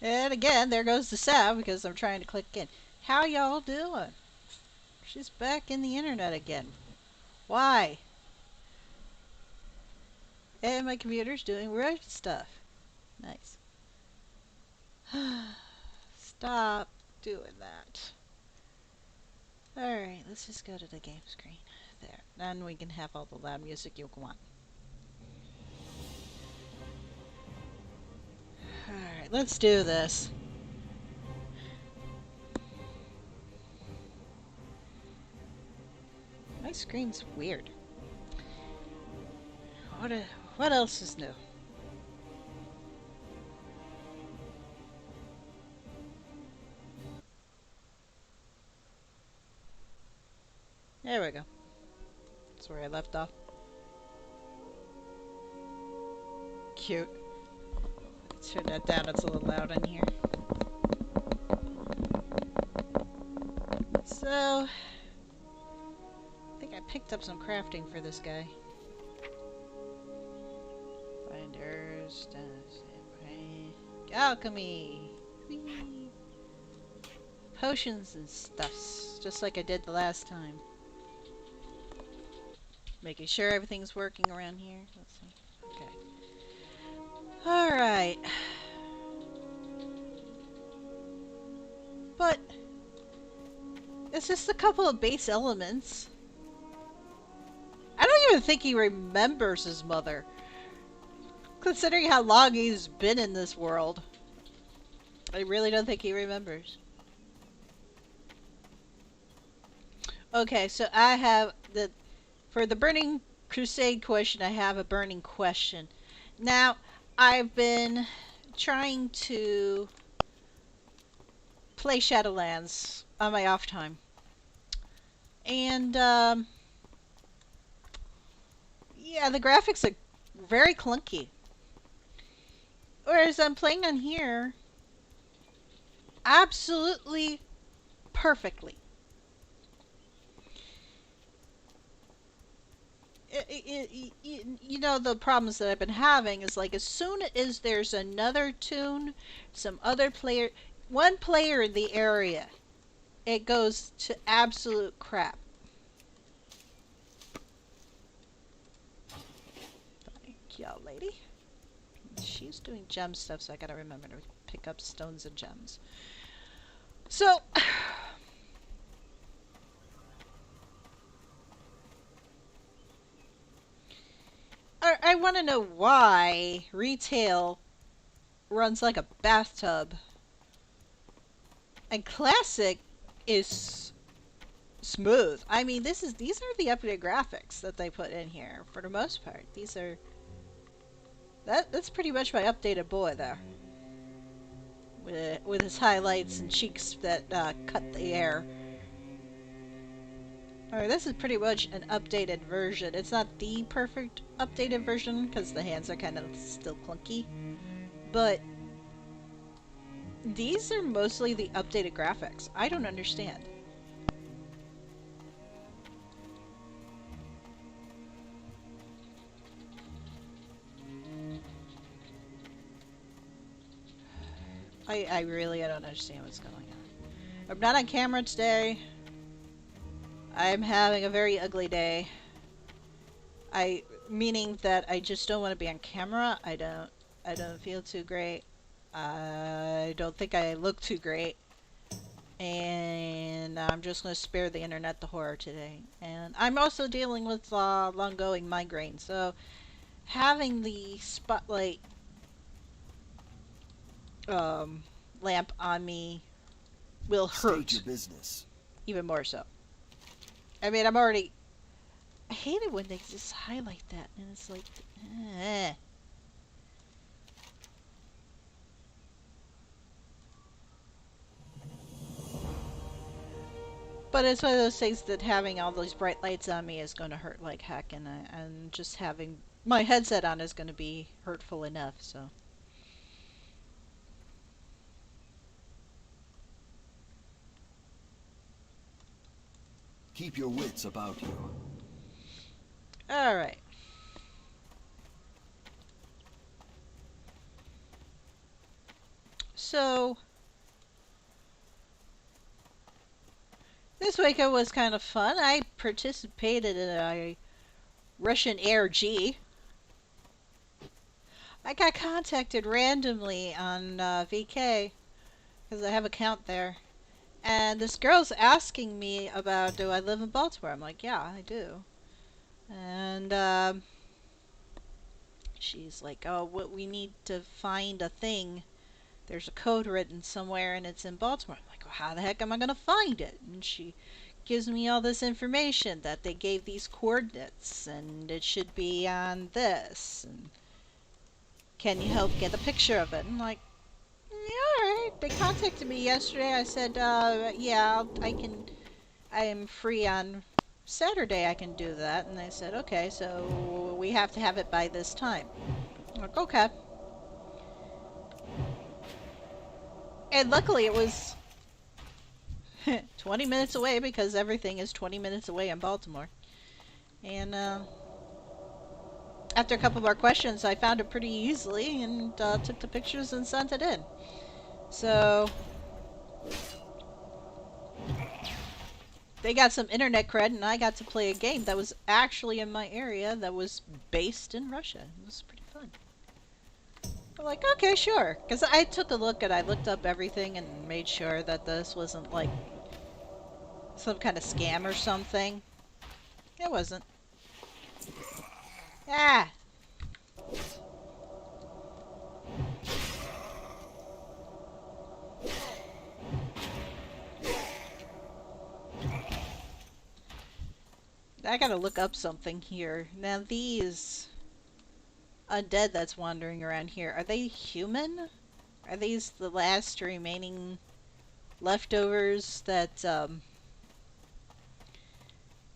And again, there goes the sound because I'm trying to click in. How y'all doing? She's back in the internet again. Why? And my computer's doing weird stuff. Nice. Stop doing that. Alright, let's just go to the game screen. There. Then we can have all the loud music you want. Alright, let's do this. My screen's weird. What else is new? There we go. That's where I left off. Cute. Turn that down, it's a little loud in here. So, I think I picked up some crafting for this guy. Binders, alchemy, whee. Potions and stuffs, just like I did the last time. Making sure everything's working around here. Let's see. Okay. Alright. But it's just a couple of base elements. I don't even think he remembers his mother. Considering how long he's been in this world. I really don't think he remembers. Okay, so I have for the burning crusade question, I have a burning question. Now, I've been trying to play Shadowlands on my off time. And, yeah, the graphics are very clunky. Whereas I'm playing on here absolutely perfectly. You know, the problems that I've been having is like as soon as there's another tune, some other player, one player in the area, it goes to absolute crap. Thank y'all, lady. She's doing gem stuff, so I gotta remember to pick up stones and gems. So, I want to know why retail runs like a bathtub and classic is smooth. I mean, these are the updated graphics that they put in here for the most part. These are that's pretty much my updated boy there, with his highlights and cheeks that cut the air. Alright, this is pretty much an updated version. It's not the perfect updated version because the hands are kind of still clunky, but these are mostly the updated graphics. I don't understand. I really don't understand what's going on. I'm not on camera today. I'm having a very ugly day. Meaning that I just don't want to be on camera. I don't feel too great. I don't think I look too great. And I'm just going to spare the internet the horror today. And I'm also dealing with long-going migraine. So having the spotlight lamp on me will hurt. State your business. Even more so. I mean, I'm already... I hate it when they just highlight that, and it's like... But it's one of those things that having all those bright lights on me is going to hurt like heck, and just having my headset on is going to be hurtful enough, so... Keep your wits about you. Alright. So, this weekend was kind of fun. I participated in a Russian Air G. I got contacted randomly on VK because I have a account there. And this girl's asking me about, do I live in Baltimore? I'm like, yeah, I do. And she's like, oh, we need to find a thing. There's a code written somewhere and it's in Baltimore. I'm like, well, how the heck am I going to find it? And she gives me all this information that they gave these coordinates and it should be on this. And can you help get a picture of it? And I'm like, yeah, alright. They contacted me yesterday. I said, yeah, I can, I am free on Saturday. I can do that. And they said, okay, so we have to have it by this time. I'm like, okay. And luckily it was 20 minutes away because everything is 20 minutes away in Baltimore. And after a couple more questions, I found it pretty easily and took the pictures and sent it in. So they got some internet cred and I got to play a game that was actually in my area that was based in Russia. It was pretty fun. I'm like, okay, sure. Because I took a look and I looked up everything and made sure that this wasn't like some kind of scam or something. It wasn't. Ah! I gotta look up something here. Now these undead that's wandering around here, are they human? Are these the last remaining leftovers that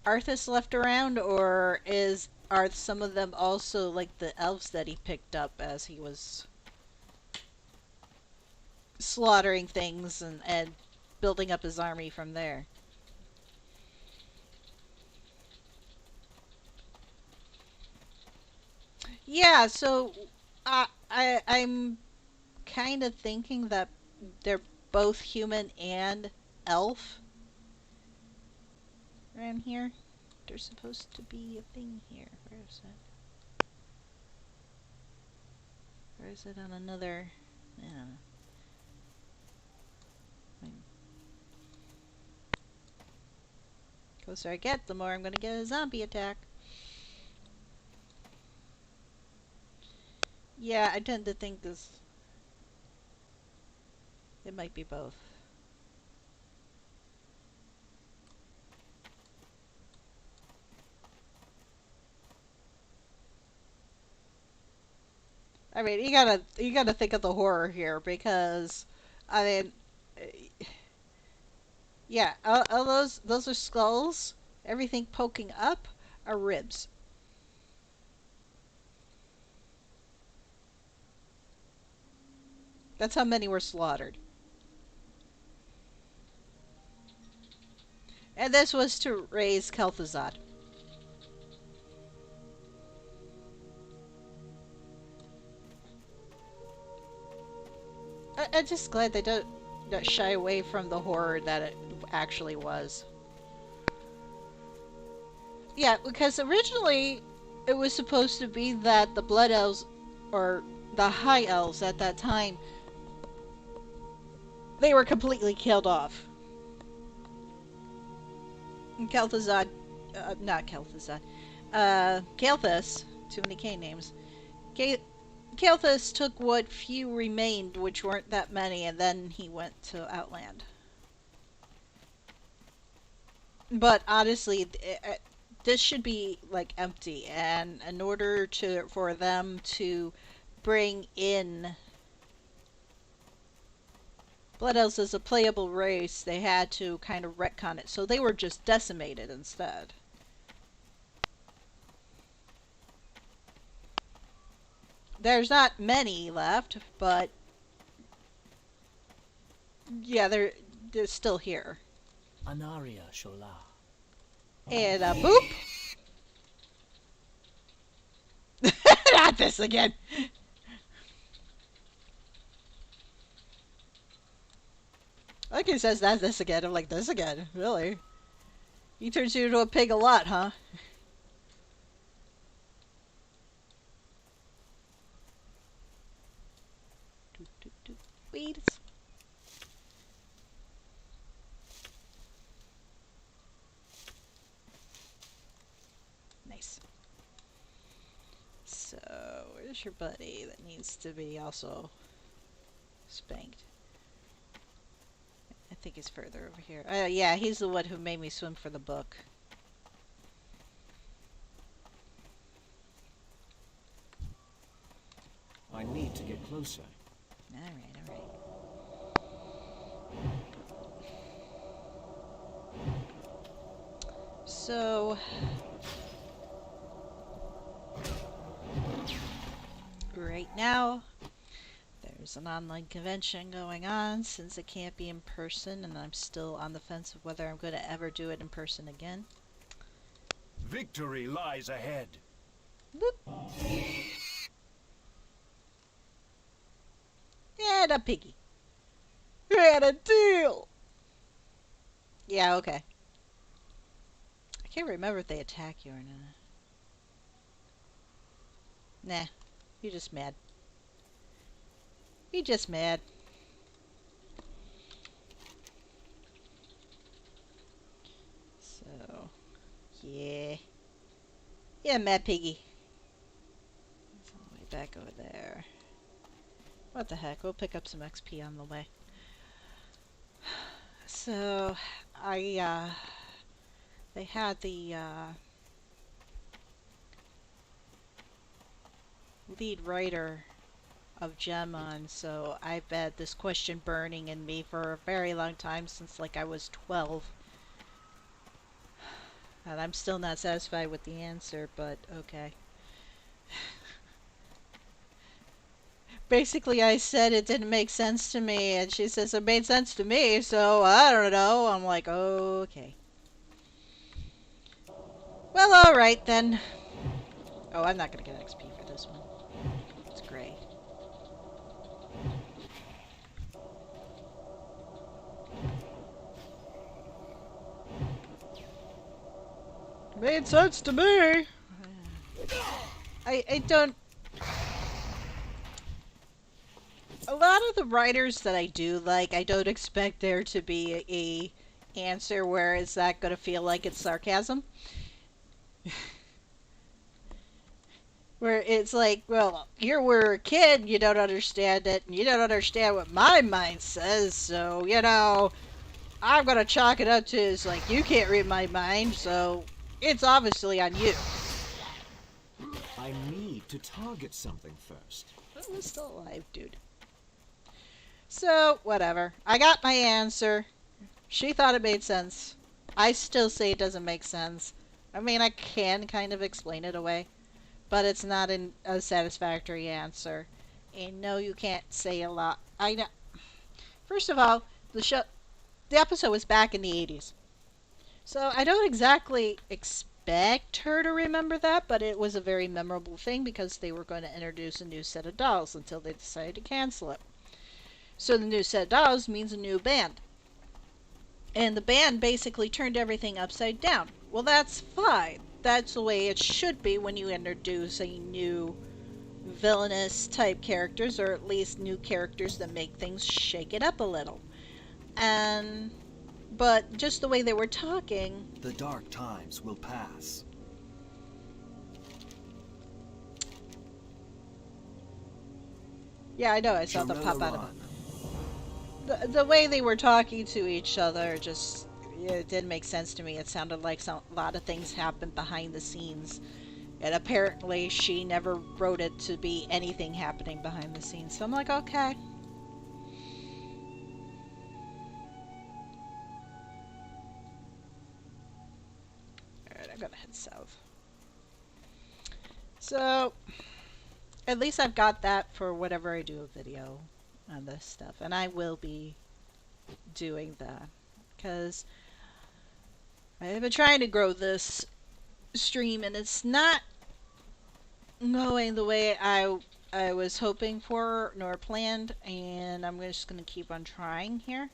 Arthas left around, or are some of them also like the elves that he picked up as he was slaughtering things and building up his army from there? Yeah, so I'm kind of thinking that they're both human and elf around here. There's supposed to be a thing here. Where is it? Or is it on another? Yeah. The closer I get, the more I'm going to get a zombie attack. Yeah, I tend to think this. It might be both. I mean, you gotta think of the horror here because, I mean, yeah, all those are skulls. Everything poking up are ribs. That's how many were slaughtered. And this was to raise Kel'Thuzad. I'm just glad they don't shy away from the horror that it actually was. Yeah, because originally it was supposed to be that the Blood Elves, or the High Elves at that time, they were completely killed off. And Kel'Thuzad, not Kel'Thuzad, Kael'thas, too many K names. Kael'thas took what few remained, which weren't that many, and then he went to Outland. But honestly, this should be like empty, and in order for them to bring in Blood Elves as a playable race, they had to kind of retcon it, so they were just decimated instead. There's not many left, but yeah, they're still here. Anaria Shola. And boop! Not this again! Like he says that this again. I'm like, this again? Really? He turns you into a pig a lot, huh? Weeds. Nice. So, where's your buddy that needs to be also spanked? I think he's further over here. Yeah, he's the one who made me swim for the book. I need to get closer. Alright, alright. So... right now, there's an online convention going on since it can't be in person, and I'm still on the fence of whether I'm going to ever do it in person again. Victory lies ahead. Boop. And a piggy. We had a deal! Yeah, okay. I can't remember if they attack you or not. Nah, you're just mad. You're just mad. So, yeah. Yeah, mad piggy. It's all the way back over there. What the heck, we'll pick up some XP on the way. So, they had the, lead writer of Gem on, so I've had this question burning in me for a very long time, since like I was 12. And I'm still not satisfied with the answer, but okay. Basically, I said it didn't make sense to me, and she says it made sense to me, so I don't know. I'm like, okay. Well, alright then. Oh, I'm not gonna get XP for this one. It's gray. Made sense to me. I don't... A lot of the writers that I do like, I don't expect there to be a answer where it's not gonna feel like it's sarcasm. Where it's like, well, you were a kid, you don't understand it, and you don't understand what my mind says, so, you know, I'm gonna chalk it up to is like, you can't read my mind, so it's obviously on you. I need to target something first. I'm still alive, dude. So, whatever. I got my answer. She thought it made sense. I still say it doesn't make sense. I mean, I can kind of explain it away, but it's not a satisfactory answer. And no, you can't say a lot. I know. First of all, the episode was back in the 80s. So I don't exactly expect her to remember that, but it was a very memorable thing because they were going to introduce a new set of dolls until they decided to cancel it. So the new set of dolls means a new band. And the band basically turned everything upside down. Well, that's fine. That's the way it should be when you introduce a new villainous type characters, or at least new characters that make things shake it up a little. But just the way they were talking... The dark times will pass. Yeah, I know, I saw them pop out of it. The way they were talking to each other just, it didn't make sense to me. It sounded like a lot of things happened behind the scenes. And apparently she never wrote it to be anything happening behind the scenes. So I'm like, okay. Alright, I'm gonna head south. So, at least I've got that for whenever I do a video on this stuff, and I will be doing that because I have been trying to grow this stream and it's not going the way I was hoping for nor planned, and I'm just going to keep on trying here.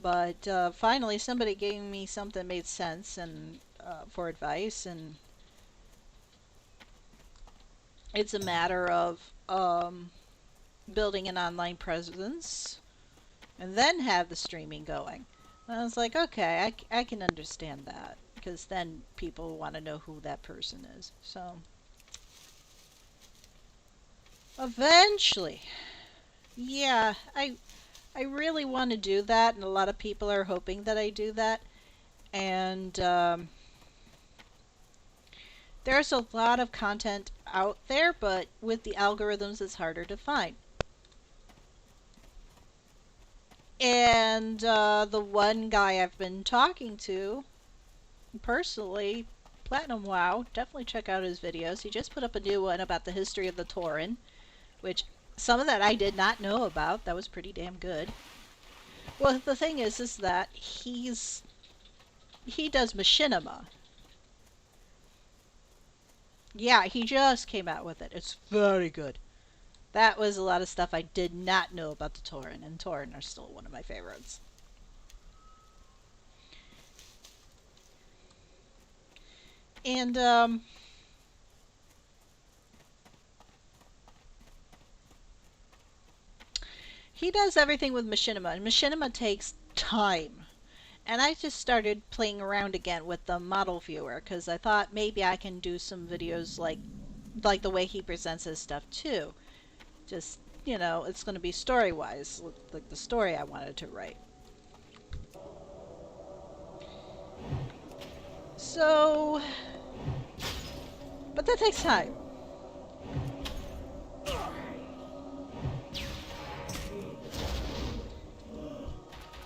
But finally, somebody gave me something that made sense and for advice, and it's a matter of building an online presence and then have the streaming going. And I was like, okay, I can understand that, because then people want to know who that person is. So eventually, yeah, I really want to do that, and a lot of people are hoping that I do that. And there's a lot of content out there, but with the algorithms, it's harder to find. And the one guy I've been talking to personally, Platinum WoW, definitely check out his videos. He just put up a new one about the history of the Tauren, which some of that I did not know about. That was pretty damn good. Well, the thing is that he does machinima. Yeah, he just came out with it. It's very good. That was a lot of stuff I did not know about the Tauren, and Tauren are still one of my favorites. And he does everything with machinima, and machinima takes time. And I just started playing around again with the model viewer, because I thought maybe I can do some videos like the way he presents his stuff too. Just, you know, it's going to be story-wise, like the story I wanted to write. So, but that takes time.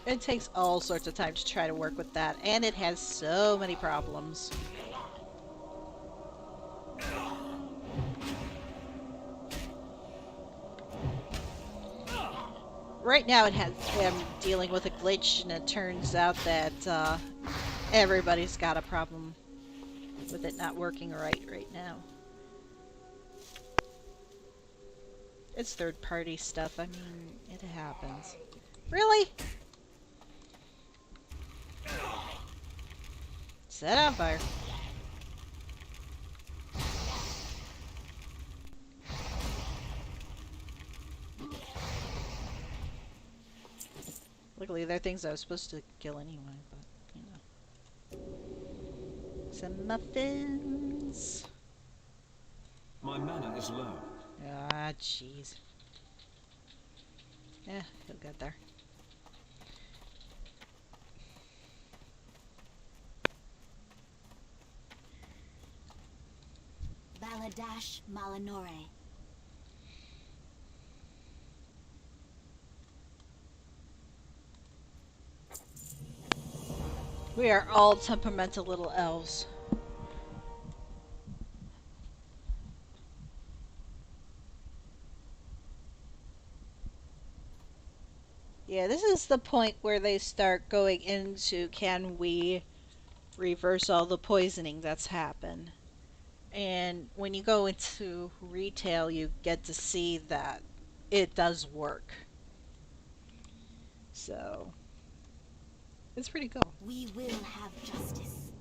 It takes all sorts of time to try to work with that, and it has so many problems. Right now I'm dealing with a glitch, and it turns out that everybody's got a problem with it not working right now. It's third-party stuff. I mean, it happens. Really? Set on fire. Luckily, they're things I was supposed to kill anyway, but, you know. Some muffins. My mana is low. Ah, jeez. Yeah, he'll get there. Baladash Malinore. We are all temperamental little elves. Yeah, this is the point where they start going into, can we reverse all the poisoning that's happened? And when you go into retail, you get to see that it does work. So, it's pretty cool. We will have justice.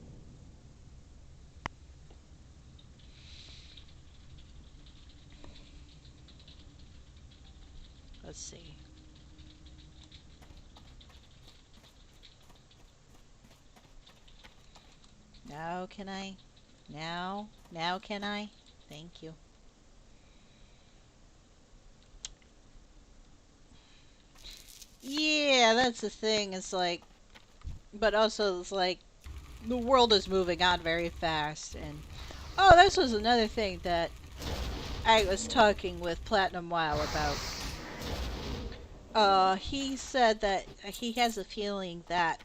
Let's see. Now can I? Now can I? Thank you. Yeah, that's the thing. It's like, but also it's like, the world is moving on very fast. And oh, this was another thing that I was talking with Platinum WoW about. He said that he has a feeling that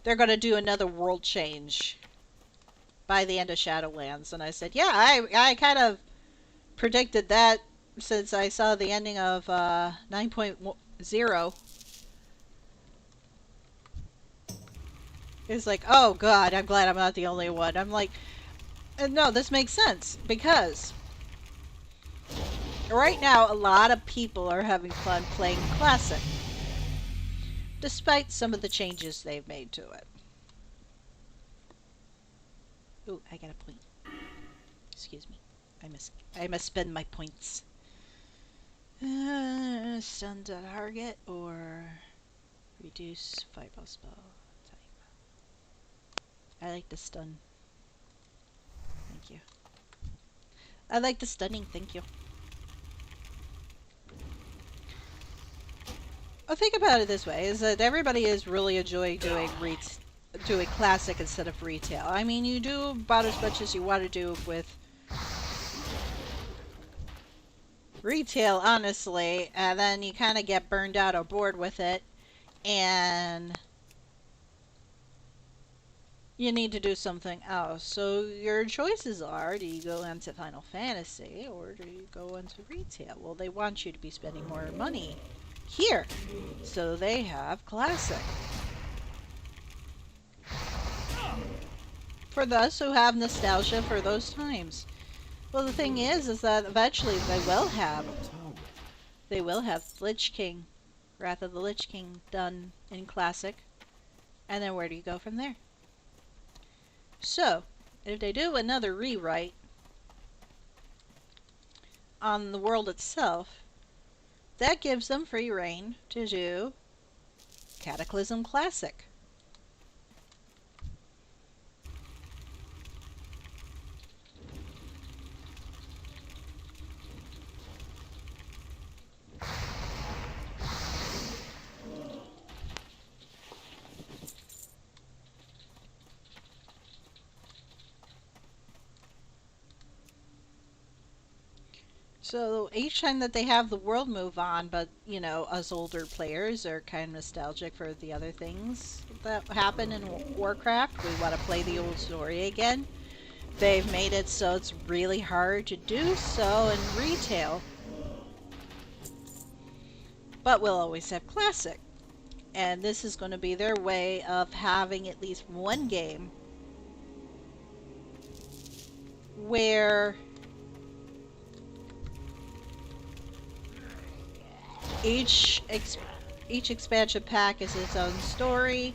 they're going to do another world change by the end of Shadowlands. And I said, yeah, I kind of predicted that since I saw the ending of 9.0. It's like, oh god, I'm glad I'm not the only one. I'm like, no, this makes sense, because right now a lot of people are having fun playing Classic. despite some of the changes they've made to it. Ooh, I got a point. Excuse me. I must spend my points. Stun the target or reduce fireball spell time. I like the stun. Thank you. I like the stunning, thank you. Well, think about it this way, is that everybody is really enjoying doing classic instead of retail. I mean, you do about as much as you want to do with retail, honestly, and then you kind of get burned out or bored with it, and you need to do something else. So your choices are, do you go into Final Fantasy or do you go into retail? Well, they want you to be spending more money here, so they have classic. For those who have nostalgia for those times. Well, the thing is that eventually they will have Lich King, Wrath of the Lich King done in classic, and then where do you go from there? So, if they do another rewrite on the world itself, that gives them free reign to do Cataclysm Classic. So each time that they have the world move on, but you know, us older players are kind of nostalgic for the other things that happened in Warcraft. We want to play the old story again. They've made it so it's really hard to do so in retail. But we'll always have classic. And this is going to be their way of having at least one game where each expansion pack is its own story.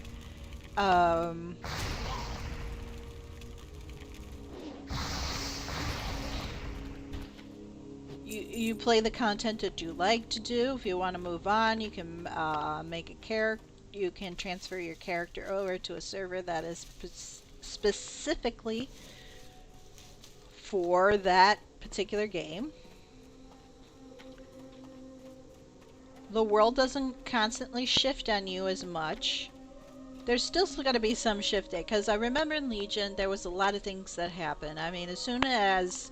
You play the content that you like to do. If you want to move on, you can make a character. You can transfer your character over to a server that is specifically for that particular game. The world doesn't constantly shift on you as much. There's still going to be some shifting, because I remember in Legion there was a lot of things that happened. I mean, as soon as...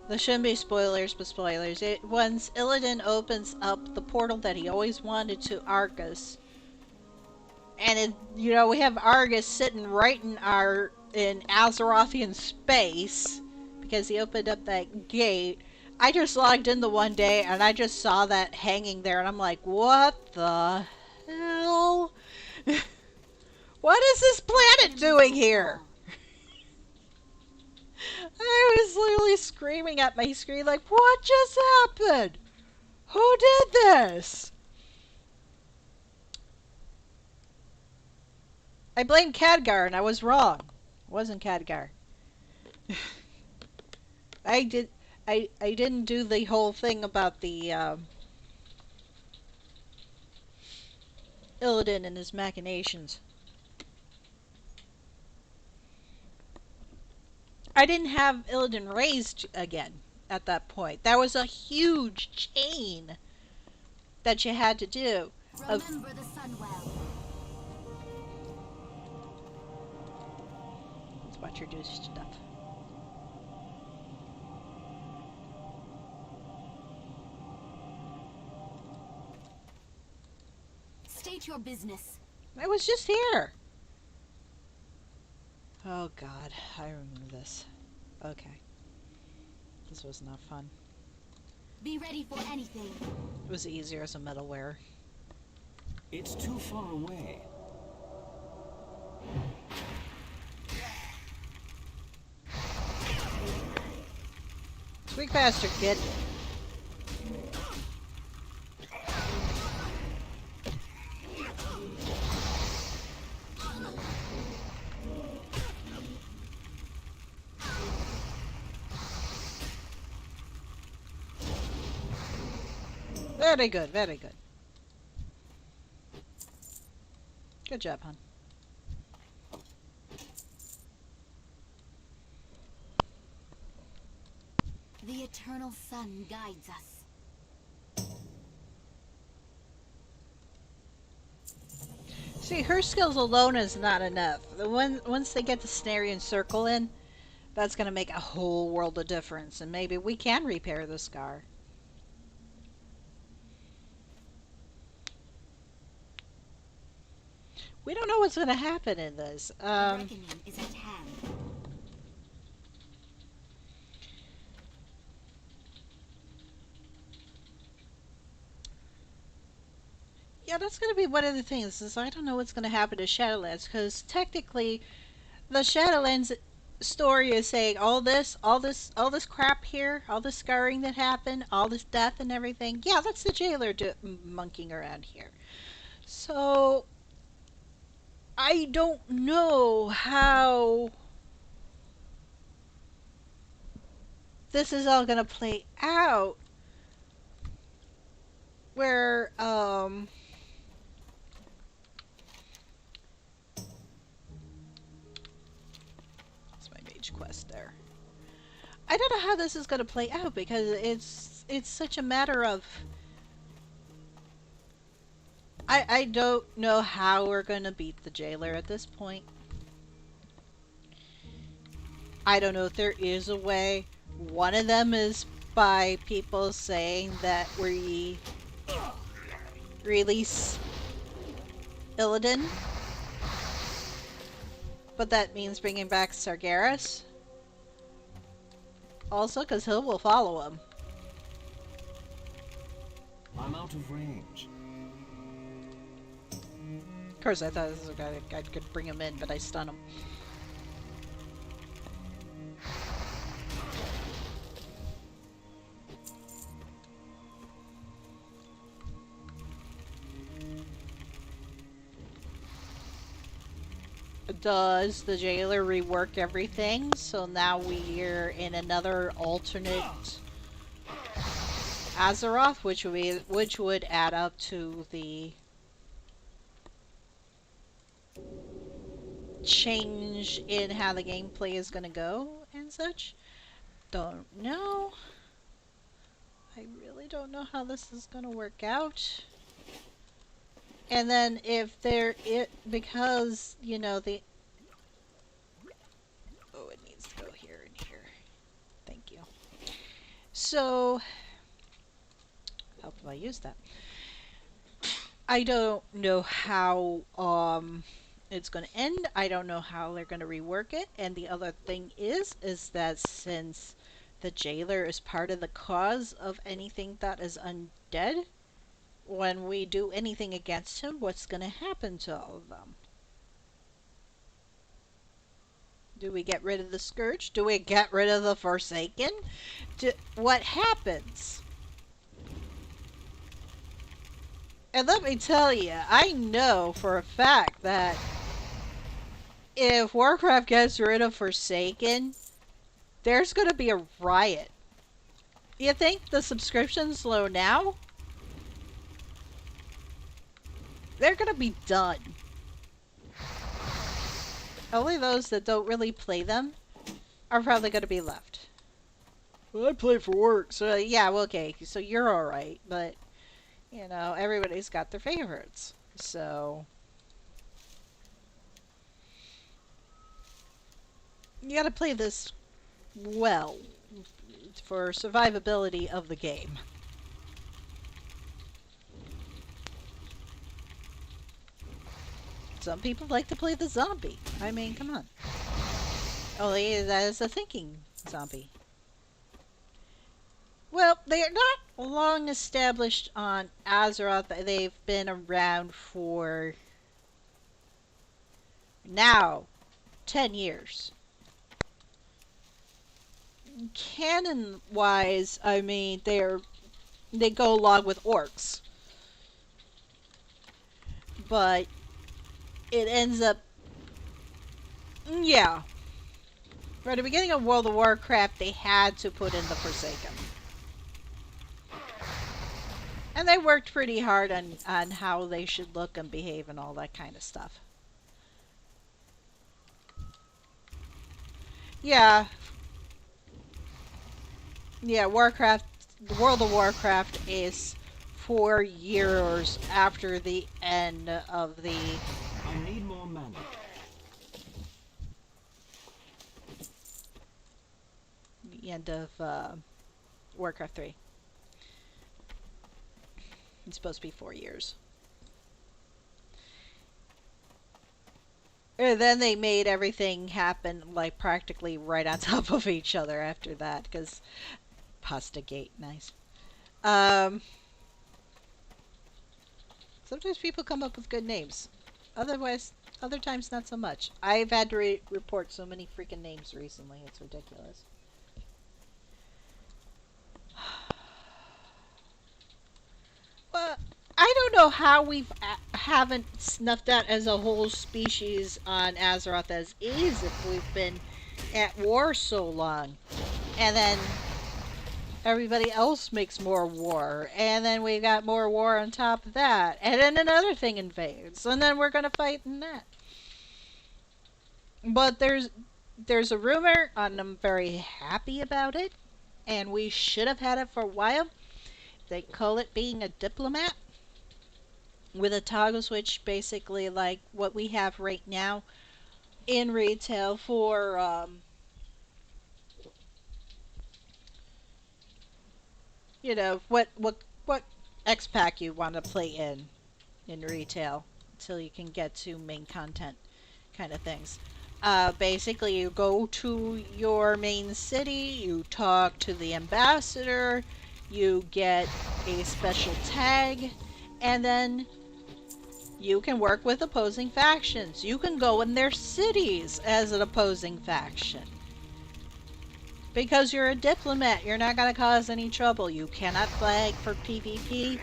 There shouldn't be spoilers, but spoilers. Once Illidan opens up the portal that he always wanted to Argus, and you know, we have Argus sitting right in Azerothian space, because he opened up that gate. I just logged in the one day and I just saw that hanging there and I'm like, what the hell? What is this planet doing here? I was literally screaming at my screen like, what just happened? Who did this? I blamed Khadgar and I was wrong. It wasn't Khadgar. I didn't do the whole thing about the Illidan and his machinations. I didn't have Illidan raised again at that point. That was a huge chain that you had to do. Remember the sun well. Let's watch her do stuff. State your business. I was just here. Oh god, I remember this. Okay. This was not fun. Be ready for anything. It was easier as a metalware. It's too far away. Squeak faster, kid. Very good, very good. Good job, hon. The eternal sun guides us. See, her skills alone is not enough. Once they get the Snary and Circle in, that's going to make a whole world of difference. And maybe we can repair the scar. We don't know what's going to happen in this. The reckoning is at hand. Yeah, that's going to be one of the things. Is I don't know what's going to happen to Shadowlands, because technically, the Shadowlands story is saying all this crap here, all this scarring that happened, all this death and everything. Yeah, that's the jailer monkeying around here. So I don't know how this is all gonna play out. Where it's my mage quest there. I don't know how this is gonna play out because it's such a matter of I don't know how we're gonna beat the jailer at this point. I don't know if there is a way. One of them is by people saying that we release Illidan, but that means bringing back Sargeras. Also, because he will follow him. I'm out of range. Of course, I thought this was a guy I could bring him in, but I stun him. Does the jailer rework everything? So now we're in another alternate Azeroth, which would add up to the change in how the gameplay is going to go and such. Don't know. I really don't know how this is going to work out. And then if because, you know, it needs to go here and here. Thank you. So, how do I use that? I don't know how, it's going to end. I don't know how they're going to rework it. And the other thing is that since the jailer is part of the cause of anything that is undead, when we do anything against him, what's going to happen to all of them? Do we get rid of the Scourge? Do we get rid of the Forsaken? What happens? And let me tell you, I know for a fact that if Warcraft gets rid of Forsaken, there's going to be a riot. You think the subscription's low now? They're gonna be done. Only those that don't really play them are probably gonna be left. Well, I play for work, so yeah, well, okay, so you're alright, but, you know, everybody's got their favorites, so... You gotta play this well for survivability of the game. Some people like to play the zombie. I mean, come on. Only that is a thinking zombie. Well, they are not long established on Azeroth. They've been around for now 10 years. Canon-wise, I mean, they go along with orcs. But it ends up, yeah. From the beginning of World of Warcraft, they had to put in the Forsaken. And they worked pretty hard on how they should look and behave and all that kind of stuff. Yeah. Yeah, Warcraft, World of Warcraft is 4 years after the end of I need more mana. Warcraft 3. It's supposed to be 4 years. And then they made everything happen like practically right on top of each other after that, because Pasta Gate, nice. Sometimes people come up with good names. Otherwise, other times not so much. I've had to report so many freaking names recently, it's ridiculous. Well, I don't know how we haven't snuffed out as a whole species on Azeroth as is if we've been at war so long. And then everybody else makes more war. And then we got more war on top of that. And then another thing invades. And then we're going to fight in that. But there's a rumor, and I'm very happy about it. And we should have had it for a while. They call it being a diplomat. With a toggle switch, basically like what we have right now in retail for, you know, what X pack you want to play in retail until you can get to main content kind of things. Basically, you go to your main city, you talk to the ambassador, you get a special tag, and then you can work with opposing factions. You can go in their cities as an opposing faction. Because you're a diplomat, you're not going to cause any trouble. You cannot flag for PvP.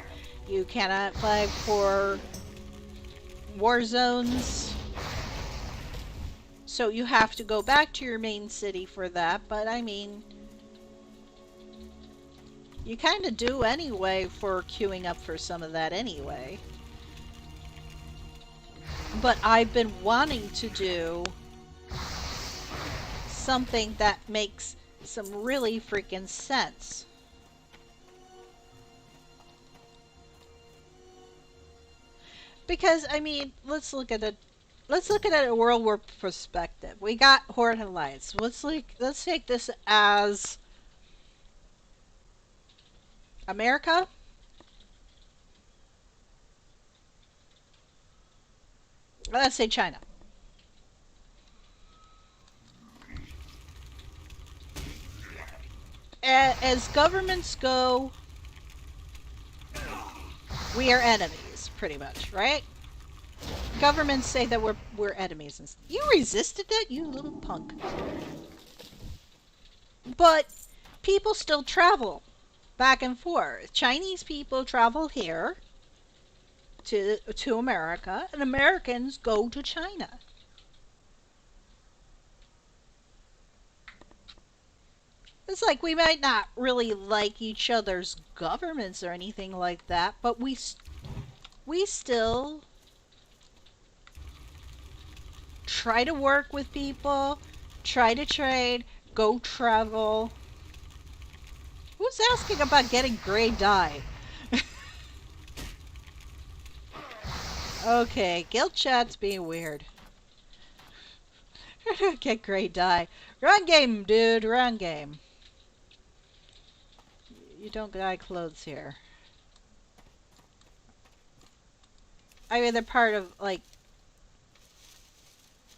You cannot flag for war zones. So you have to go back to your main city for that. But I mean, you kind of do anyway for queuing up for some of that anyway. But I've been wanting to do something that makes some really freaking sense. Because I mean, let's look at it at a World War perspective. We got Horde and Alliance. Let's take this as America. Let's say China. As governments go, we are enemies, pretty much, right? Governments say that we're enemies. And you resisted that, you little punk. But people still travel back and forth. Chinese people travel here to America, and Americans go to China. It's like we might not really like each other's governments or anything like that, but we still try to work with people, try to trade, go travel. Who's asking about getting gray dye? Okay, guild chat's being weird. Get gray dye. Wrong game, dude. Wrong game. You don't dye clothes here. I mean, they're part of, like,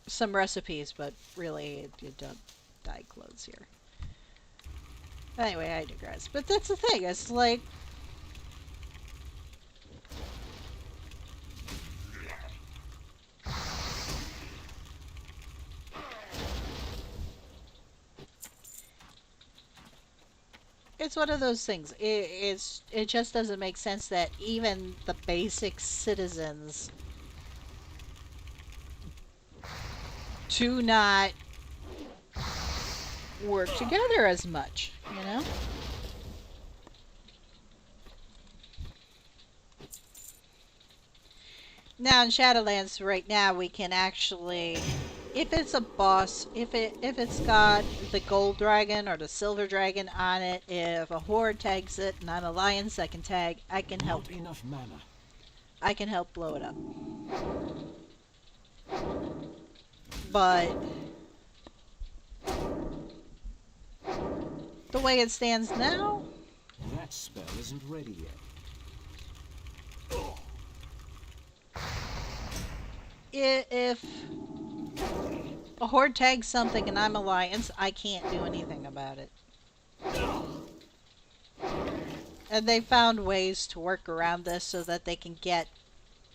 some recipes, but really, you don't dye clothes here. Anyway, I digress. But that's the thing. It's like, it's one of those things. It just doesn't make sense that even the basic citizens do not work together as much, you know? Now in Shadowlands right now we can actually, if it's a boss, if it's got the gold dragon or the silver dragon on it, if a horde tags it and I'm alliance, I can tag. I can help. Not enough mana. I can help blow it up. But the way it stands now, That spell isn't ready yet. if a horde tags something and I'm alliance, I can't do anything about it. And they found ways to work around this so that they can get,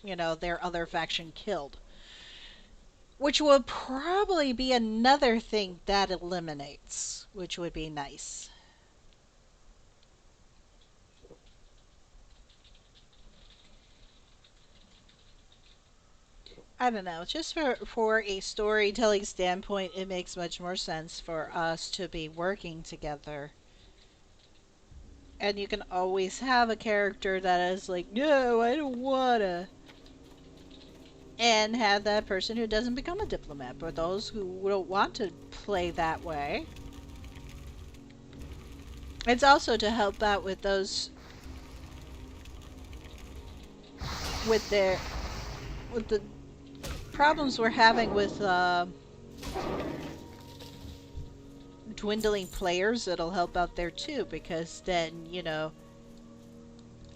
you know, their other faction killed. Which will probably be another thing that eliminates, which would be nice. I don't know, just for a storytelling standpoint, it makes much more sense for us to be working together. And you can always have a character that is like, no, I don't wanna. And have that person who doesn't become a diplomat. But those who don't want to play that way, it's also to help out with those with the problems we're having with dwindling players. It'll help out there too, because then, you know,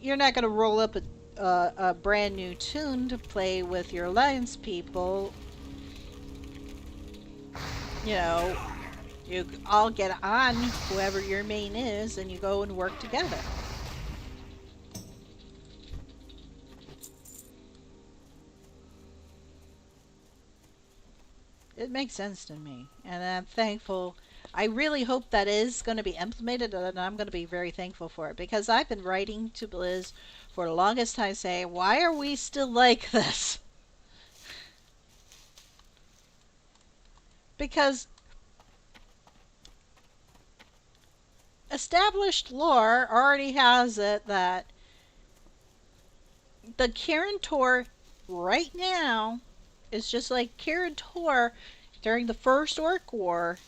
you're not going to roll up a brand new tune to play with your alliance people. You know, you all get on whoever your main is and you go and work together. It makes sense to me, and I'm thankful. I really hope that is going to be implemented, and I'm going to be very thankful for it, because I've been writing to Blizz for the longest time saying, why are we still like this? Because established lore already has it that the Kirin Tor right now is just like Kirin Tor during the First Orc War,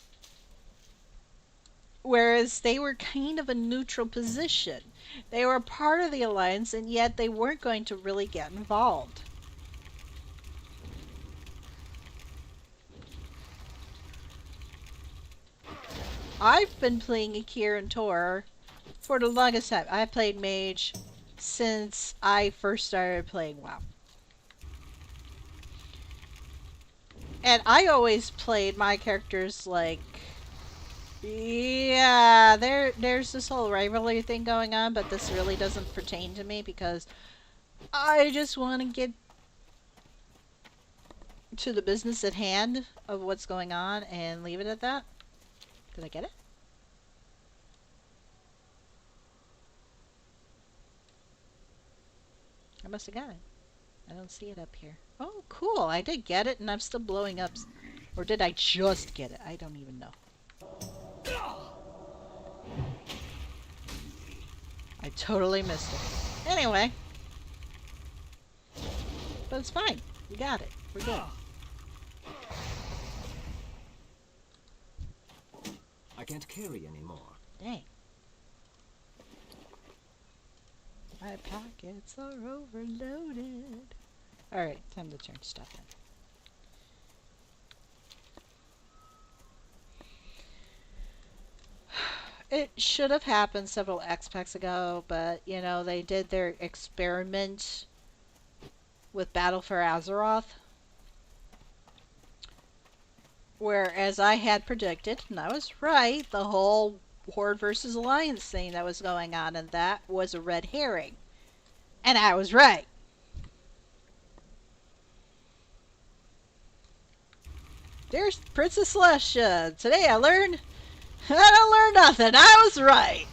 whereas they were kind of a neutral position. They were part of the Alliance, and yet they weren't going to really get involved. I've been playing a Kirin Tor for the longest time. I played Mage since I first started playing WoW. And I always played my characters like, yeah, there's this whole rivalry thing going on, but this really doesn't pertain to me because I just want to get to the business at hand of what's going on and leave it at that. Did I get it? I must have got it. I don't see it up here. Oh, cool. I did get it, and I'm still blowing up. Or did I just get it? I don't even know. I totally missed it. Anyway. But it's fine. We got it. We're good. I can't carry anymore. Dang. My pockets are overloaded. Alright, time to turn stuff in. It should have happened several X-Packs ago, but, you know, they did their experiment with Battle for Azeroth. Whereas I had predicted, and I was right, the whole Horde versus Alliance thing that was going on, and that was a red herring. And I was right. There's Princess Celestia. Today I learned I don't learn nothing. I was right.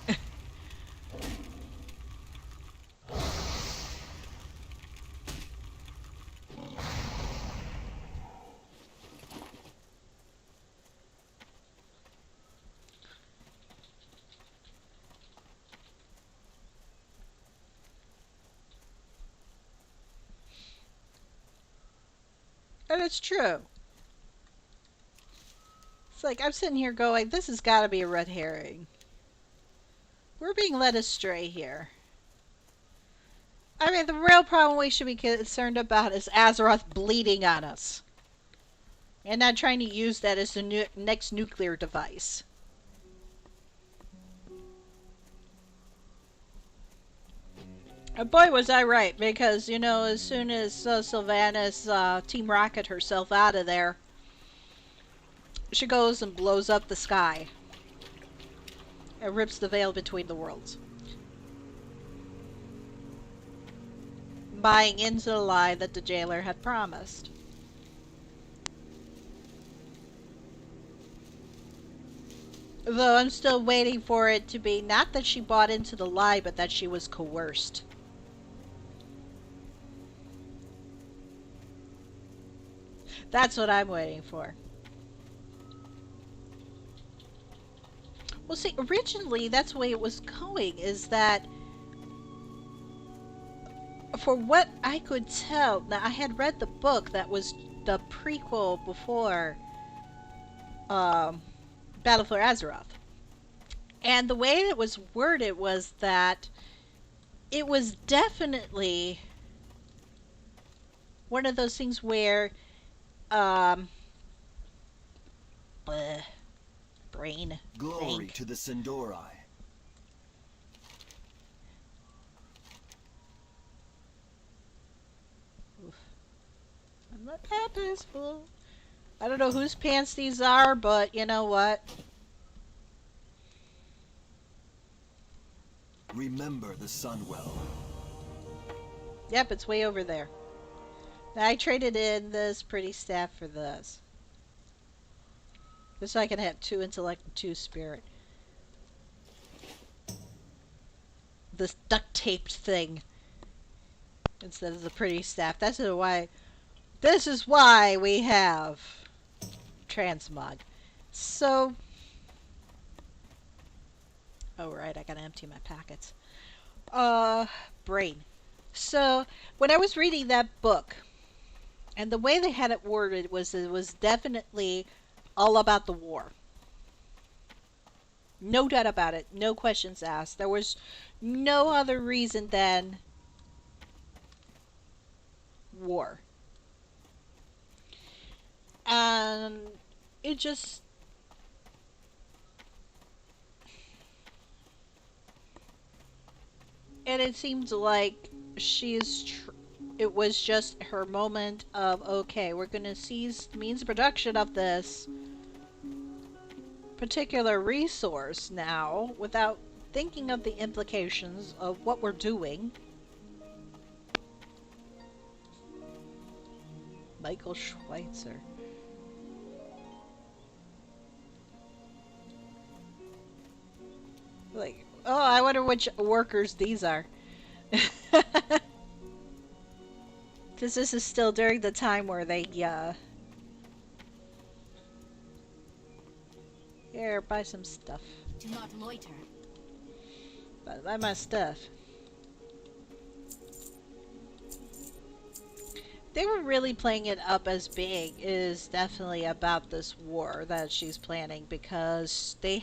but it's true. It's like, I'm sitting here going, this has got to be a red herring. We're being led astray here. I mean, the real problem we should be concerned about is Azeroth bleeding on us. And not trying to use that as the next nuclear device. And boy, was I right, because, you know, as soon as Sylvanas Team Rocket herself out of there, she goes and blows up the sky. And rips the veil between the worlds. Buying into the lie that the jailer had promised. Though I'm still waiting for it to be not that she bought into the lie, but that she was coerced. That's what I'm waiting for. Well, see, originally that's the way it was going, is that for what I could tell, now I had read the book that was the prequel before Battle for Azeroth. And the way it was worded was that it was definitely one of those things where brain Glory think. to the Sindori. I'm not that peaceful. I don't know whose pants these are, but you know what? Remember the Sunwell. Yep, it's way over there. I traded in this pretty staff for this. Just so I can have 2 intellect and 2 spirit. This duct taped thing. Instead of the pretty staff. This is why we have transmog. So, oh right, I gotta empty my packets. Brain. So, when I was reading that book, and the way they had it worded was it was definitely all about the war. No doubt about it. No questions asked. There was no other reason than war. And it just... And it seems like it was just her moment of, okay, we're going to seize the means of production of this particular resource now without thinking of the implications of what we're doing. Michael Schweitzer. Like, oh, I wonder which workers these are. Because this is still during the time where they, here, buy some stuff. Do not loiter. Buy my stuff. They were really playing it up as being is definitely about this war that she's planning, because they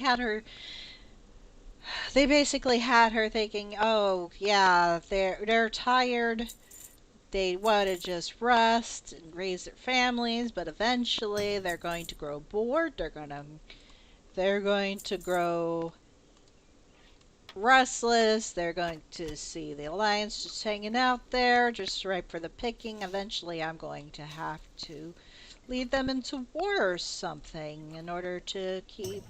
basically had her thinking, oh yeah, they're tired, they want to just rest and raise their families, but eventually they're going to grow bored, they're going to grow restless, they're going to see the Alliance just hanging out there, just ripe for the picking. Eventually I'm going to have to lead them into war or something in order to keep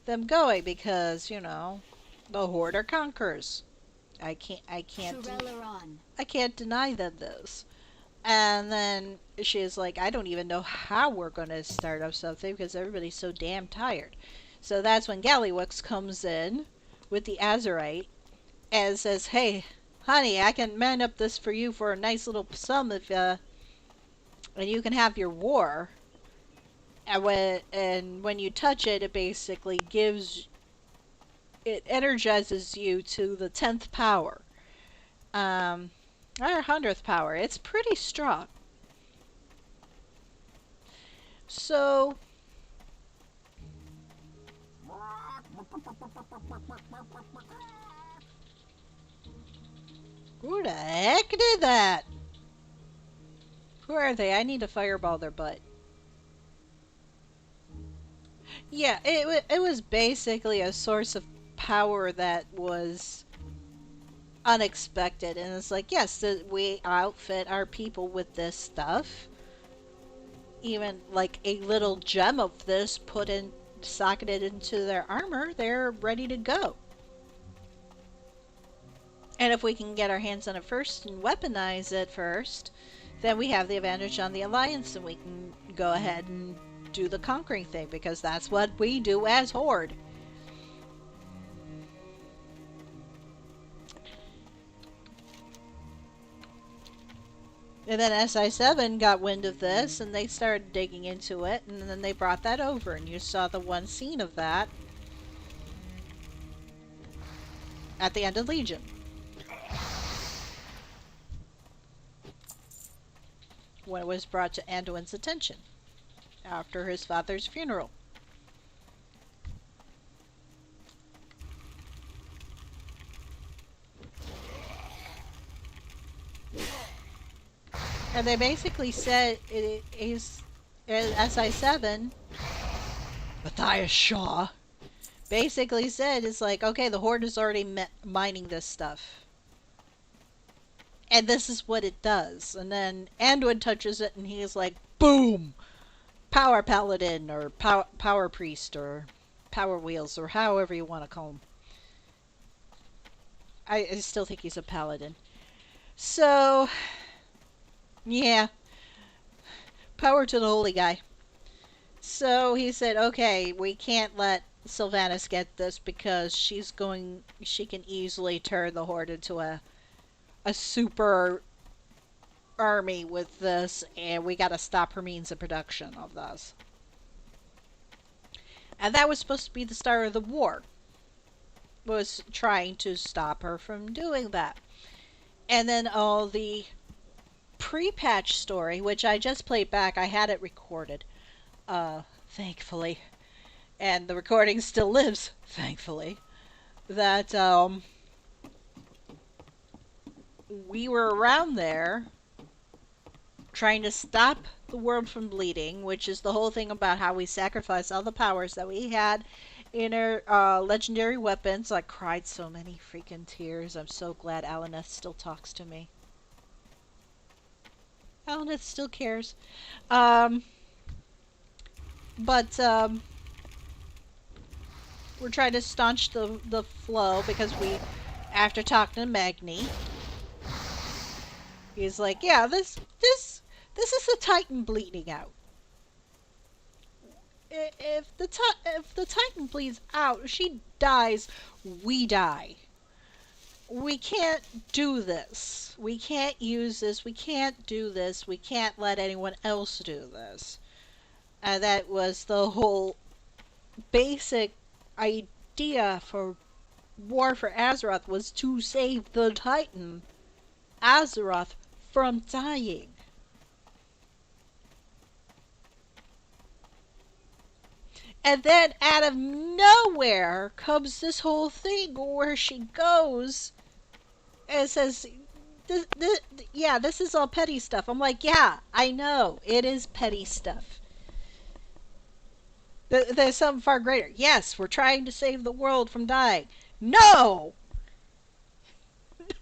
them going, because, you know, the hoarder conquers. I can't deny them this. And then she's like, I don't even know how we're going to start up something because everybody's so damn tired. So that's when Gallywix comes in with the Azerite and says, hey, honey, I can man up this for you for a nice little sum if, and you can have your war. And when you touch it, it basically it energizes you to the 10th power. Or 100th power. It's pretty strong. So, who the heck did that? Who are they? I need to fireball their butt. Yeah, it was basically a source of power that was unexpected. And it's like, yes, we outfit our people with this stuff. Even like a little gem of this socketed into their armor, they're ready to go. And if we can get our hands on it first and weaponize it first, then we have the advantage on the Alliance and we can go ahead and do the conquering thing, because that's what we do as Horde. And then SI7 got wind of this and they started digging into it, and then they brought that over, and you saw the one scene of that at the end of Legion. When it was brought to Anduin's attention after his father's funeral. And they basically said it is SI7, Matthias Shaw, basically said it's like, okay, the Horde is already mining this stuff. And this is what it does. And then Anduin touches it and he's like, boom! Power Paladin, or Power Priest, or Power Wheels, or however you want to call him. I still think he's a Paladin. So, yeah. Power to the holy guy. So he said, okay, we can't let Sylvanas get this because she can easily turn the Horde into a super army with this, and we gotta stop her means of production of this. And that was supposed to be the start of the war, was trying to stop her from doing that. And then all the pre-patch story, which I just played back, I had it recorded, thankfully, and the recording still lives, thankfully, that we were around there trying to stop the world from bleeding, which is the whole thing about how we sacrificed all the powers that we had in our legendary weapons. I cried so many freaking tears. I'm so glad Alaneth still talks to me. Alaneth still cares. But we're trying to staunch the flow because after talking to Magni, he's like, yeah, this is the Titan bleeding out. If the Titan bleeds out, she dies, we die. We can't do this. We can't use this. We can't do this. We can't let anyone else do this. And that was the whole basic idea for War for Azeroth, was to save the Titan, Azeroth, from dying. And then out of nowhere comes this whole thing where she goes and says, yeah, this is all petty stuff. I'm like, yeah, I know, it is petty stuff. There's something far greater. Yes, we're trying to save the world from dying. No!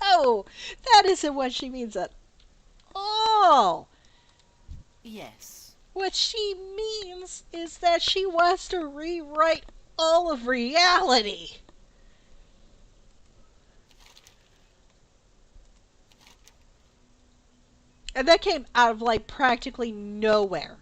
No! That isn't what she means at all. Yes. What she means is that she wants to rewrite all of reality. And that came out of, like, practically nowhere.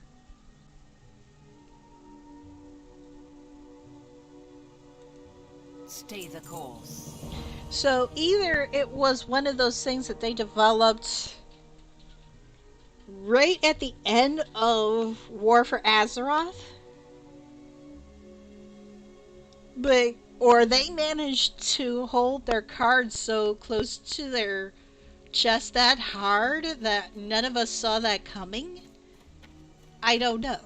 Stay the course. So either it was one of those things that they developed right at the end of War for Azeroth, or they managed to hold their cards so close to their chest that hard that none of us saw that coming. I don't know.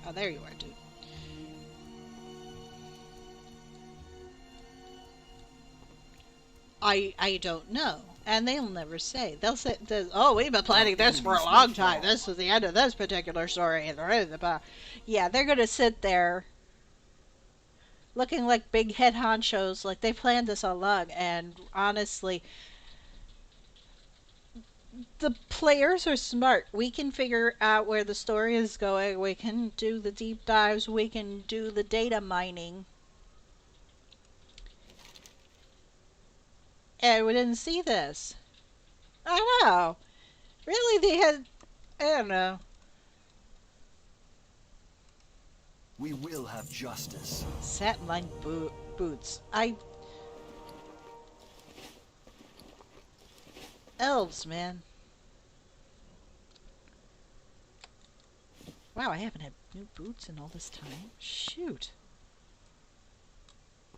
Oh, there you are, dude. I don't know. And they'll never say. They'll say, oh, we've been planning this for a long time. This is the end of this particular story. Yeah, they're going to sit there looking like big head honchos, like they planned this all along. And honestly, the players are smart. We can figure out where the story is going. We can do the deep dives. We can do the data mining. And we didn't see this. I know. Really, they had... I don't know. We will have justice. Satin-lined boots. Elves, man. Wow, I haven't had new boots in all this time. Shoot.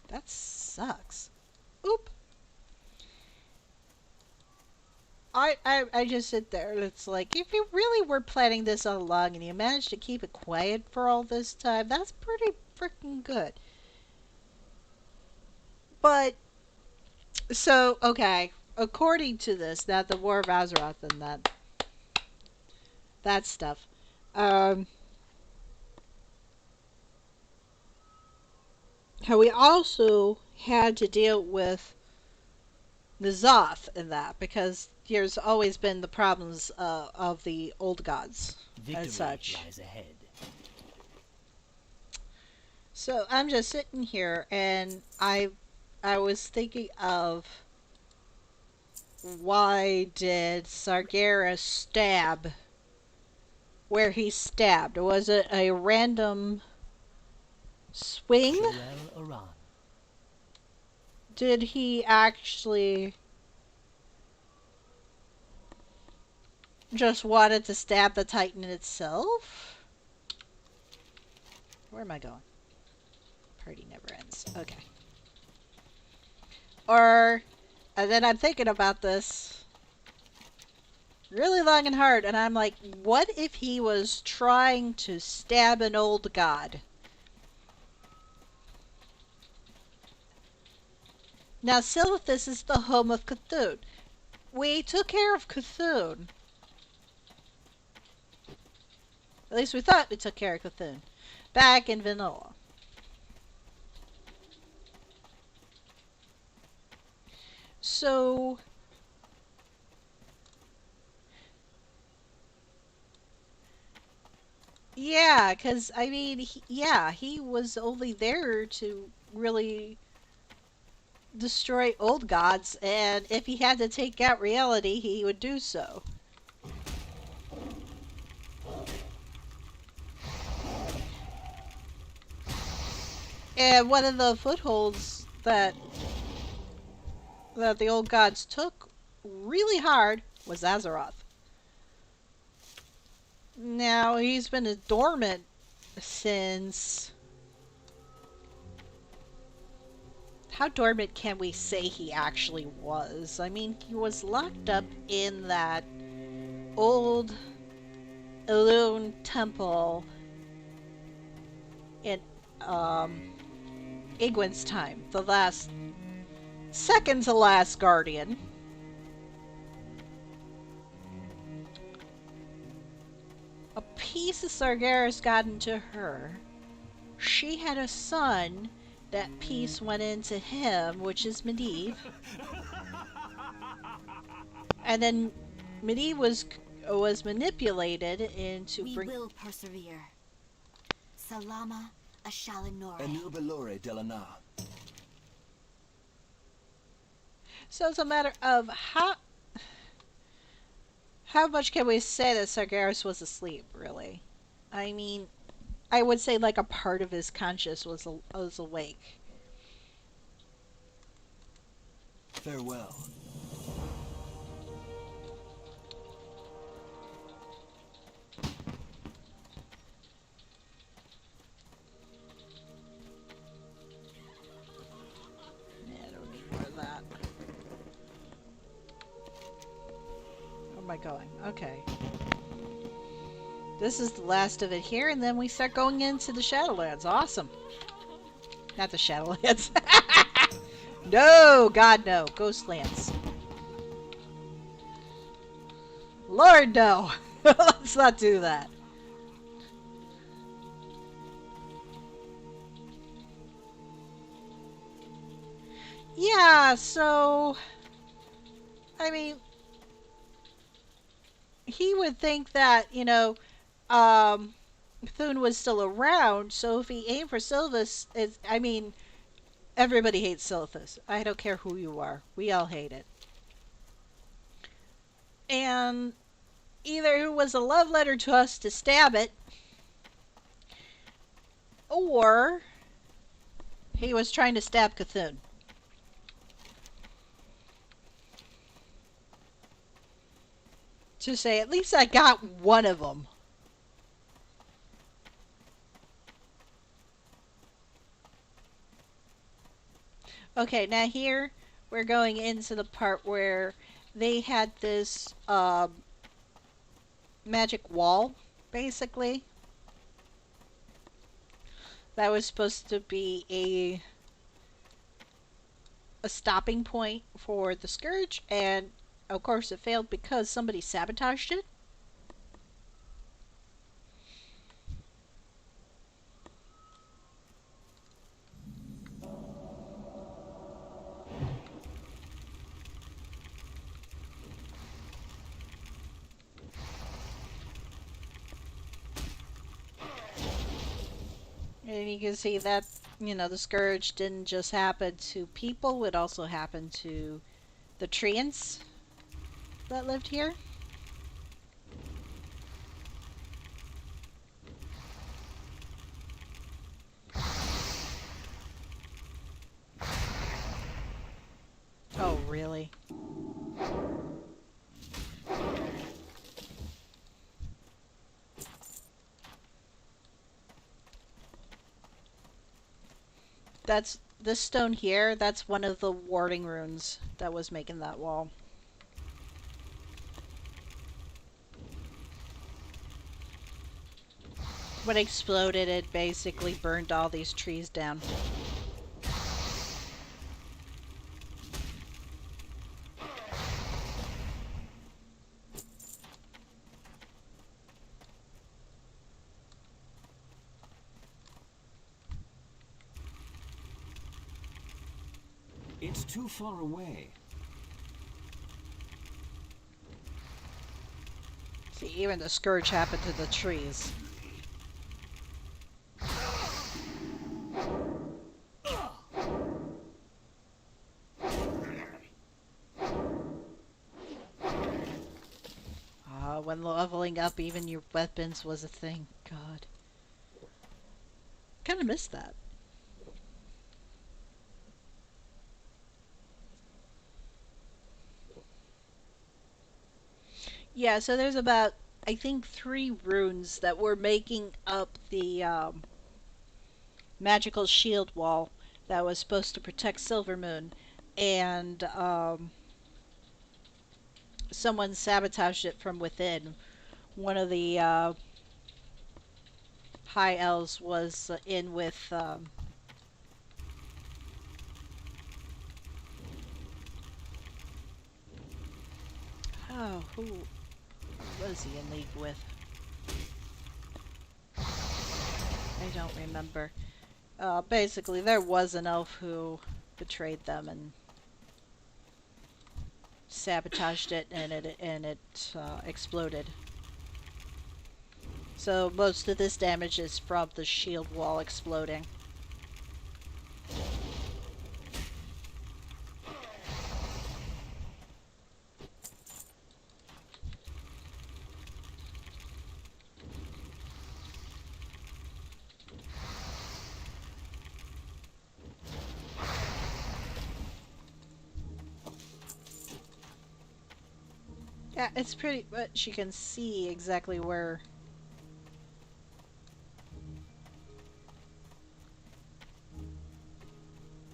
That sucks. Oop. I just sit there and it's like, if you really were planning this all along and you managed to keep it quiet for all this time, that's pretty freaking good. But, so, okay, according to this, that the War of Azeroth and that stuff, how we also had to deal with the Zoth in that, because there's always been the problems of the old gods and such. Lies ahead. So I'm just sitting here and I was thinking of, why did Sargeras stab where he stabbed? Was it a random swing? Did he actually just wanted to stab the Titan itself? Where am I going? Party never ends. Okay. Or, and then I'm thinking about this really long and hard, and I'm like, what if he was trying to stab an old god? Now, Silithus is the home of Cthulhu. We took care of Cthulhu. At least we thought we took care of Cthulhu. Back in vanilla. So... yeah, because, I mean, he was only there to really destroy old gods, and if he had to take out reality, he would do so. And one of the footholds that the old gods took really hard was Azeroth. Now, he's been dormant since... how dormant can we say he actually was? I mean, he was locked up in that old Elune temple in Igwin's time, the second to last guardian. A piece of Sargeras got into her. She had a son. That piece went into him, which is Medivh. And then Medivh was manipulated into We will persevere. Salama Ashalinore. Enubilore Delana. So it's a matter of how much can we say that Sargeras was asleep, really? I mean, I would say like a part of his conscious was awake. Farewell. Yeah, I don't need more of that. Where am I going? Okay. This is the last of it here, and then we start going into the Shadowlands. Awesome. Not the Shadowlands. No, God no. Ghostlands. Lord no. Let's not do that. Yeah, so I mean, he would think that, Thune was still around, so if he aimed for Sylvis, I mean, everybody hates Sylvis. I don't care who you are. We all hate it. And either it was a love letter to us to stab it, or he was trying to stab Cthulhu. To say, at least I got one of them. Okay, now here we're going into the part where they had this magic wall, basically. That was supposed to be a stopping point for the Scourge, and of course it failed because somebody sabotaged it. And you can see that, the Scourge didn't just happen to people, it also happened to the treants that lived here. Oh, really? That's this stone here, that's one of the warding runes that was making that wall. When it exploded, it basically burned all these trees down. It's too far away. See, even the Scourge happened to the trees. When leveling up, even your weapons was a thing. God. Kinda missed that. Yeah, so there's about, I think, 3 runes that were making up the magical shield wall that was supposed to protect Silvermoon. And someone sabotaged it from within. One of the high elves was in with who was he in league with? I don't remember. Basically, there was an elf who betrayed them and sabotaged it, and it exploded. So most of this damage is from the shield wall exploding. Yeah, it's pretty much, you can see exactly where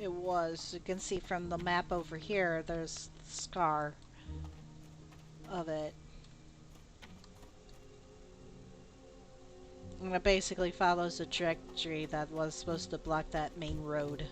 it was. You can see from the map over here, there's the scar of it. And it basically follows a trajectory that was supposed to block that main road.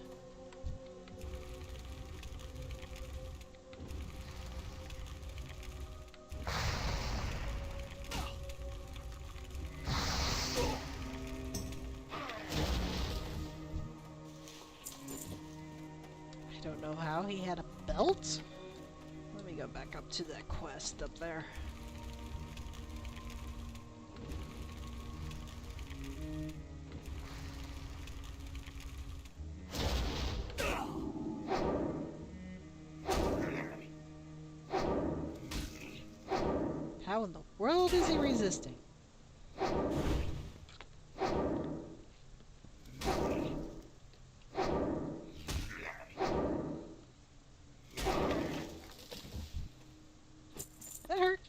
I don't know how he had a belt. Let me go back up to that quest up there. How in the world is he resisting? That hurt.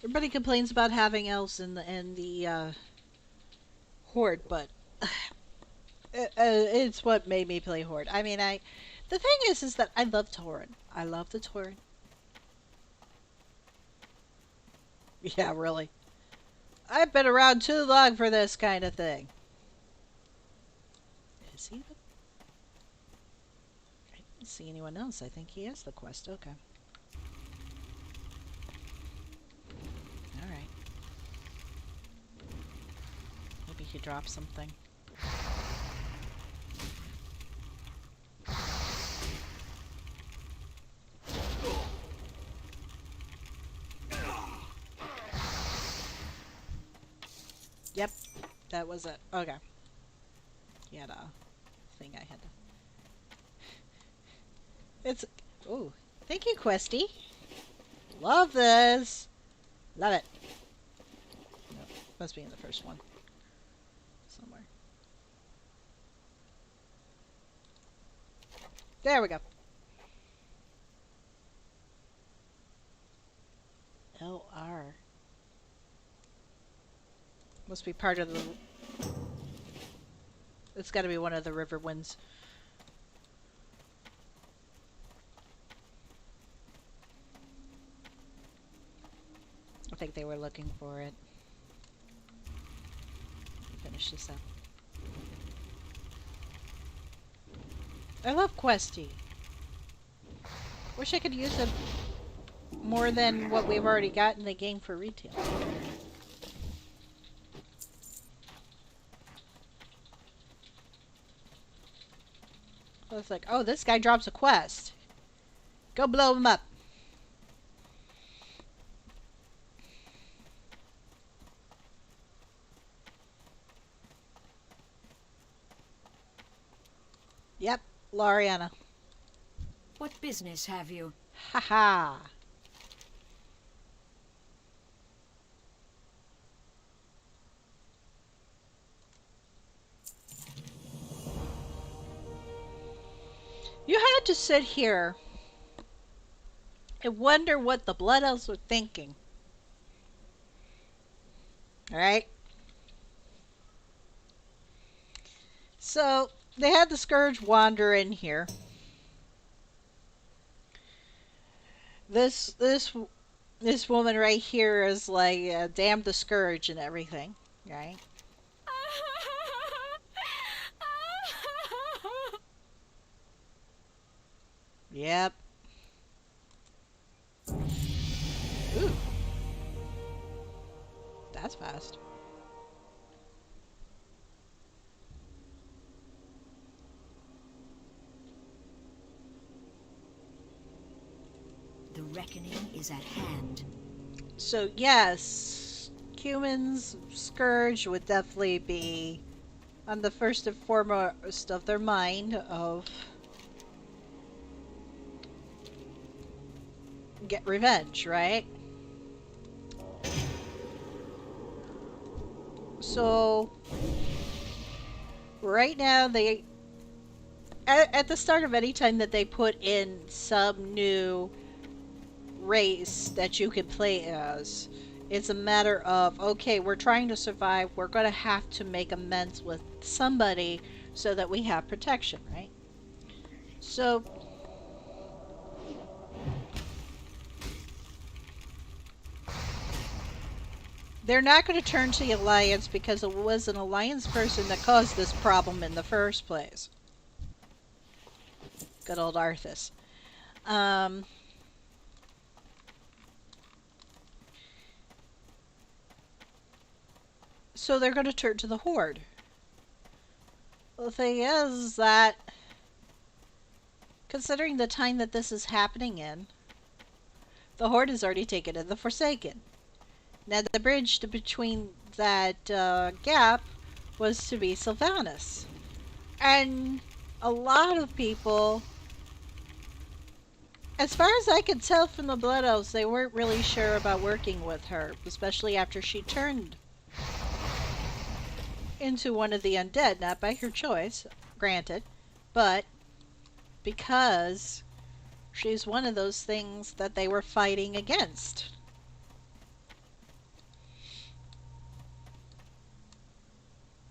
Everybody complains about having elves in the Horde, but it's what made me play Horde. I mean, the thing is that I love Tauren. I love the Tauren. Yeah, really. I've been around too long for this kind of thing. Is he the... I didn't see anyone else. I think he is the quest. Okay. Alright. Maybe he dropped something. Yep, that was it. Okay. He had a thing I had to... It's... Ooh. Thank you, Questy. Love this. Love it. Nope. Must be in the first one. Somewhere. There we go. LR. Must be part of the... It's gotta be one of the river winds. I think they were looking for it. Finish this up. I love Questy. Wish I could use it more than what we've already got in the game for retail. So it's like, oh, this guy drops a quest. Go blow him up. Yep, Lariana. What business have you? Haha. You had to sit here and wonder what the Blood Elves were thinking. Alright? So, they had the Scourge wander in here. This woman right here is like, damn the Scourge and everything. Right? Yep. Ooh. That's fast. The reckoning is at hand. So yes, humans, Scourge would definitely be on the first and foremost of their mind of get revenge, right? So right now they at the start of any time that they put in some new race that you can play as, it's a matter of, okay, we're trying to survive, we're going to have to make amends with somebody so that we have protection, right? So they're not going to turn to the Alliance because it was an Alliance person that caused this problem in the first place. Good old Arthas. So they're going to turn to the Horde. The thing is that, considering the time that this is happening in, the Horde has already taken in the Forsaken. Now the bridge between that gap was to be Sylvanas. And a lot of people, as far as I could tell from the Blood Elves, they weren't really sure about working with her, especially after she turned into one of the undead, not by her choice, granted, but because she's one of those things that they were fighting against.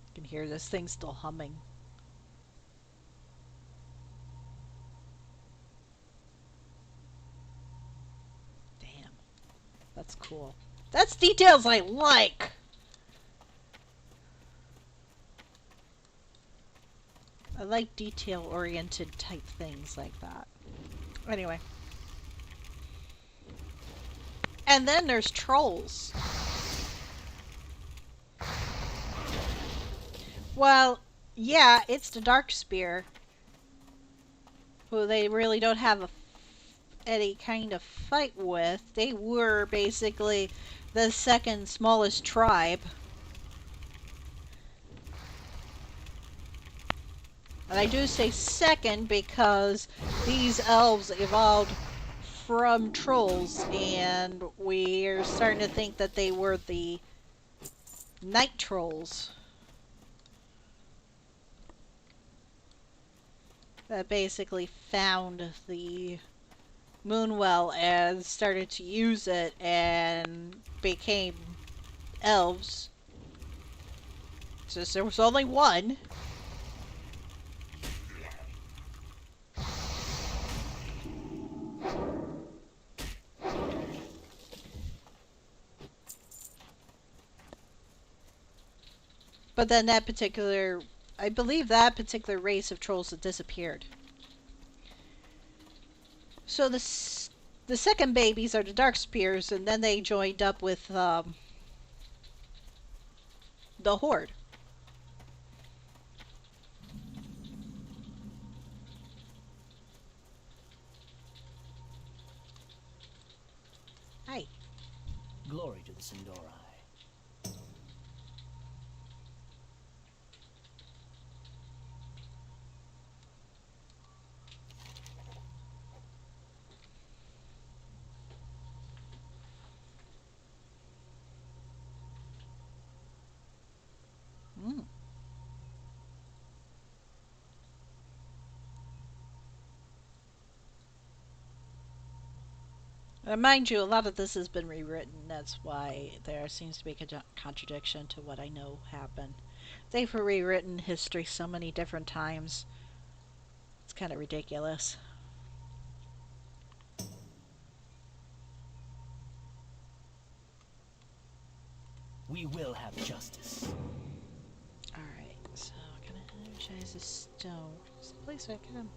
You can hear this thing still humming. Damn. That's cool. That's details I like! I like detail-oriented type things like that. Anyway. And then there's trolls. Well, yeah, it's the Darkspear, who they really don't have any kind of fight with. They were basically the second smallest tribe. And I do say second because these elves evolved from trolls, and we're starting to think that they were the night trolls that basically found the Moonwell and started to use it and became elves. Since there was only one. But then that particular, I believe that particular race of trolls had disappeared. So the second babies are the Darkspears, and then they joined up with the Horde. Hi. Glory to the Sindori. Mm. Mind you, a lot of this has been rewritten. That's why there seems to be a contradiction to what I know happened. They've rewritten history so many different times. It's kind of ridiculous. We will have justice. Alright, so can I energize this stone? It's a place I can.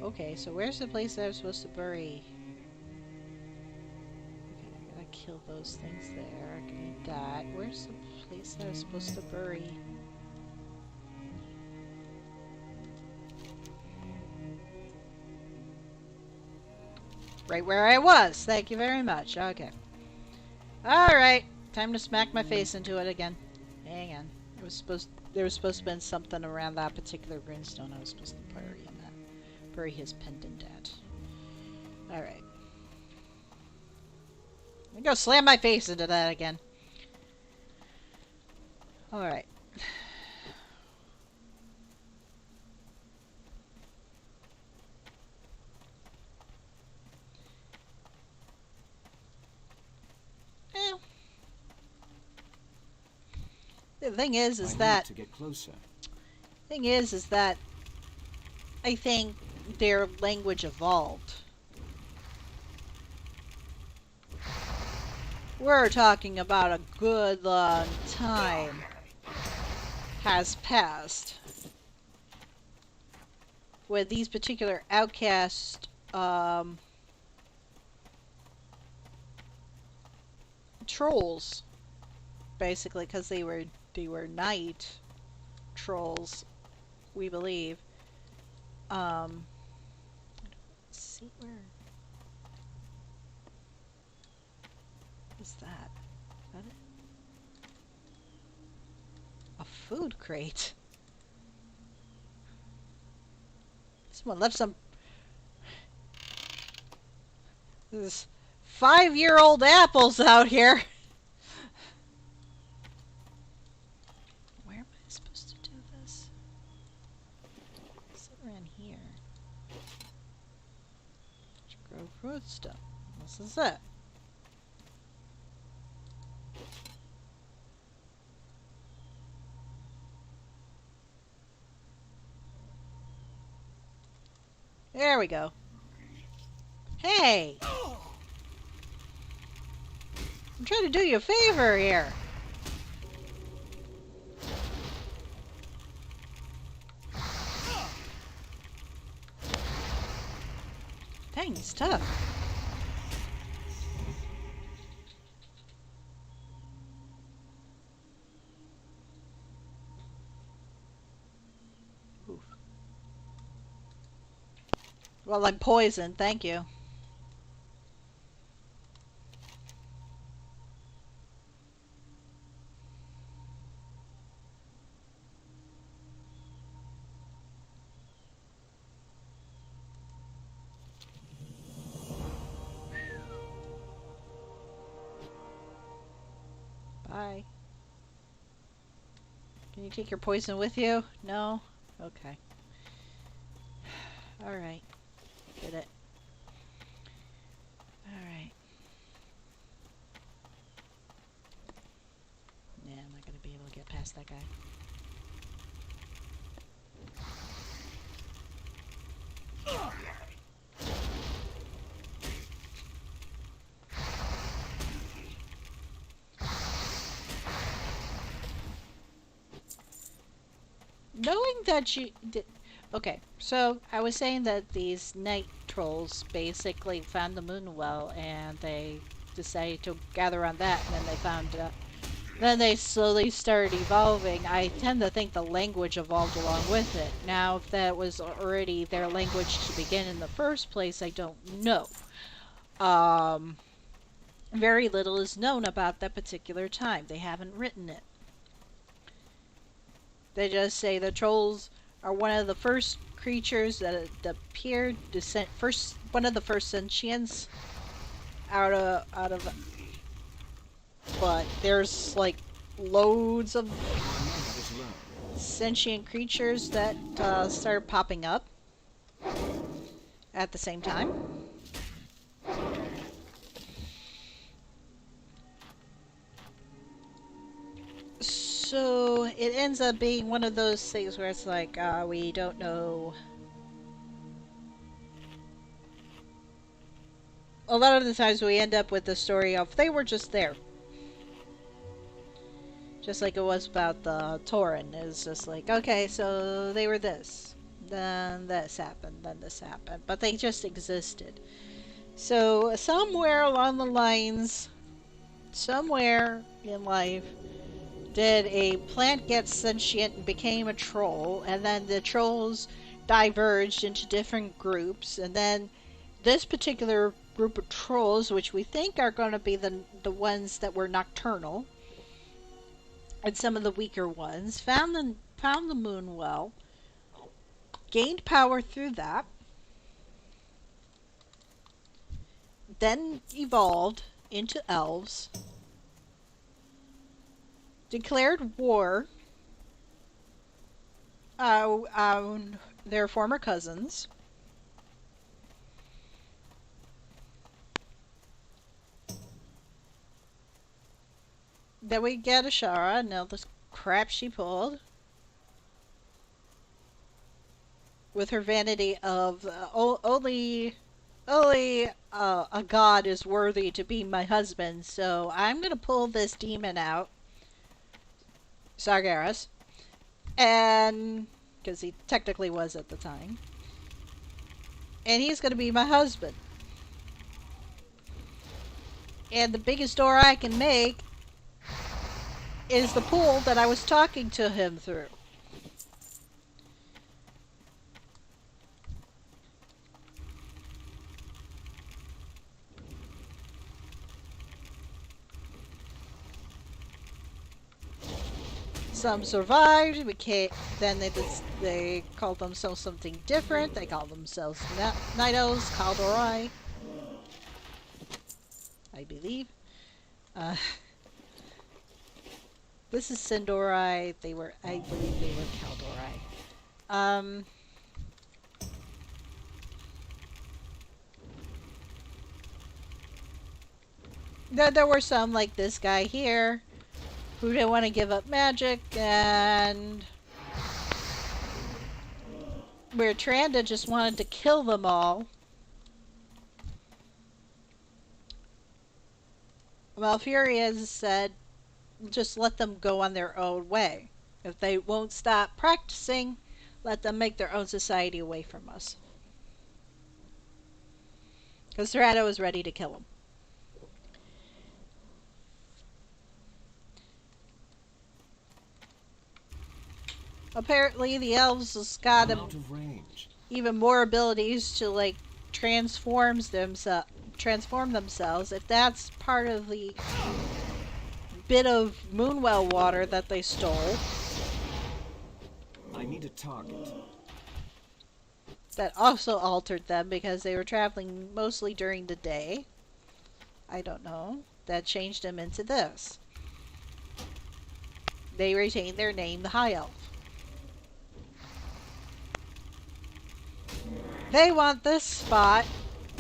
Okay, so where's the place that I'm supposed to bury? Okay, I gotta kill those things there. I need that. Where's the place that I'm supposed to bury? Right where I was. Thank you very much. Okay. Alright. Time to smack my face into it again. Hang on. There was supposed to be something around that particular runestone I was supposed to bury in that. Bury his pendant at. Alright. I'm gonna slam my face into that again. Alright. The thing is I that need to get closer. thing is that I think their language evolved. We're talking about a good long time has passed with these particular outcast trolls, basically, because they were night trolls, we believe. Let's see, where is that? Is that it? A food crate. Someone left some. This 5-year-old apples out here. Where am I supposed to do this? Is it around here? Grow fruit stuff. This is it. There we go. Hey! I'm trying to do you a favor here. Dang, it's tough. Oof. Well, I'm poisoned, thank you. Bye. Can you take your poison with you? No? Okay. Alright. Get it. Alright. Yeah, I'm not gonna be able to get past that guy. Knowing that you did. Okay, so I was saying that these night trolls basically found the moon well and they decided to gather on that, and then they found then they slowly started evolving. I tend to think the language evolved along with it. Now, if that was already their language to begin in the first place, I don't know. Very little is known about that particular time. They haven't written it. They just say the trolls are one of the first creatures that appeared, one of the first sentients out of. But there's like loads of sentient creatures that started popping up at the same time. So it ends up being one of those things where it's like, we don't know. A lot of the times we end up with the story of they were just there. Just like it was about the Tauren. It's just like, okay, so they were this. Then this happened, then this happened. But they just existed. So somewhere along the lines, somewhere in life, did a plant get sentient and became a troll, and then the trolls diverged into different groups, and then this particular group of trolls, which we think are going to be the ones that were nocturnal, and some of the weaker ones, found the moon well, gained power through that, then evolved into elves, declared war on their former cousins, then we get Ashara, now this crap she pulled. With her vanity of only a god is worthy to be my husband, so I'm gonna pull this demon out, Sargeras, and because he technically was at the time, and he's gonna be my husband. And the biggest door I can make is the pool that I was talking to him through. Some survived. Then they called themselves something different. They called themselves Nidos, Kaldoroi, I believe. This is Sindori. I believe they were Kaldoroi. There were some like this guy here who didn't want to give up magic, and where Tranda just wanted to kill them all. Malfurion said, just let them go on their own way. If they won't stop practicing, let them make their own society away from us. Because Tranda was ready to kill them. Apparently the elves has got I'm out of range. even more abilities to like transform themselves. If that's part of the bit of Moonwell water that they stole. I need a target. That also altered them because they were traveling mostly during the day. I don't know. That changed them into this. They retained their name, the High Elf. They want this spot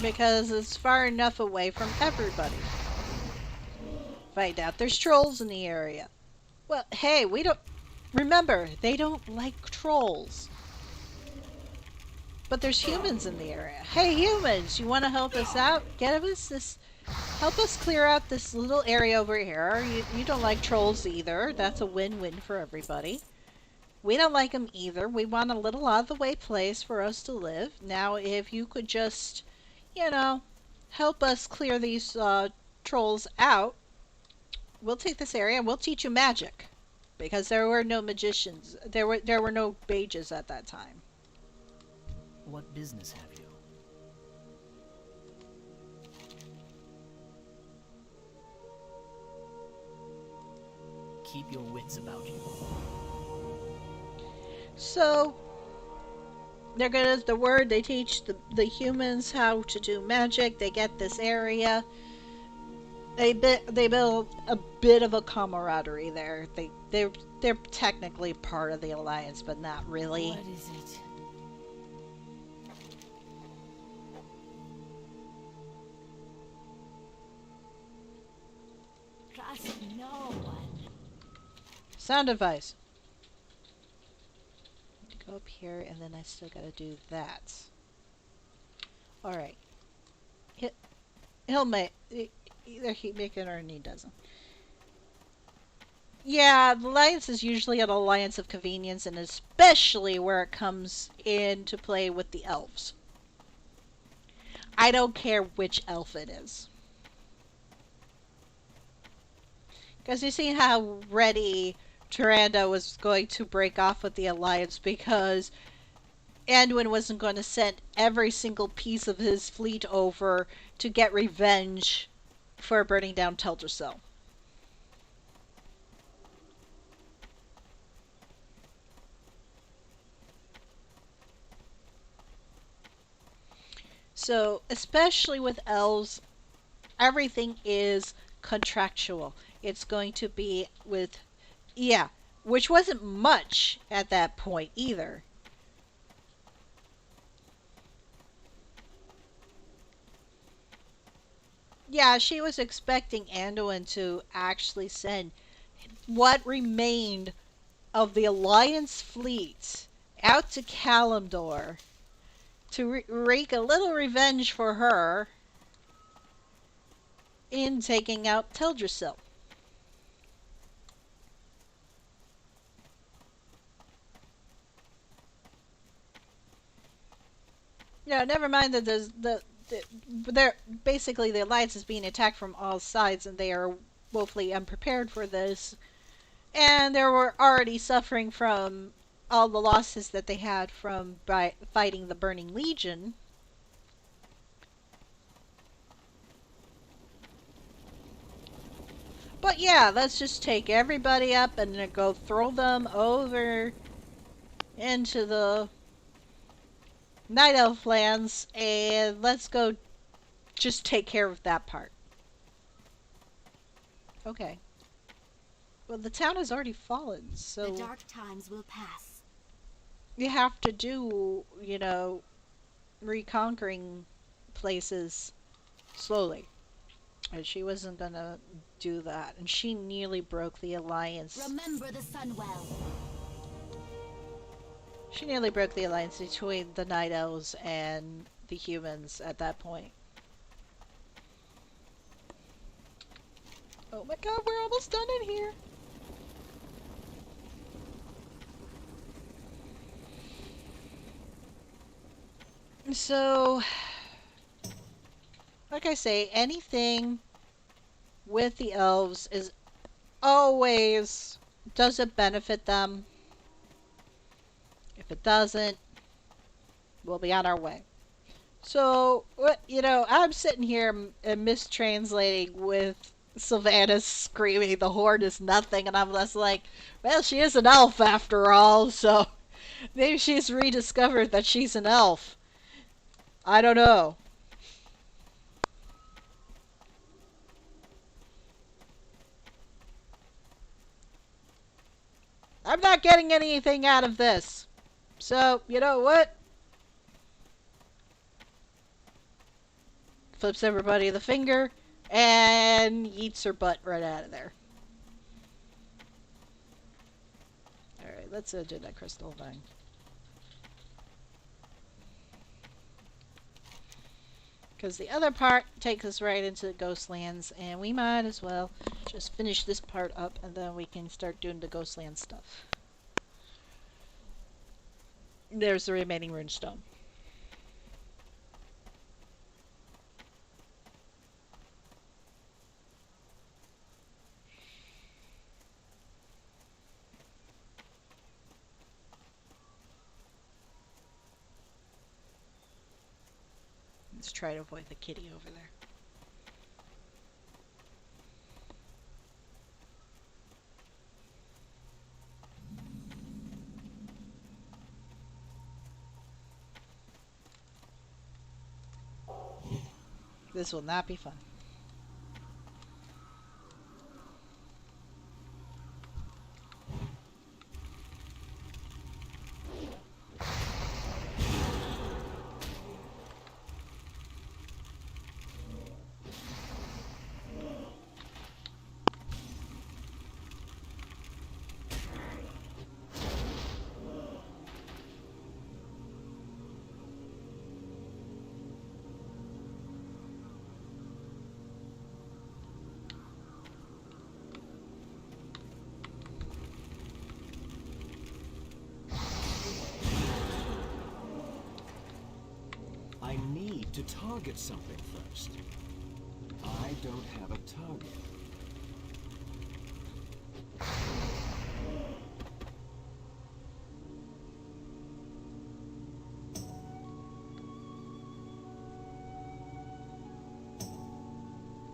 because it's far enough away from everybody. Find out there's trolls in the area. Well, hey, we don't... Remember, they don't like trolls. But there's humans in the area. Hey, humans, you want to help us out? Help us clear out this little area over here. You don't like trolls either. That's a win-win for everybody. We don't like them either. We want a little out-of-the-way place for us to live. Now, if you could just, help us clear these trolls out, we'll take this area and we'll teach you magic. Because there were no magicians. There were no mages at that time. What business have you? Keep your wits about you. So, they're gonna, they teach the humans how to do magic. They get this area. They build a bit of a camaraderie there. They're technically part of the Alliance, but not really. What is it? Trust no one. Sound advice. Go up here, and then I still gotta do that. Alright. He'll make... Either he make it or he doesn't. Yeah, the alliance is usually an alliance of convenience, and especially where it comes into play with the elves. I don't care which elf it is. Because you see how ready Tyrande was going to break off with the alliance because Anduin wasn't going to send every single piece of his fleet over to get revenge for burning down Teldrassil. So, especially with elves, everything is contractual. It's going to be with... Yeah, which wasn't much at that point either. Yeah, she was expecting Anduin to actually send what remained of the Alliance fleet out to Kalimdor to wreak a little revenge for her in taking out Teldrassil. Yeah, never mind that they're basically the Alliance is being attacked from all sides, and they are woefully unprepared for this. And they were already suffering from all the losses that they had from fighting the Burning Legion. But yeah, let's just take everybody up and then go throw them over into the Night Elf lands, and let's go just take care of that part. Okay. Well, the town has already fallen, so The dark times will pass. you have to do, reconquering places slowly. And she wasn't gonna do that. And she nearly broke the alliance. Remember the Sunwell. She nearly broke the alliance between the Night Elves and the humans at that point. Oh my god, we're almost done in here. So, like I say, anything with the elves is always, does it benefit them? If it doesn't, we'll be on our way. So, I'm sitting here mistranslating with Sylvanas screaming, the Horde is nothing, and I'm less like, well, she is an elf after all, so maybe she's rediscovered that she's an elf. I don't know. I'm not getting anything out of this. So, you know what? Flips everybody the finger and yeets her butt right out of there. Alright, let's do that crystal thing. Because the other part takes us right into the Ghostlands, and we might as well just finish this part up, and then we can start doing the Ghostland stuff. There's the remaining runestone. Let's try to avoid the kitty over there. This will not be fun. I need to target something first. I don't have a target.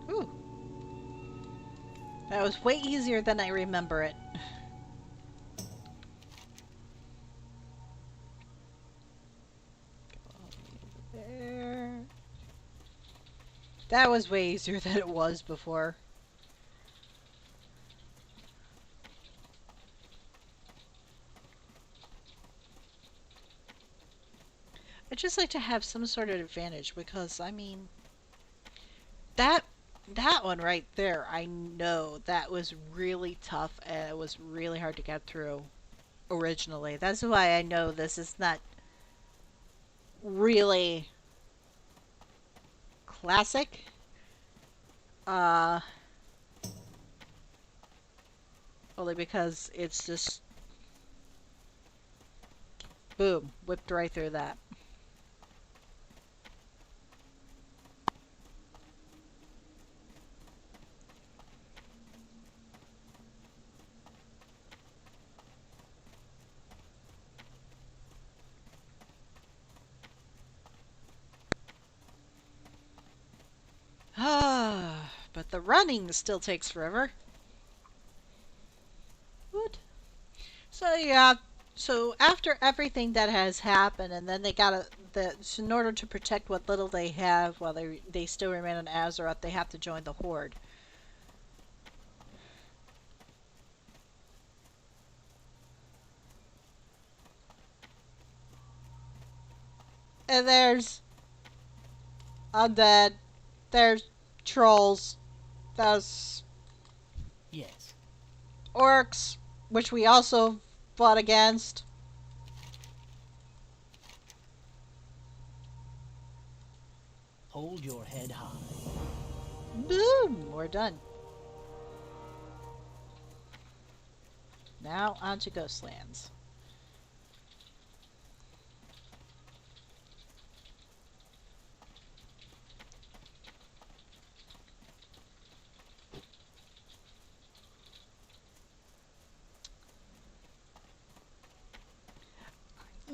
Ooh. That was way easier than I remember it. There. That was way easier than it was before. I'd just like to have some sort of advantage because, I mean, that one right there, I know that was really tough and it was really hard to get through. originally. That's why I know this is not really classic. Uh, Only because it's just boom, whipped right through that. Ah, but the running still takes forever. What? So yeah, so after everything that has happened, and then they gotta so in order to protect what little they have while they still remain on Azeroth, they have to join the Horde. And there's undead, there's trolls, there's Yes. orcs, which we also fought against. Hold your head high. Boom! We're done. Now on to Ghostlands.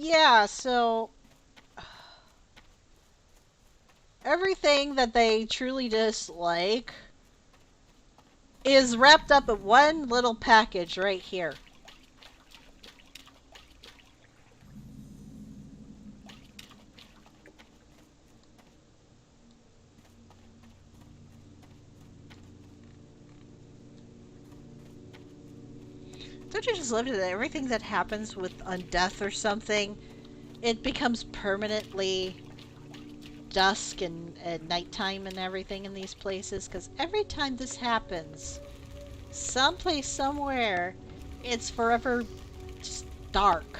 Yeah, so everything that they truly dislike is wrapped up in one little package right here. Don't you just love it that everything that happens with on death or something, it becomes permanently dusk and nighttime and everything in these places? Because every time this happens, someplace, somewhere, it's forever just dark.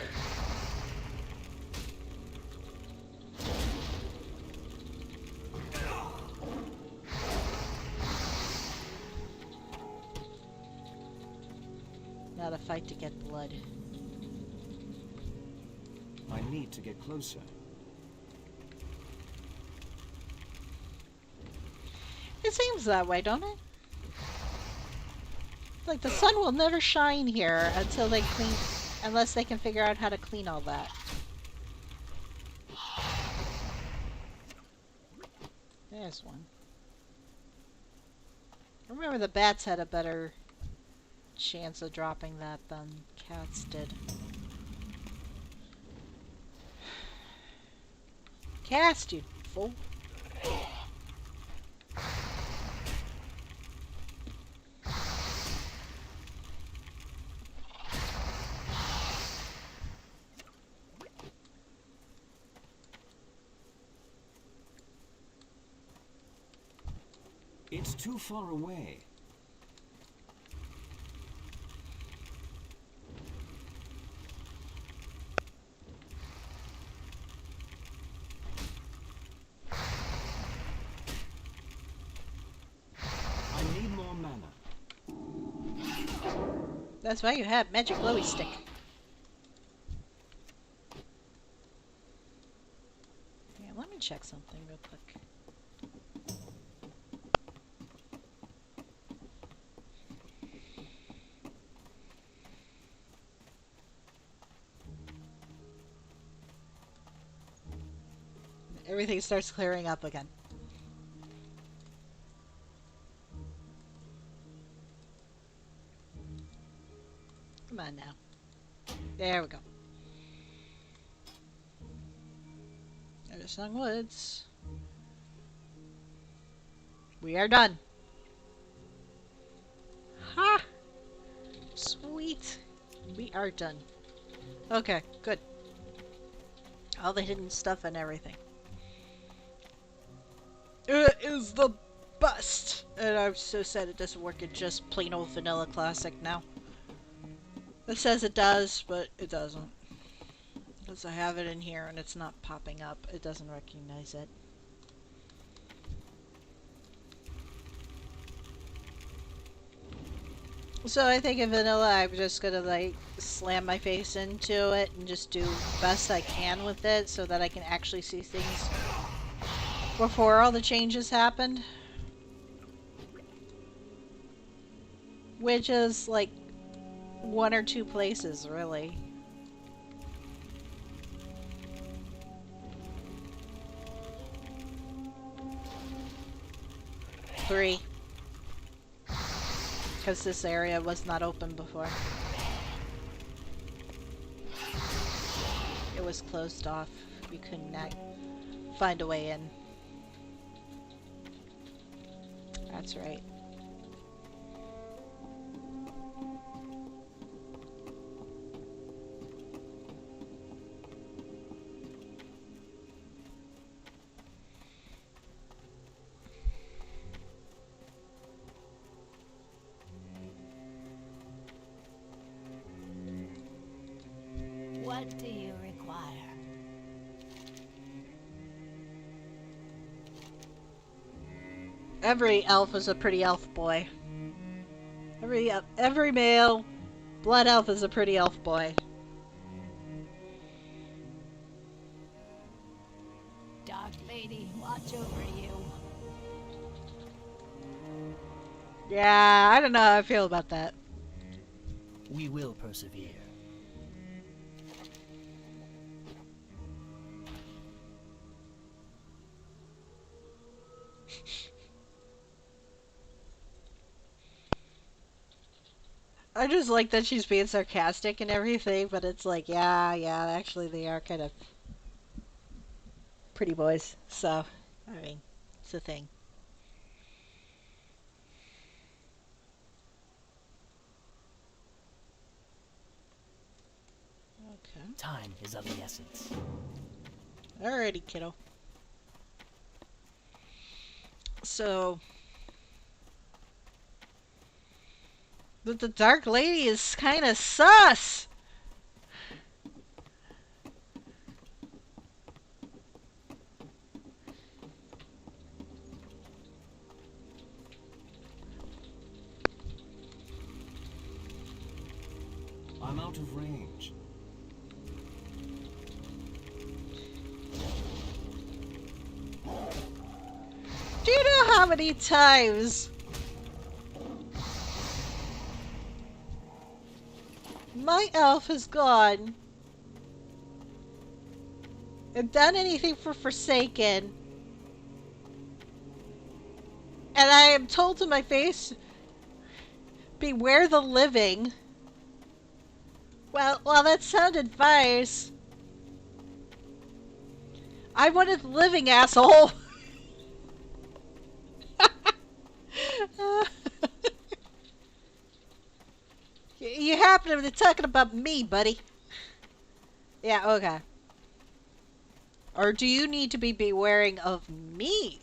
Not a fight to get blood. I need to get closer. It seems that way, don't it? Like the sun will never shine here until they clean, unless they can figure out how to clean all that. There's one. I remember the bats had a better chance of dropping that than cats did. Cast, you fool. It's too far away. I need more mana. That's why you have magic glowy stick. Yeah, let me check something real quick. Everything starts clearing up again. Come on now. There we go. There's Sung Woods. We are done. Ha! Sweet. We are done. Okay, good. All the hidden stuff and everything. It is the best! And I'm so sad it doesn't work in just plain old vanilla classic now. It says it does, but it doesn't. Because I have it in here and it's not popping up. It doesn't recognize it. So I think in vanilla I'm just gonna like slam my face into it and just do best I can with it so that I can actually see things before all the changes happened. Which is like one or two places really. Three. Because this area was not open before. It was closed off. We could not find a way in. That's right. What do you require? Every elf is a pretty elf boy. Every male blood elf is a pretty elf boy. Dark Lady, watch over you. Yeah, I don't know how I feel about that. We will persevere. I just like that she's being sarcastic and everything, but it's like, yeah, actually they are kind of pretty boys. So, I mean, it's a thing. Okay. Time is of the essence. Alrighty, kiddo. So, but the Dark Lady is kind of sus. I'm out of range. Do you know how many times my elf has gone and done anything for Forsaken, and I am told to my face, beware the living? Well, that's sound advice. I wanted the living, asshole. You happen to be talking about me, buddy. Yeah, okay. Or do you need to be bewaring of me?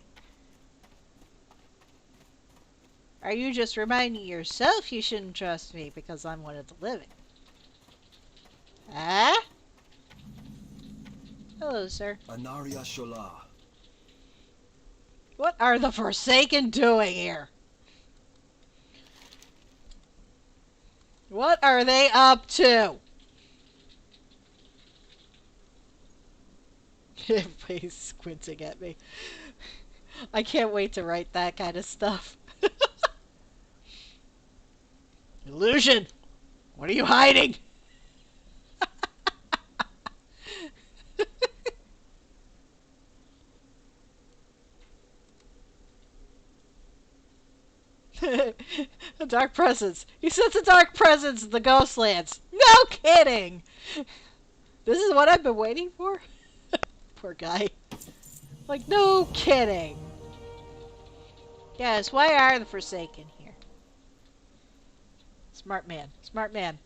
Are you just reminding yourself you shouldn't trust me because I'm one of the living? Huh? Hello, sir. Anaria Shola. What are the Forsaken doing here? What are they up to? Everybody's squinting at me. I can't wait to write that kind of stuff. Illusion! What are you hiding? A dark presence. He sent a dark presence in the Ghostlands. No kidding! This is what I've been waiting for? Poor guy. Like, no kidding. Yes, why are the Forsaken here? Smart man. Smart man.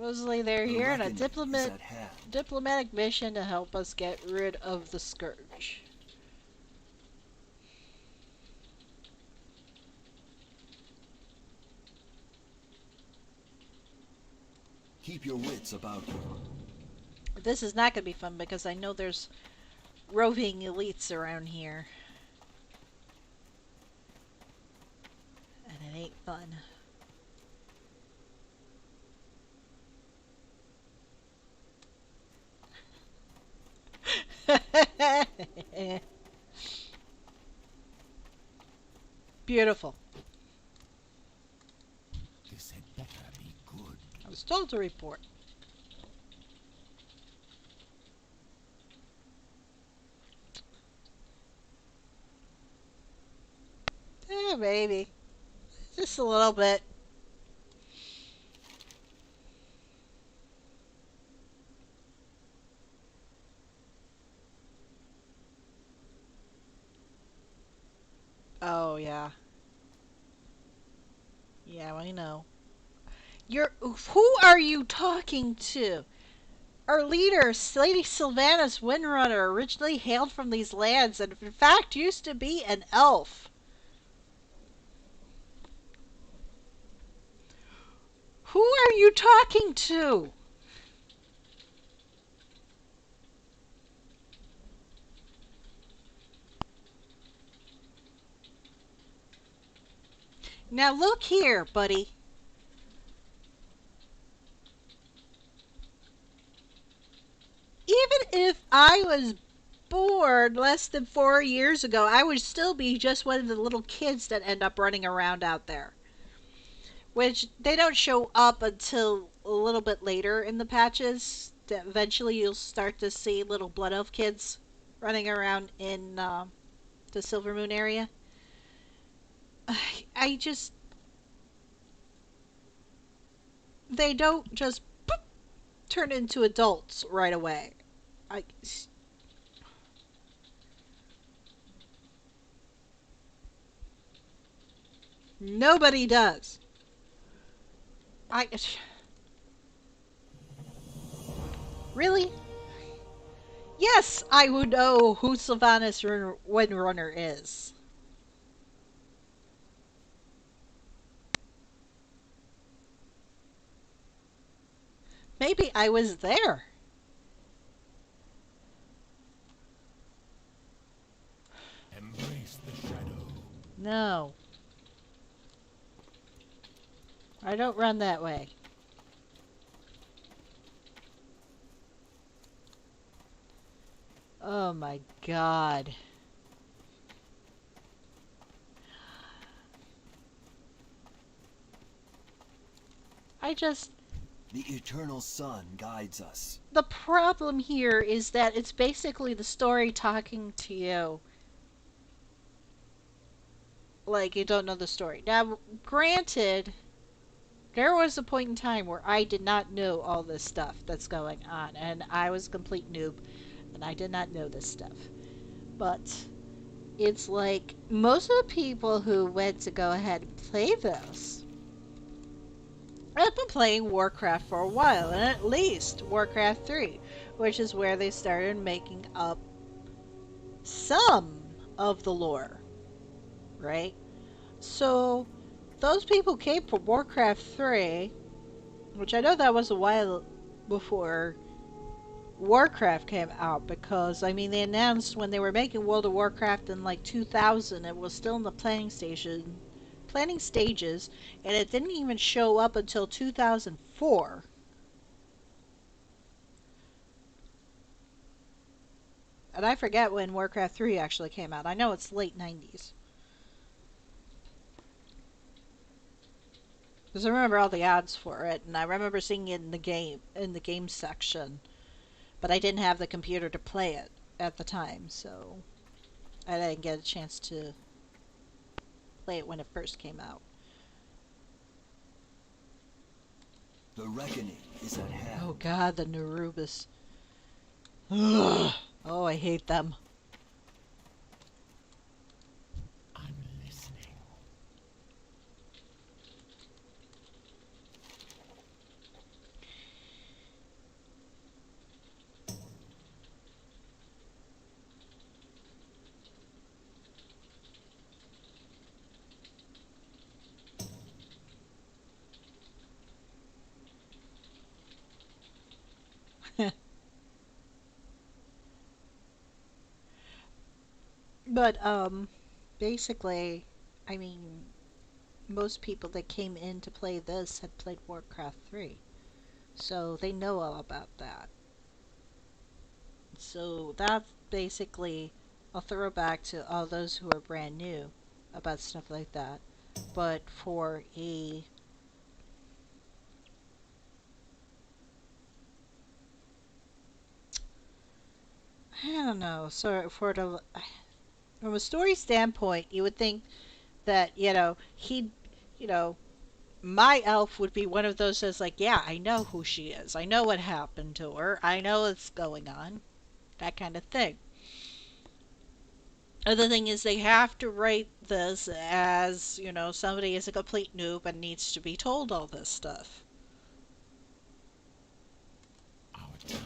Supposedly they're The here on a reckoning is at hand. diplomatic mission to help us get rid of the Scourge. Keep your wits about you. This is not going to be fun because I know there's roving elites around here. And it ain't fun. Beautiful. This had better be good. I was told to report. Yeah, maybe. Just a little bit. Oh, yeah. Yeah, I know. Who are you talking to? Our leader, Lady Sylvanas Windrunner, originally hailed from these lands and in fact used to be an elf. Who are you talking to? Now look here, buddy. Even if I was born less than 4 years ago, I would still be just one of the little kids that end up running around out there. Which they don't show up until a little bit later in the patches. That eventually you'll start to see little Blood Elf kids running around in the Silver Moon area. I just... They don't just boop, turn into adults right away. I... Nobody does. I... Really? Yes, I would know who Sylvanas Windrunner is. Maybe I was there. Embrace the shadow. No. I don't run that way. Oh my god. I just... The eternal sun guides us. The problem here is that it's basically the story talking to you. Like, you don't know the story. Now, granted, there was a point in time where I did not know all this stuff that's going on, and I was a complete noob, and I did not know this stuff. But it's like, most of the people who went to go ahead and play this I've been playing Warcraft for a while, and at least Warcraft 3, which is where they started making up some of the lore, right? So, those people came from Warcraft 3, which I know that was a while before Warcraft came out, because, I mean, they announced when they were making World of Warcraft in, like, 2000, it was still in the planning stages, and it didn't even show up until 2004. And I forget when Warcraft 3 actually came out. I know it's late 90s. Because I remember all the ads for it, and I remember seeing it in the game section. But I didn't have the computer to play it at the time, so I didn't get a chance to play it when it first came out. The reckoning is at hand. Oh god, the Nerubus. Ugh. Oh, I hate them. I'm listening. But basically, I mean, most people that came in to play this had played Warcraft 3. So they know all about that. So that's basically a throwback to all those who are brand new about stuff like that. But for a I don't know. So for the from a story standpoint, you would think that he'd you know my elf would be one of those that's like, yeah, I know who she is. I know what happened to her. I know what's going on. That kind of thing. Other thing is they have to write this as, somebody is a complete noob and needs to be told all this stuff. Our time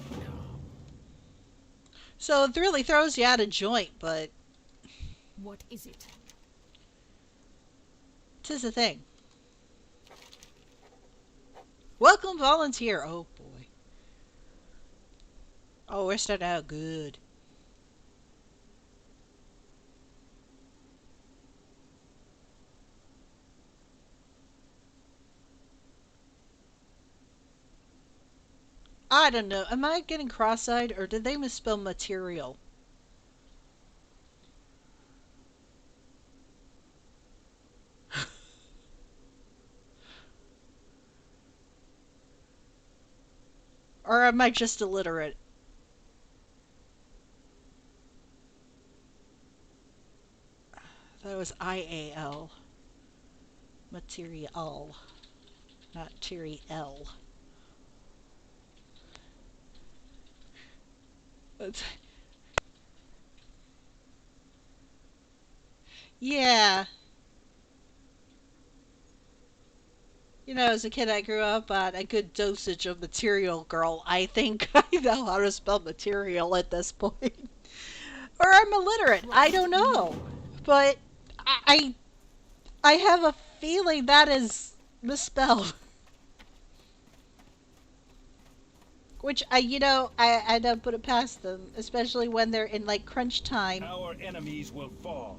will come. So it really throws you out of joint, but What is it? 'tis a thing. Welcome volunteer. Oh boy. Oh, we're starting out good. I don't know. Am I getting cross-eyed or did they misspell material? Or am I just illiterate? That was IAL. Material. Not L. Yeah. As a kid, I grew up on a good dosage of Material Girl. I think I know how to spell material at this point. Or I'm illiterate. I don't know. But I have a feeling that is misspelled. Which I don't put it past them, especially when they're in like crunch time. Our enemies will fall.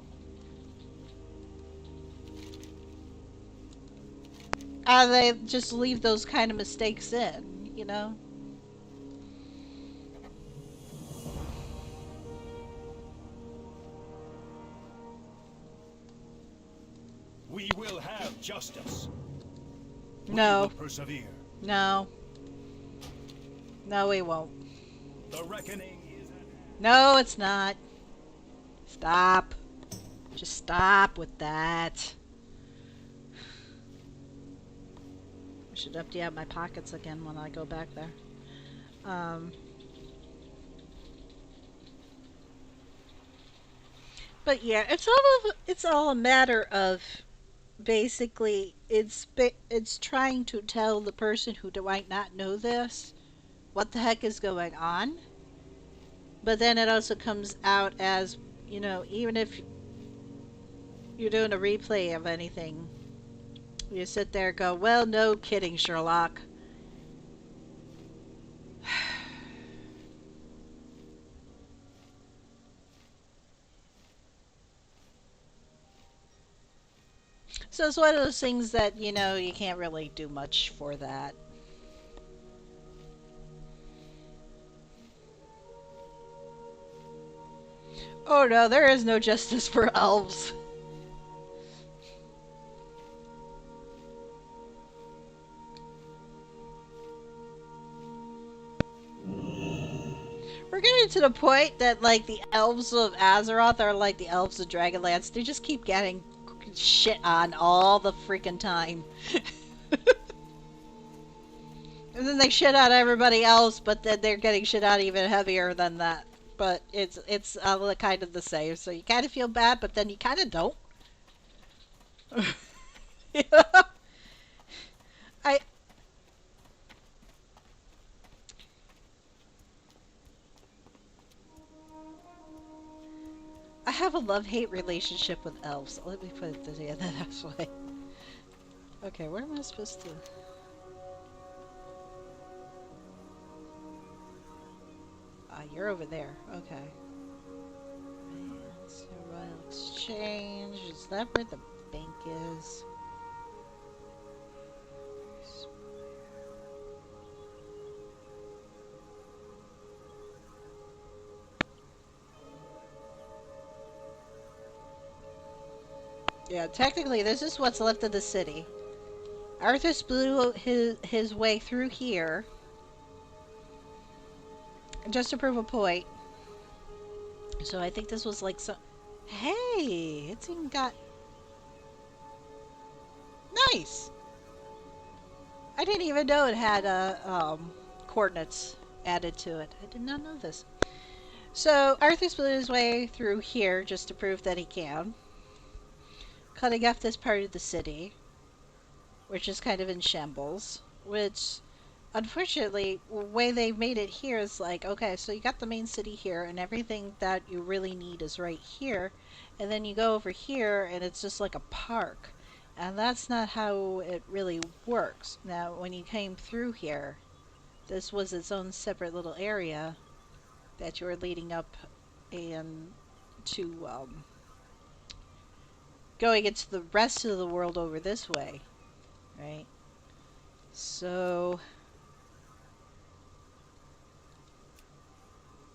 And they just leave those kind of mistakes in. We will have justice. We No. will persevere. No. No, we won't. The reckoning is at hand. No, it's not. Stop. Just stop with that. I should empty out my pockets again when I go back there. But yeah, it's all a matter of basically it's trying to tell the person who might not know this what the heck is going on. But then it also comes out as, even if you're doing a replay of anything, you sit there and go, well, no kidding, Sherlock. So it's one of those things that, you can't really do much for that. Oh no, there is no justice for elves. We're getting to the point that, like, the elves of Azeroth are like the elves of Dragonlance. They just keep getting shit on all the freaking time. And then they shit on everybody else, but then they're getting shit on even heavier than that. But it's kind of the same. So you kind of feel bad, but then you kind of don't. You know? I have a love-hate relationship with elves. Let me put it this way. Okay, where am I supposed to... you're over there. Okay. So Royal Exchange. Is that where the bank is? Yeah, technically this is what's left of the city. Arthas blew his way through here just to prove a point. So I think this was like some... Hey! It's even got... Nice! I didn't even know it had coordinates added to it. I did not know this. So Arthas blew his way through here just to prove that he can. Cutting off this part of the city, which is kind of in shambles, which... Unfortunately, the way they made it here is like, okay, so you got the main city here, and everything that you really need is right here, and then you go over here, and it's just like a park. And that's not how it really works. Now, when you came through here, this was its own separate little area that you were leading up and to, going into the rest of the world over this way, right? So...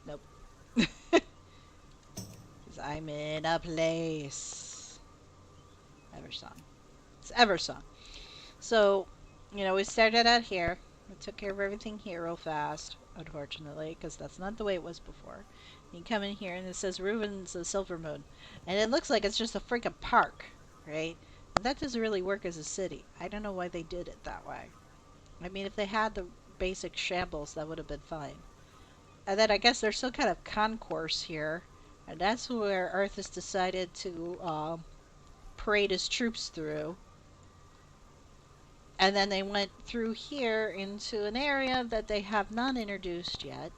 Nope. Because I'm in a place. Eversong. It's Eversong. So, you know, we started out here. We took care of everything here real fast, unfortunately, because that's not the way it was before. You come in here and it says Ruins of Silver Moon. And it looks like it's just a freaking park, right? But that doesn't really work as a city. I don't know why they did it that way. I mean, if they had the basic shambles, that would have been fine. And then I guess there's some kind of concourse here. And that's where Arthas decided to parade his troops through. And then they went through here into an area that they have not introduced yet.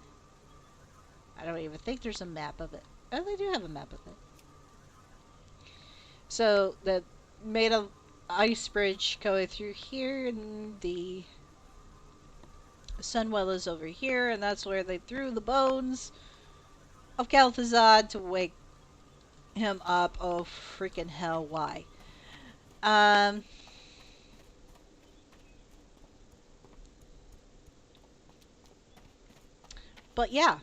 I don't even think there's a map of it. Oh, they do have a map of it. So they made a ice bridge going through here, and the Sunwell is over here, and that's where they threw the bones of Kel'Thuzad to wake him up. Oh, freaking hell, why? But yeah.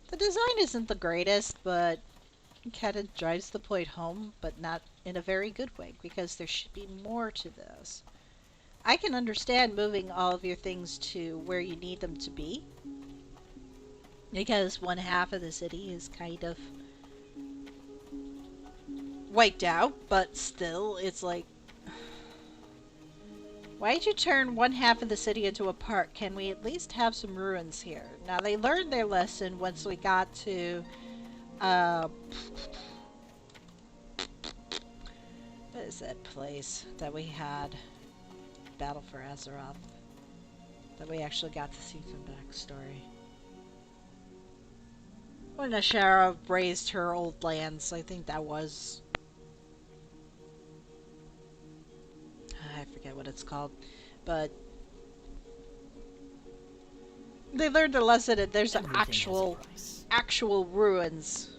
The design isn't the greatest, but it kind of drives the point home, but not in a very good way, because there should be more to this. I can understand moving all of your things to where you need them to be, because one half of the city is kind of wiped out, but still, it's like, why'd you turn one half of the city into a park? Can we at least have some ruins here? Now, they learned their lesson once we got to, what is that place that we had? Battle for Azeroth. That we actually got to see some backstory. When Ashara raised her old lands, I think that was... I forget what it's called. But... they learned a lesson that there's actual ruins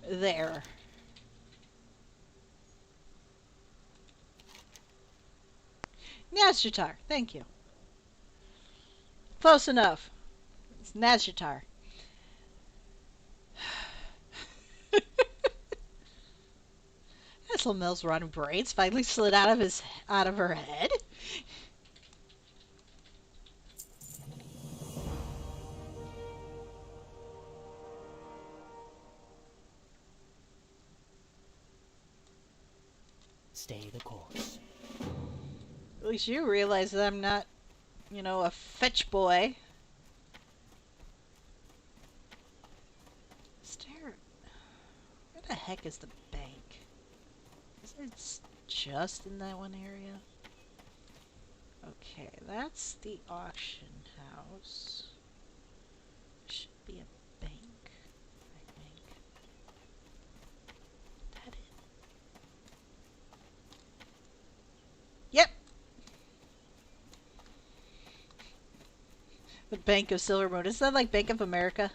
there. Nazjatar, thank you. Close enough. It's Nazjatar. Mills' rotten braids finally slid out of her head. Stay the course. At least you realize that I'm not, you know, a fetch boy. Where the heck is the bank? Is it just in that one area? Okay, that's the auction house. Should be a bank, I think. That it? Yep. The Bank of Silvermoon. Is that like Bank of America?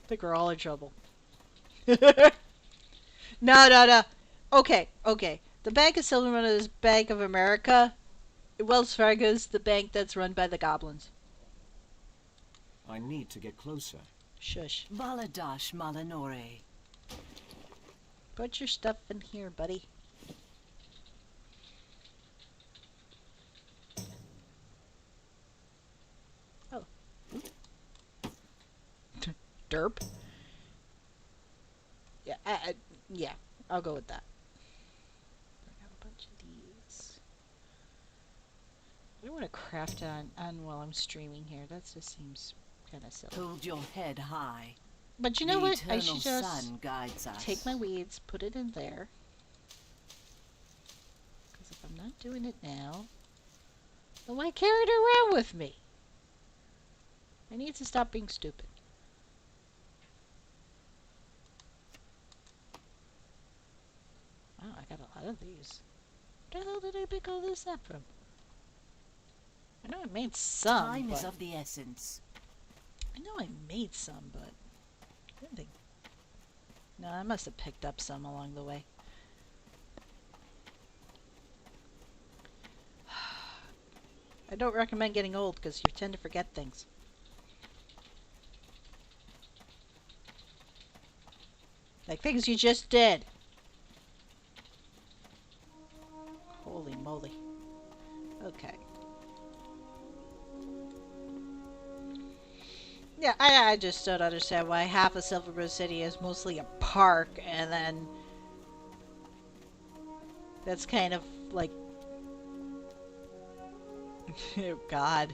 I think we're all in trouble. No, no, no. Okay, okay. The Bank of Silvermoon is Bank of America. Wells Fargo is the bank that's run by the goblins. I need to get closer. Shush. Valadash Malanore. Put your stuff in here, buddy. Oh. Derp. Yeah, yeah, I'll go with that. I got a bunch of these. I don't want to craft on while I'm streaming here. That just seems kind of silly. Hold your head high. But you know The what? I eternal should just sun guides us. take my weeds, put it in there. Because if I'm not doing it now, then why carry it around with me? I need to stop being stupid. Wow, I got a lot of these. Where the hell did I pick all this up from? I know I made some, Time is but of the essence. I know I made some, but I didn't think. No, I must have picked up some along the way. I don't recommend getting old because you tend to forget things. Like things you just did. Holy moly. Okay. Yeah, I just don't understand why half of Silvermoon City is mostly a park, and then that's kind of like, oh God.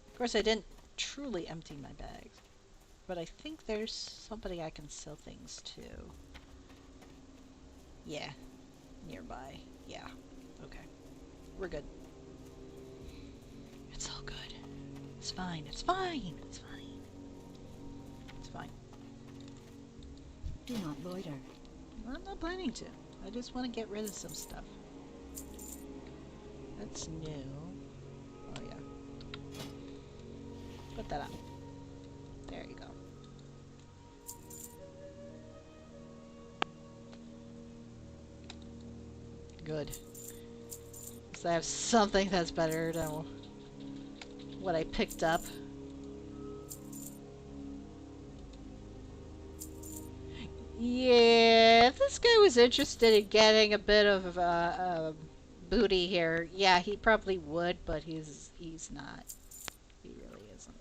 Of course, I didn't truly empty my bags, but I think there's somebody I can sell things to. Yeah, nearby. Yeah. Okay. We're good. It's all good. It's fine. It's fine. It's fine. It's fine. Do not loiter. I'm not planning to. I just want to get rid of some stuff. That's new. Oh yeah. Put that on. There you go. Good. So I have something that's better than what I picked up. Yeah, if this guy was interested in getting a bit of booty here, yeah, he probably would, but he's not. He really isn't.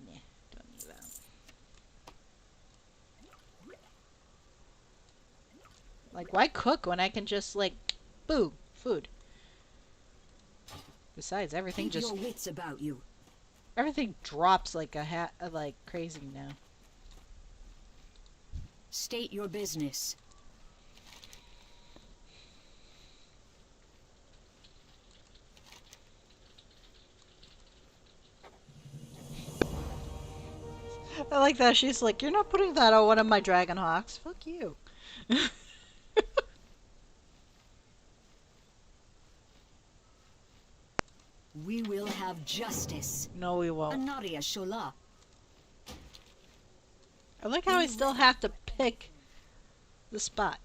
Nah, don't need that. Like, why cook when I can just, like, boom, food? Besides, everything Keep just... your wits about you. Everything drops like like crazy now. State your business. I like that. She's like, you're not putting that on one of my Dragon Hawks. Fuck you. We will have justice. No, we won't. Anaria Shola. I like how I still have to pick the spot.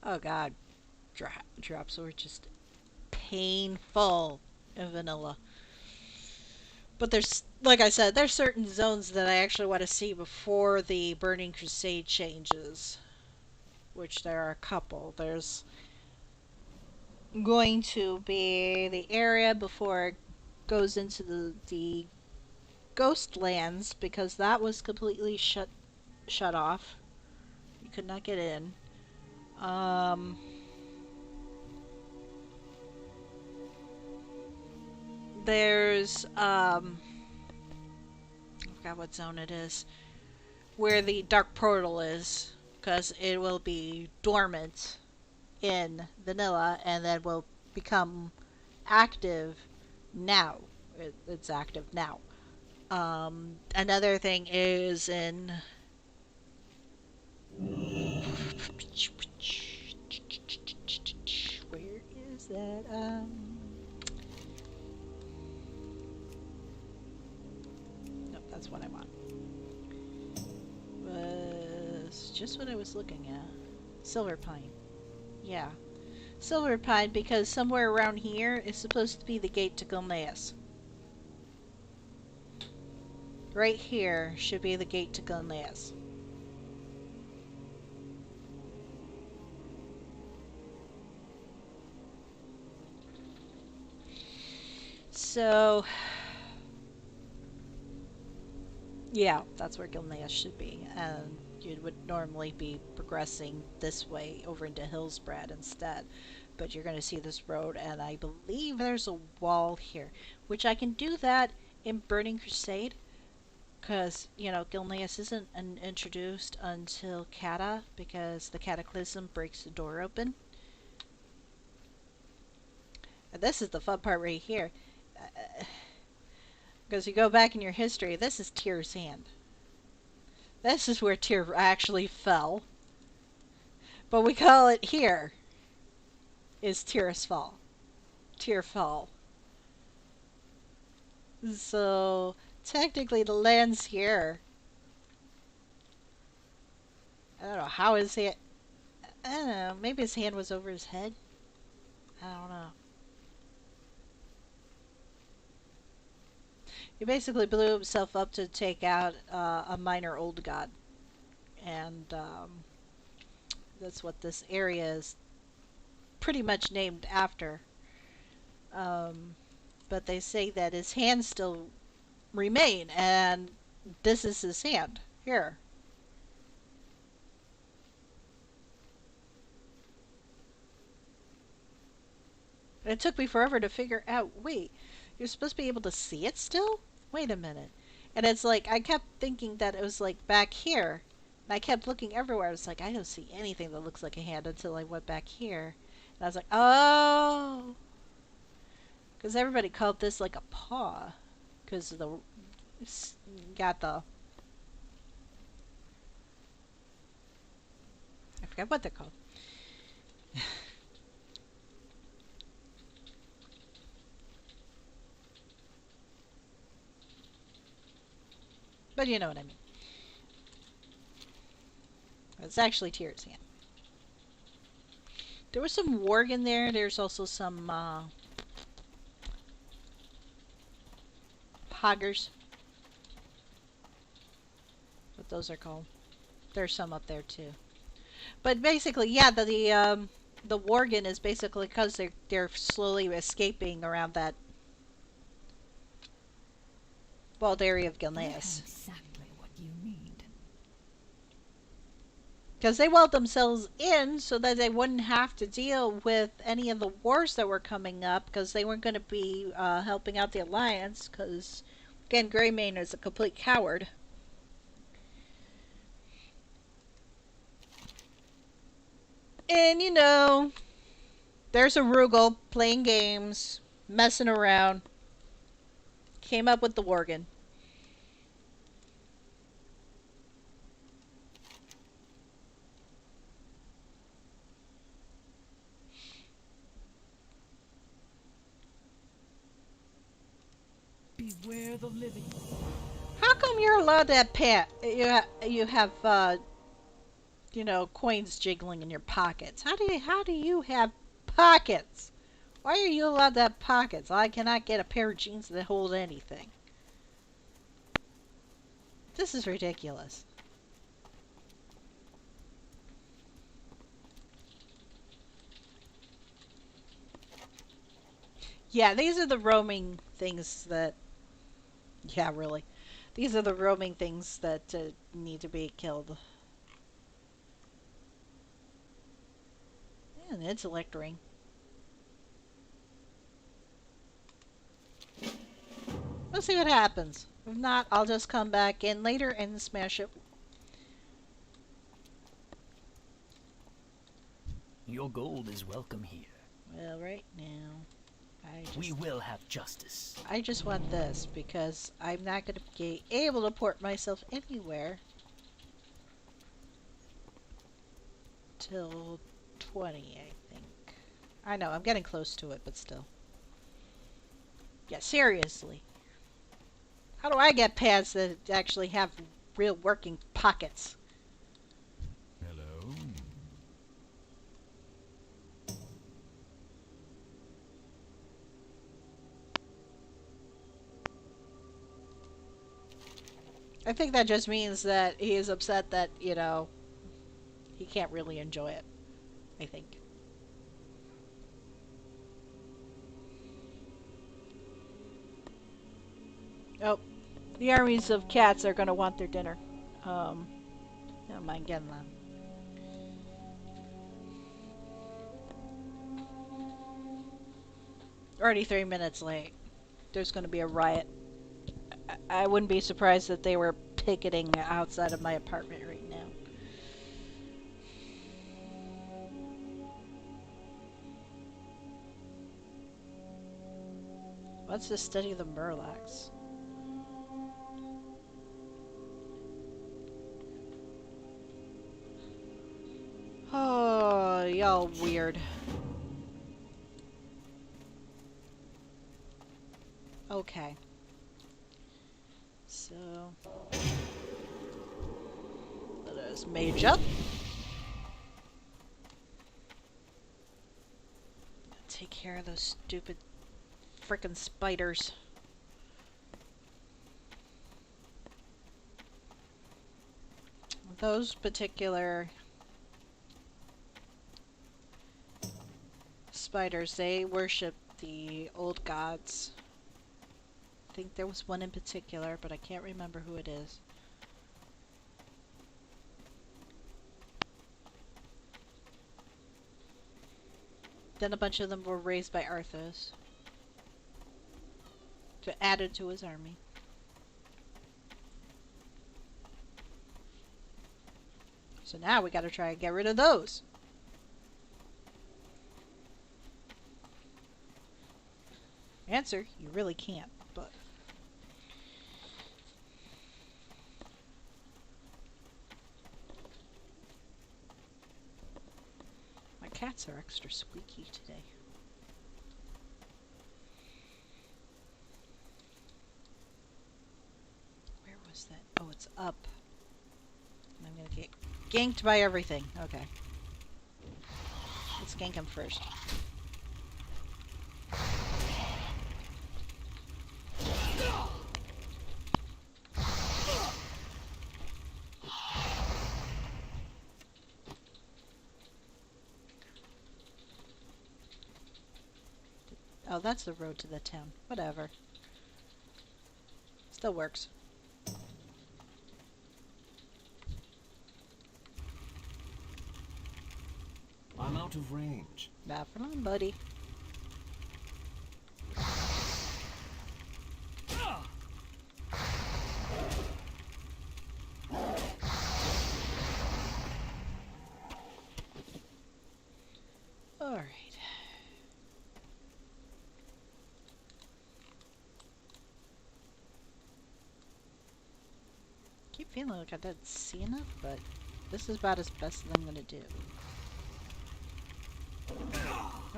Oh god. Drops were just painful in vanilla. But there's, like I said, there's certain zones that I actually want to see before the Burning Crusade changes. Which there are a couple. There's going to be the area before it goes into the Ghostlands, because that was completely shut off. You could not get in. There's I forgot what zone it is, where the Dark Portal is, because it will be dormant in vanilla and then will become active now It's active now. Another thing is in... Where is that? Nope, that's what I want. Was just what I was looking at. Silver Pine. Yeah. Silver Pine, because somewhere around here is supposed to be the gate to Gilneas. Right here should be the gate to Gilneas. So, yeah, that's where Gilneas should be. And you would normally be progressing this way over into Hillsbrad instead. But you're going to see this road, and I believe there's a wall here, which I can do that in Burning Crusade. Because, you know, Gilneas isn't introduced until Cata, because the Cataclysm breaks the door open. And this is the fun part right here. Because you go back in your history, this is Tyr's hand. This is where Tyr actually fell. But we call it here is Tyr's fall. Tyr fall. So, technically the land's here. I don't know how his hand... I don't know, maybe his hand was over his head? I don't know. He basically blew himself up to take out a minor old god. And that's what this area is pretty much named after. But they say that his hands still remain, and this is his hand. Here. It took me forever to figure out, wait, you're supposed to be able to see it still? Wait a minute. And it's like, I kept thinking that it was like back here. And I kept looking everywhere. I was like, I don't see anything that looks like a hand until I went back here. And I was like, oh. Because everybody called this like a paw. Because the... got the... I forgot what they're called. But you know what I mean. It's actually Tyr's hand. There was some warg in there. There's also some hoggers. What those are called. There's some up there too. But basically, yeah, the worgen is basically because they're slowly escaping around that walled area of Gilneas. Exactly what you need. Because they walled themselves in so that they wouldn't have to deal with any of the wars that were coming up, because they weren't going to be helping out the Alliance, because, again, Greymane is a complete coward. And, you know, there's a Rugal playing games, messing around. Came up with the worgen. Beware the living. How come you're allowed to have you have you know, coins jiggling in your pockets? How do you have pockets? Why are you allowed to have pockets? I cannot get a pair of jeans that hold anything. This is ridiculous. Yeah, these are the roaming things that... Yeah, really. These are the roaming things that need to be killed. Yeah, an intellect ring. Let's see what happens. If not, I'll just come back in later and smash it. Your gold is welcome here. Well, right now, We will have justice. I just want this because I'm not going to be able to port myself anywhere till 20, I think. I know, I'm getting close to it, but still. Yeah, seriously. How do I get pads that actually have real working pockets? Hello. I think that just means that he is upset that, you know, he can't really enjoy it. I think. Oh, the armies of cats are going to want their dinner. Don't mind getting that. Already 3 minutes late. There's going to be a riot. I wouldn't be surprised that they were picketing outside of my apartment right now. What's to study the Murlocs? Oh, y'all weird. Okay. So let us mage up. Take care of those stupid frickin' spiders. Those particular spiders, they worship the old gods. I think there was one in particular, but I can't remember who it is. Then a bunch of them were raised by Arthas to added to his army. So now we gotta try and get rid of those. Answer, you really can't, but my cats are extra squeaky today. Where was that? Oh, it's up. I'm gonna get ganked by everything. Okay. Let's gank him first. Oh, that's the road to the town. Whatever. Still works. I'm out of range. Not for long, buddy. Alright. Keep feeling like I didn't see enough, but this is about as best as I'm gonna do.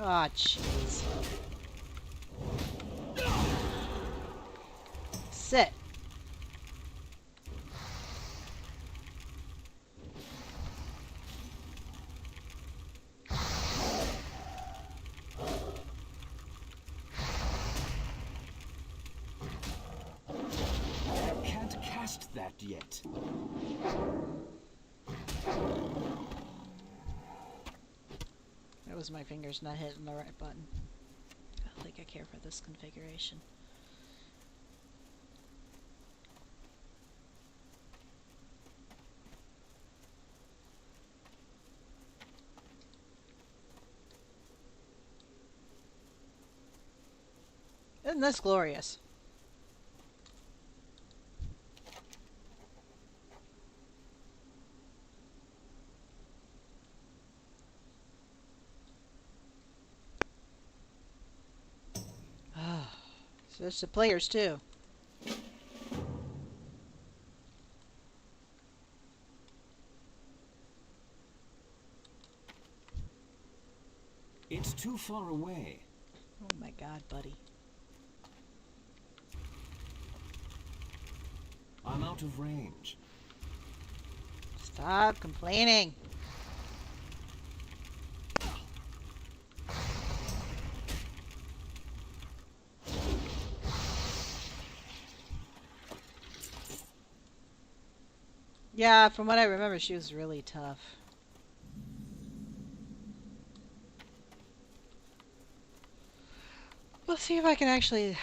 Aw, jeez. Sit. Can't cast that yet. That was my fingers not hitting the right button. I don't think I care for this configuration. Isn't this glorious? So there's the players too. It's too far away. Oh my god, buddy. I'm out of range. Stop complaining. Yeah, from what I remember, she was really tough. We'll see if I can actually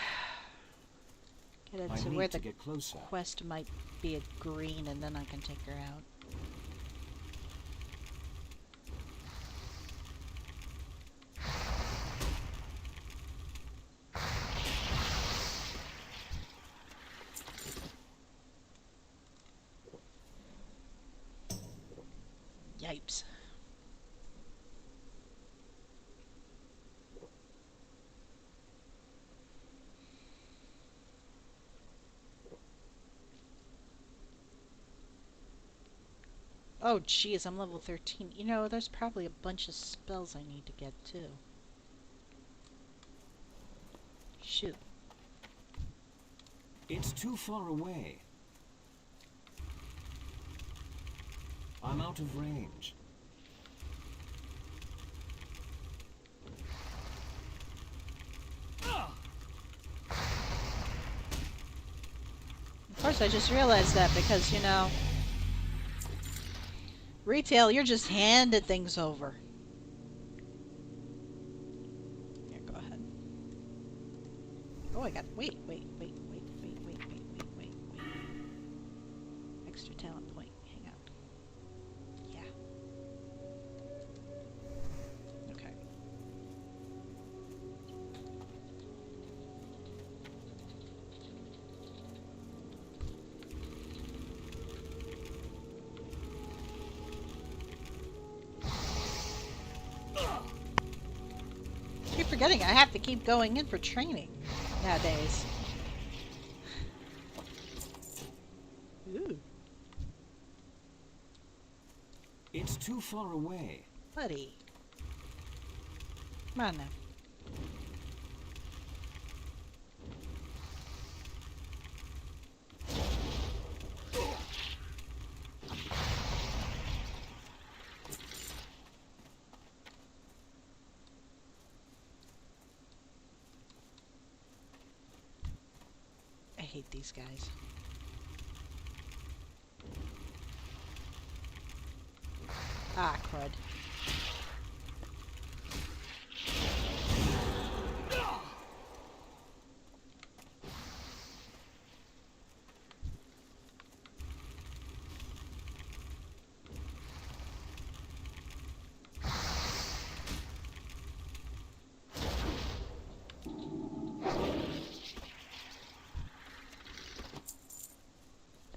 get it I to need where to the get closer. quest might be a green, and then I can take her out. Yipes. Oh, jeez, I'm level 13. You know, there's probably a bunch of spells I need to get, too. Shoot. It's too far away. I'm out of range. Of course, I just realized that because, you know, retail, you're just handed things over. Here, go ahead. Oh, I got... Wait. Extra talent point. Hang on. Yeah. Okay. Keep forgetting I have to keep going in for training nowadays. Ooh, It's too far away. buddy. Come on now. I hate these guys. Ah, crud.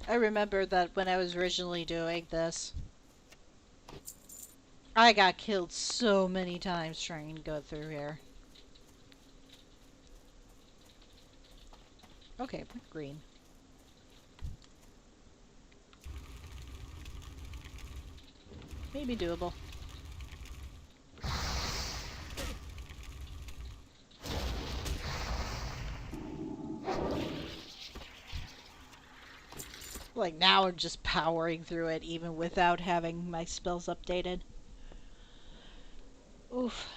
I remember that when I was originally doing this, I got killed so many times trying to go through here. Okay, green. Maybe doable. Like now I'm just powering through it even without having my spells updated. Oof.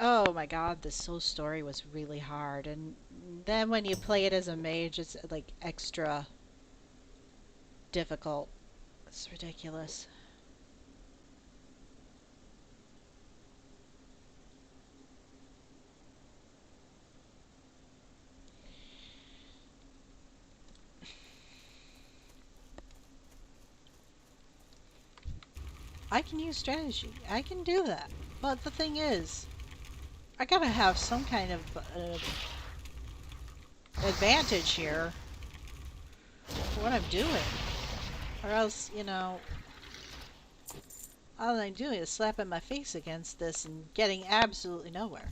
Oh my god, the soul story was really hard, and then when you play it as a mage, it's like extra difficult. It's ridiculous. I can use strategy. I can do that. But the thing is, I gotta have some kind of advantage here for what I'm doing. Or else, you know, all I'm doing is slapping my face against this and getting absolutely nowhere.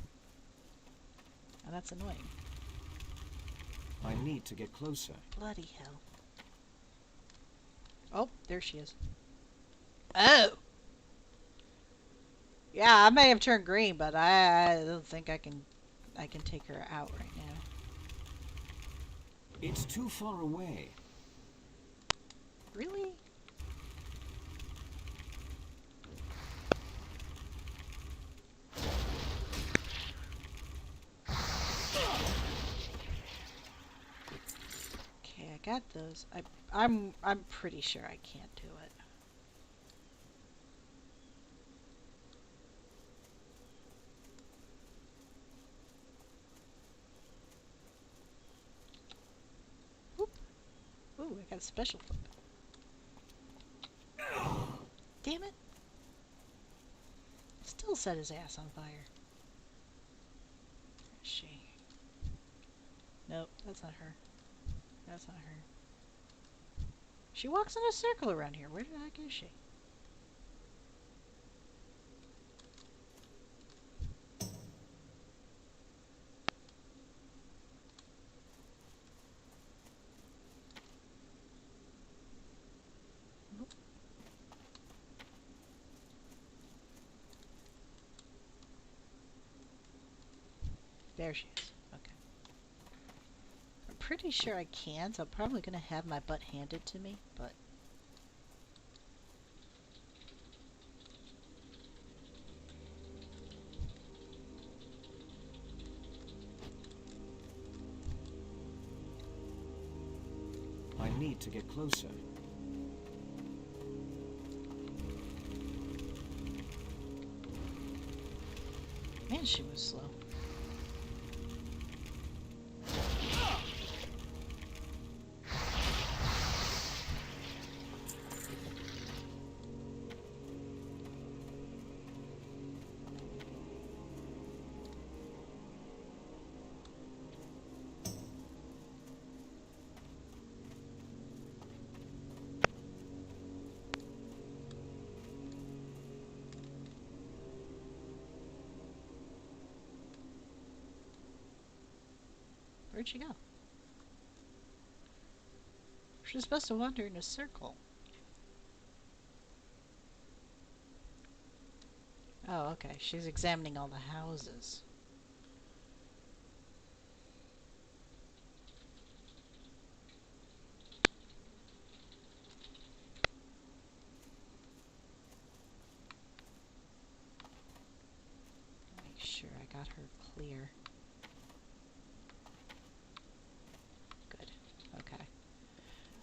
And that's annoying. I need to get closer. Bloody hell. Oh, there she is. Oh! Yeah, I may have turned green, but I don't think I can take her out right now. It's too far away. Really? Okay, I got those. I'm pretty sure I can't do it. Whoop. Ooh, I got a special flip. Damn it. Still set his ass on fire. Where is she? Nope, that's not her. That's not her. She walks in a circle around here. Where the heck is she? Nope. There she is. Okay. I'm pretty sure I can't. I'm probably going to have my butt handed to me, but... I need to get closer. Man, she was slow. Where'd she go? She's supposed to wander in a circle. Oh, okay. She's examining all the houses. Make sure I got her clear. Good. Okay.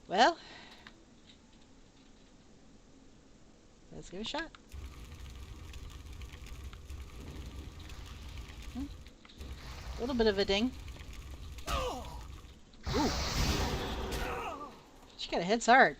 Well, let's give it a shot. A little bit of a ding. Ooh. She got hits hard.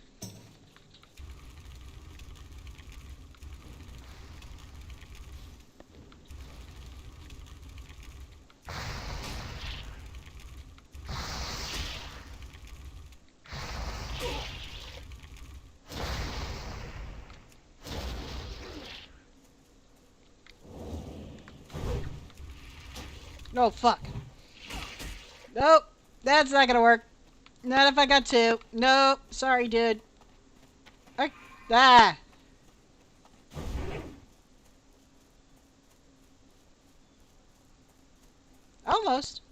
No, fuck. Nope. That's not gonna work. Not if I got two. Nope. Sorry, dude. Ah. Almost.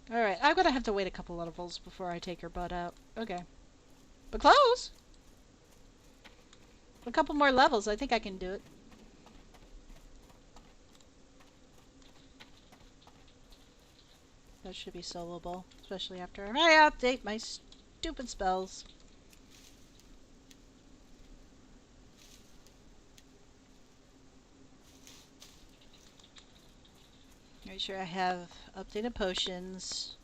Alright, I'm gonna have to wait a couple levels before I take her butt out. Okay. But close! A couple more levels, I think I can do it. That should be soloable, especially after I update my stupid spells. Make sure I have updated potions.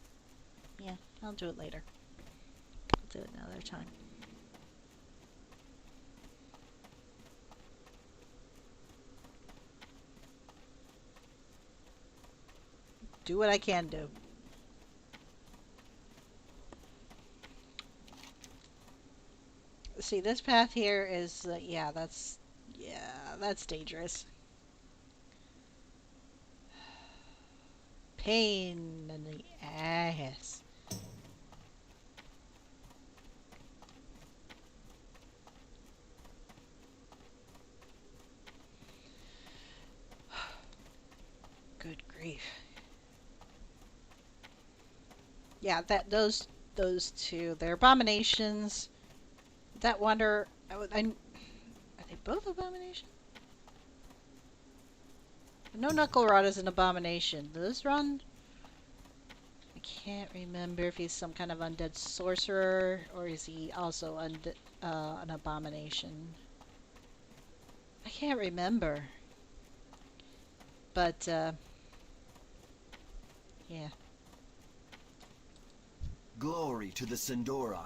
Yeah, I'll do it later. I'll do it another time. Do what I can do. See, this path here is, yeah, that's dangerous. pain in the ass. Good grief. Yeah, those two, they're abominations. That wonder, are they both abomination? No, Knuckle Rod is an abomination. Does Ron? I can't remember if he's some kind of undead sorcerer or is he also an abomination. I can't remember. But yeah. Glory to the Sindori.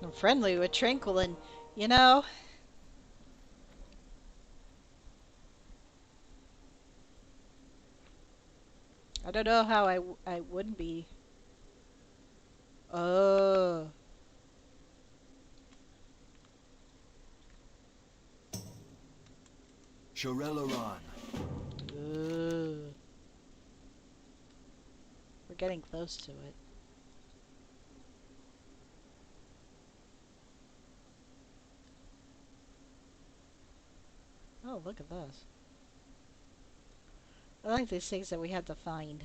I'm friendly with Tranquillin, you know. I don't know how I wouldn't be. Oh. Shorelaran. Ooh. We're getting close to it. Oh, look at this. I like these things that we had to find.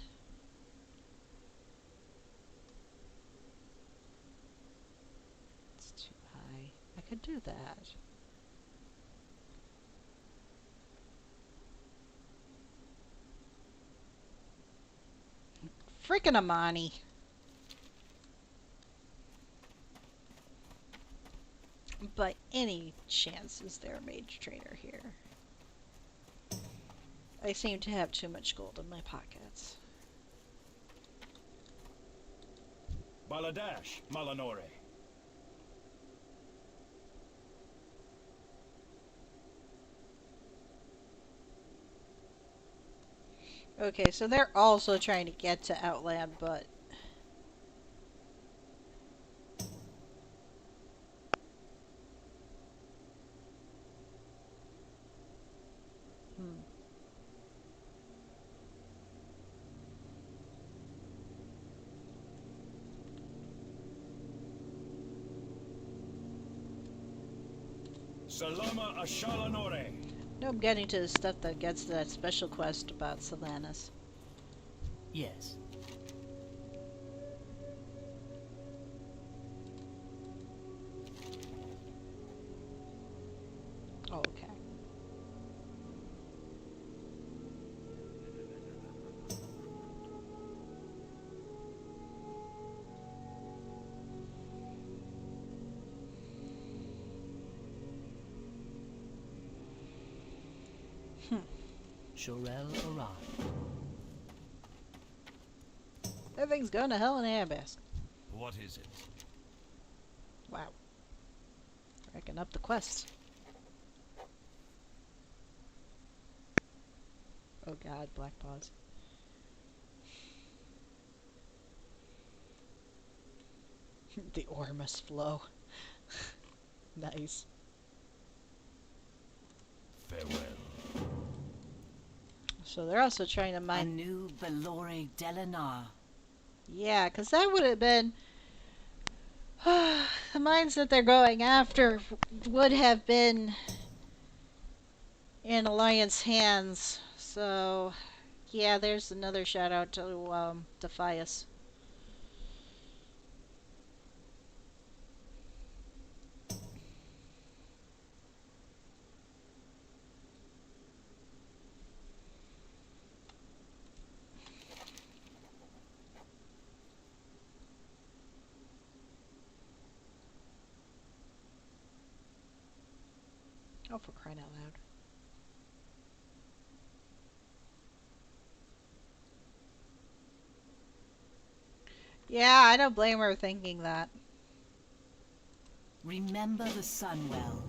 It's too high. I could do that. Freaking Amani. By any chance is there a mage trainer here? I seem to have too much gold in my pockets. Baladash, Malanore. Okay, so they're also trying to get to Outland, but... Hmm. Salama Ashalanore. No, I'm getting to the stuff that gets to that special quest about Sylvanas. Yes. Oh, okay. Shorel Aran. Everything's going to hell in a handbasket. What is it? Wow. Racking up the quests. Oh god, Black Paws. The ore must flow. Nice. Farewell. So they're also trying to A mine... new Belore Delanar. Yeah, because that would have been... the mines that they're going after would have been in Alliance hands. So, yeah, there's another shout out to Defias. Oh, for crying out loud. Yeah, I don't blame her thinking that. Remember the Sunwell.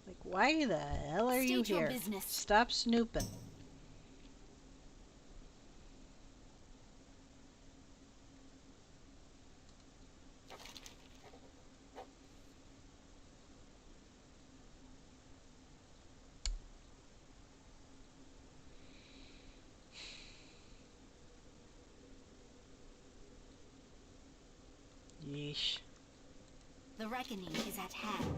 Like, why the hell are you State your here? business. Stop snooping. Yeesh. The reckoning is at hand.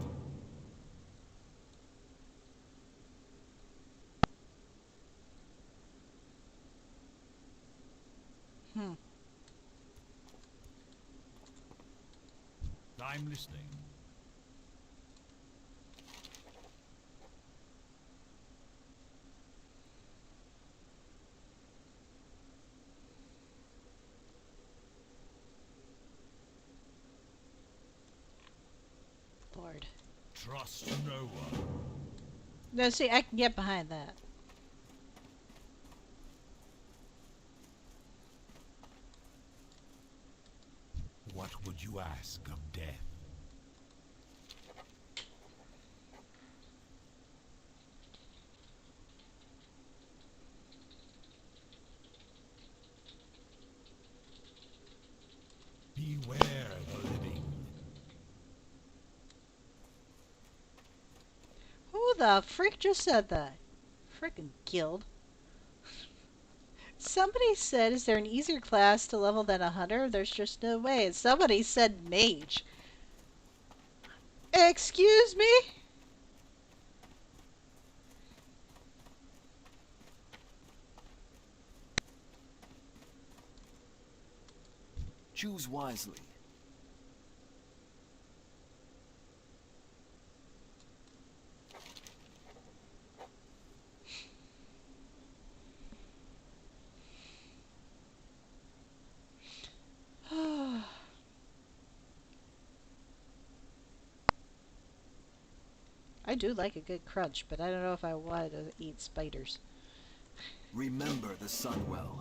Hmm. I'm listening. Lord. Trust no one. No, see, I can get behind that. What would you ask of death? Beware the living. Who the freak just said that? Frickin' guild. Somebody said, is there an easier class to level than a hunter? There's just no way. And somebody said mage. Excuse me? Choose wisely. I do like a good crunch, but I don't know if I want to eat spiders. Remember the Sunwell.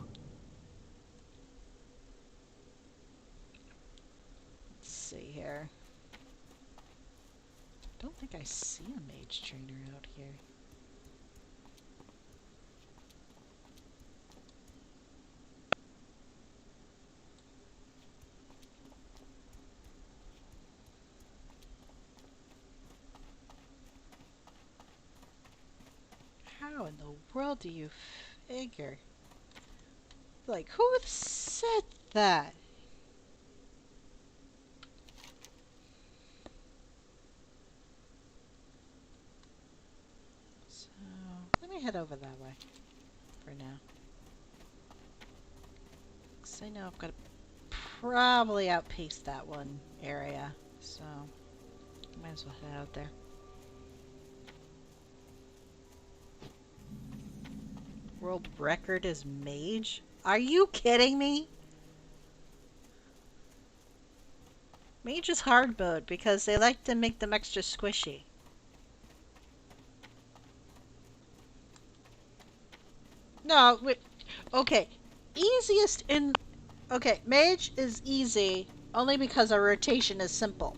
Let's see here. Don't think I see a mage trainer out here. How in the world do you figure? Like, who said that? So, let me head over that way for now. Because I know I've got to probably outpace that one area. So, might as well head out there. World record is mage? Are you kidding me? Mage is hard mode because they like to make them extra squishy. No, wait. Okay. Easiest in... Okay, mage is easy only because our rotation is simple.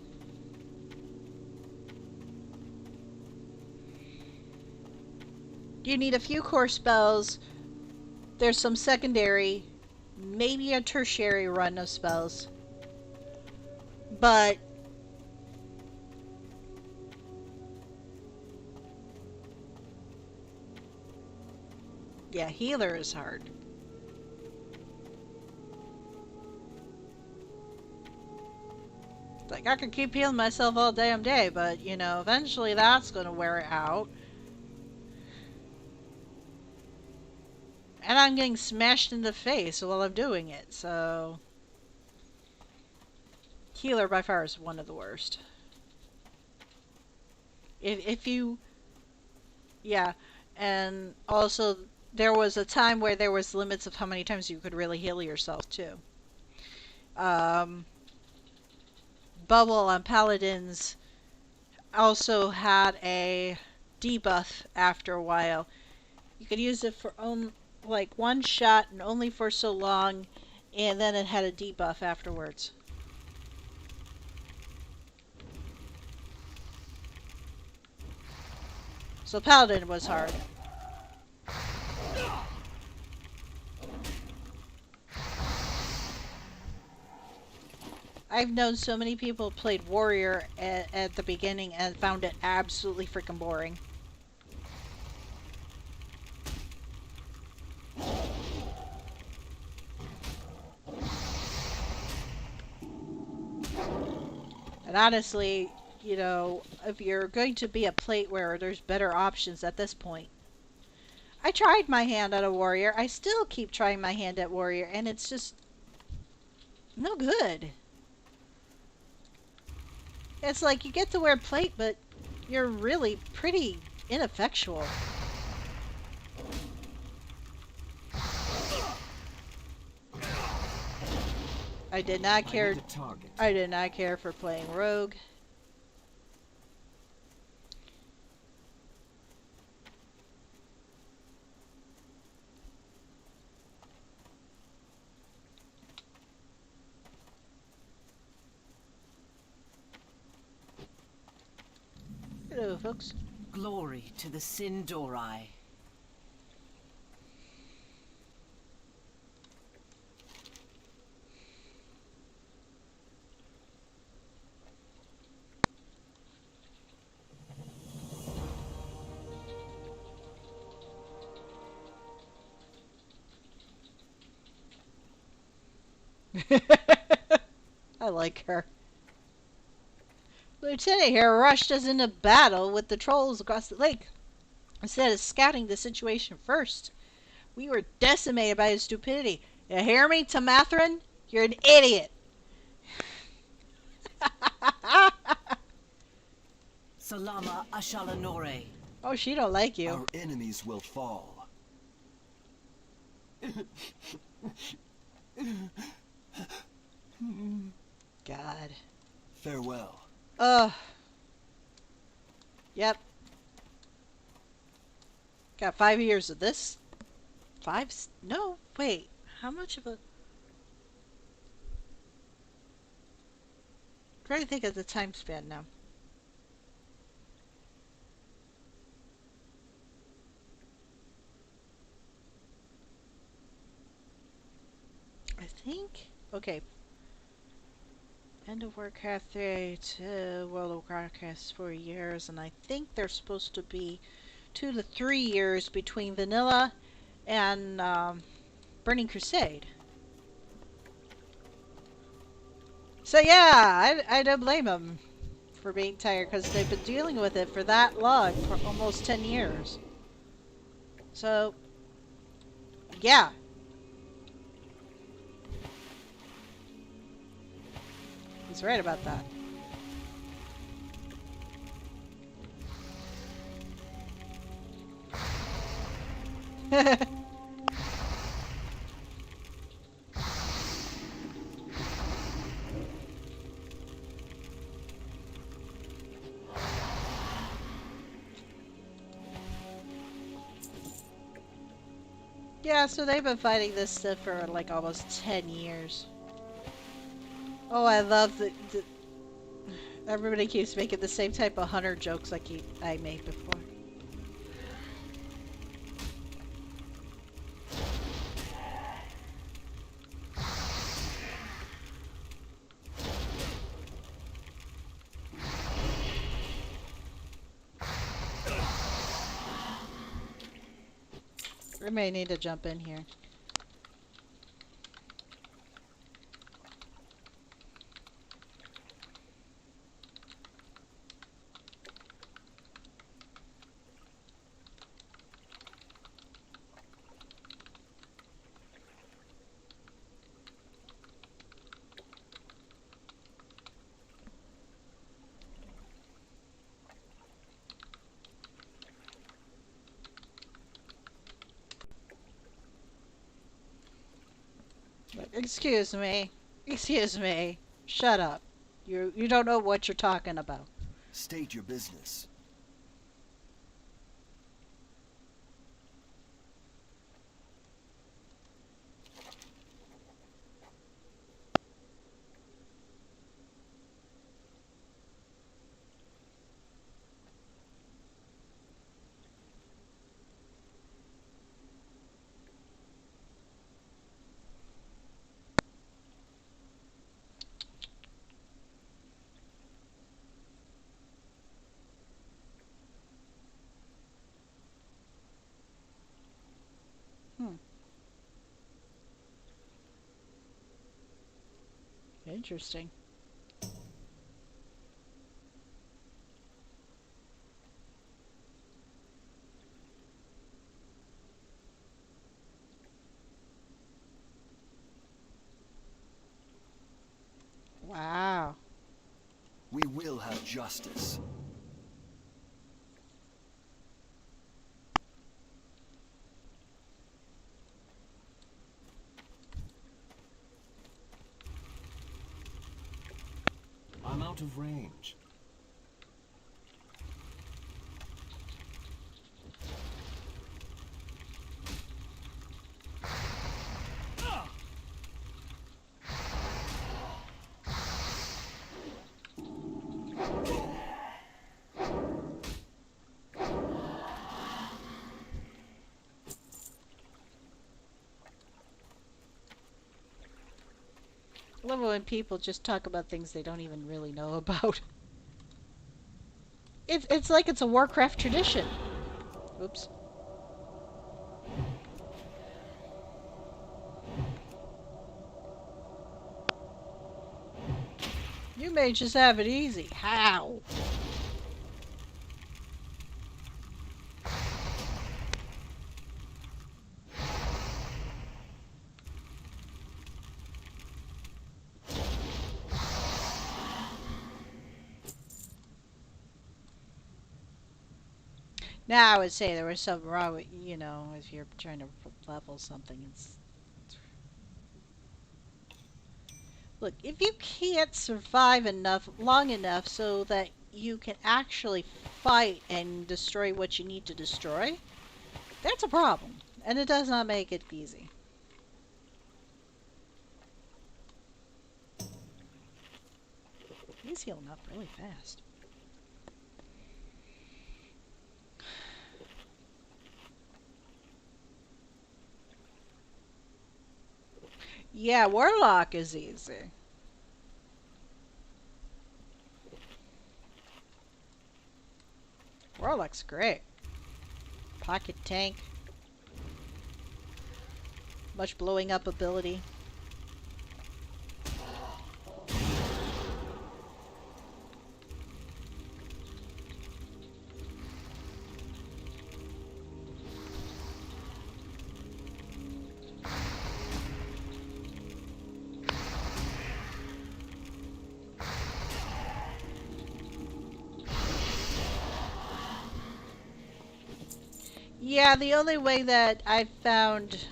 You need a few core spells. There's some secondary, maybe a tertiary run of spells. But yeah, healer is hard. Like, I could keep healing myself all damn day, but, you know, eventually that's gonna wear out. And I'm getting smashed in the face while I'm doing it, so... Healer by far is one of the worst. If you... Yeah, and also there was a time where there was limits of how many times you could really heal yourself, too. Bubble on Paladins also had a debuff after a while. You could use it for like one shot and only for so long, and then it had a debuff afterwards. So Paladin was hard. I've known so many people played Warrior at the beginning and found it absolutely freaking boring. And honestly, you know, if you're going to be a plate wearer, there's better options at this point. I tried my hand at a warrior. I still keep trying my hand at warrior, and it's just no good. It's like you get to wear plate, but you're really pretty ineffectual. I did not care. I need a target. I did not care for playing rogue. Hello, folks. Glory to the Sindori. I like her. Lieutenant here rushed us into battle with the trolls across the lake. Instead of scouting the situation first, we were decimated by his stupidity. You hear me, Tamathrin? You're an idiot. Salama Ashalanore. Oh, she don't like you. Our enemies will fall. God. Farewell. Yep. Got 5 years of this. No, wait. How much of a... trying to think of the time span now. I think... okay. End of Warcraft 3 to World of Warcraft 4 years, and I think there's supposed to be 2 to 3 years between Vanilla and Burning Crusade. So yeah, I don't blame them for being tired, because they've been dealing with it for that long, for almost 10 years. So, yeah. He's right about that. Yeah, so they've been fighting this stuff for like almost 10 years. Oh, I love the everybody keeps making the same type of hunter jokes like I made before. We may need to jump in here. Excuse me. Excuse me. Shut up. You don't know what you're talking about. State your business. Interesting. justice. I'm out of range. I love it when people just talk about things they don't even really know about. It's like it's a Warcraft tradition. Oops. You may just have it easy. How? Now I would say there was something wrong with, you know, if you're trying to level something. Look, if you can't survive long enough so that you can actually fight and destroy what you need to destroy, that's a problem. And it does not make it easy. He's healing up really fast. Yeah, Warlock is easy. Warlock's great. Pocket tank. Much blowing up ability. Yeah, the only way that I've found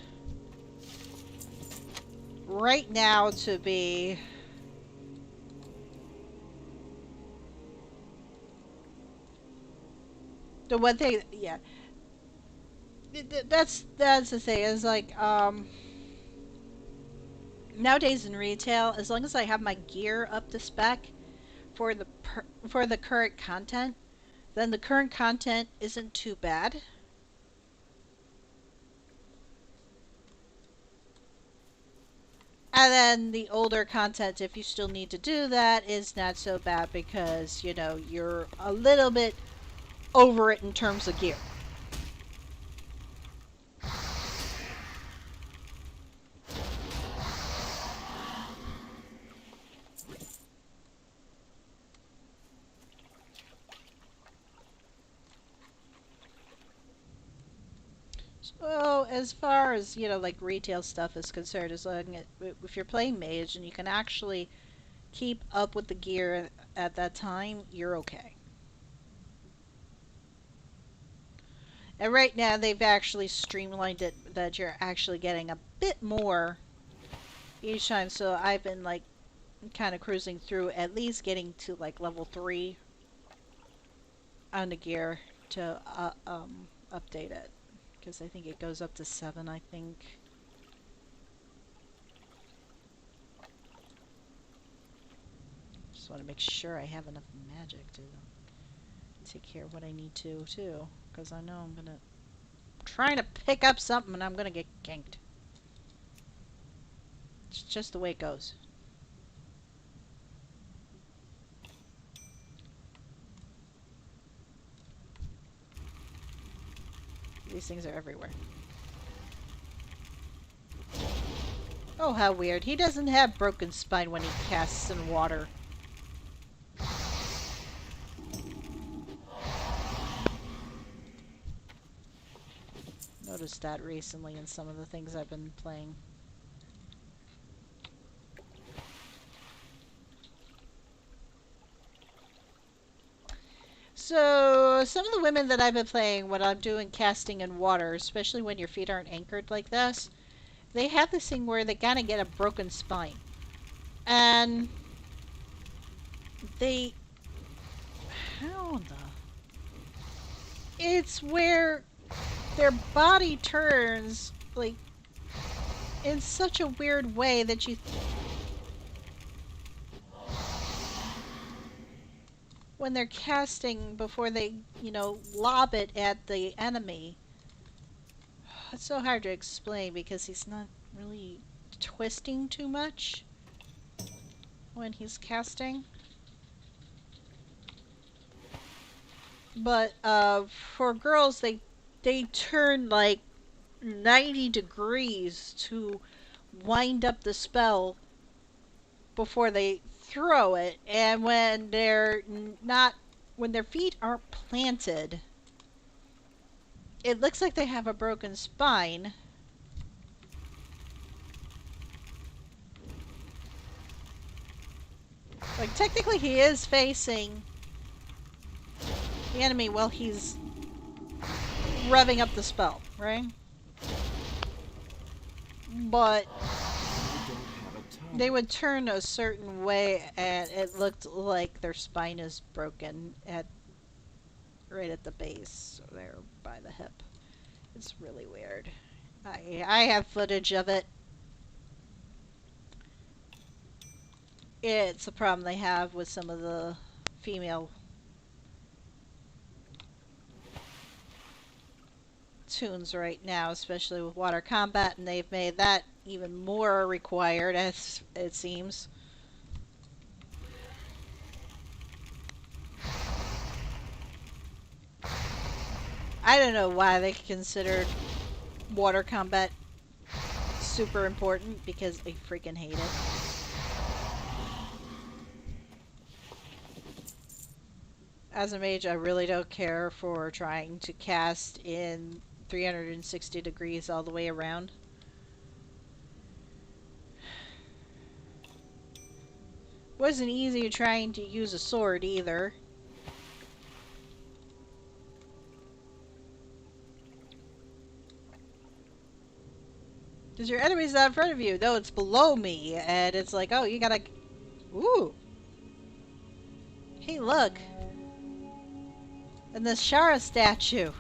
right now to be the one thing, yeah, that's the thing. Is like nowadays in retail, as long as I have my gear up to spec for for the current content, then the current content isn't too bad. And then the older content, if you still need to do that, is not so bad because, you know, you're a little bit over it in terms of gear. So, as far as, you know, like retail stuff is concerned, as long as if you're playing mage and you can actually keep up with the gear at that time, you're okay. And right now, they've actually streamlined it that you're actually getting a bit more each time. So I've been like kind of cruising through, at least getting to like level 3 on the gear to update it. Because I think it goes up to 7, I think. Just want to make sure I have enough magic to take care of what I need to, too. Because I know I'm going to... trying to pick up something and I'm going to get ganked. It's just the way it goes. These things are everywhere. Oh, how weird. He doesn't have broken spine when he casts in water. Noticed that recently in some of the things I've been playing. So, some of the women that I've been playing when I'm doing casting in water, especially when your feet aren't anchored like this, they have this thing where they gotta get a broken spine. And they... How the... It's where their body turns, like, in such a weird way that you... When they're casting before they, you know, lob it at the enemy. It's so hard to explain because he's not really twisting too much when he's casting. But for girls, they turn like 90 degrees to wind up the spell before they throw it, and when they're not, when their feet aren't planted, it looks like they have a broken spine. Like, technically he is facing the enemy while he's revving up the spell, right? But they would turn a certain way and it looked like their spine is broken at right at the base, so there by the hip. It's really weird. I have footage of it. It's a problem they have with some of the female tunes right now, especially with water combat, and they've made that even more required, as it seems. I don't know why they considered water combat super important, because I freaking hate it. As a mage, I really don't care for trying to cast in 360 degrees all the way around. Wasn't easy trying to use a sword either. Because your enemy's not in front of you. No, it's below me. And it's like, oh, you gotta... Ooh. Hey, look. And the Shara statue.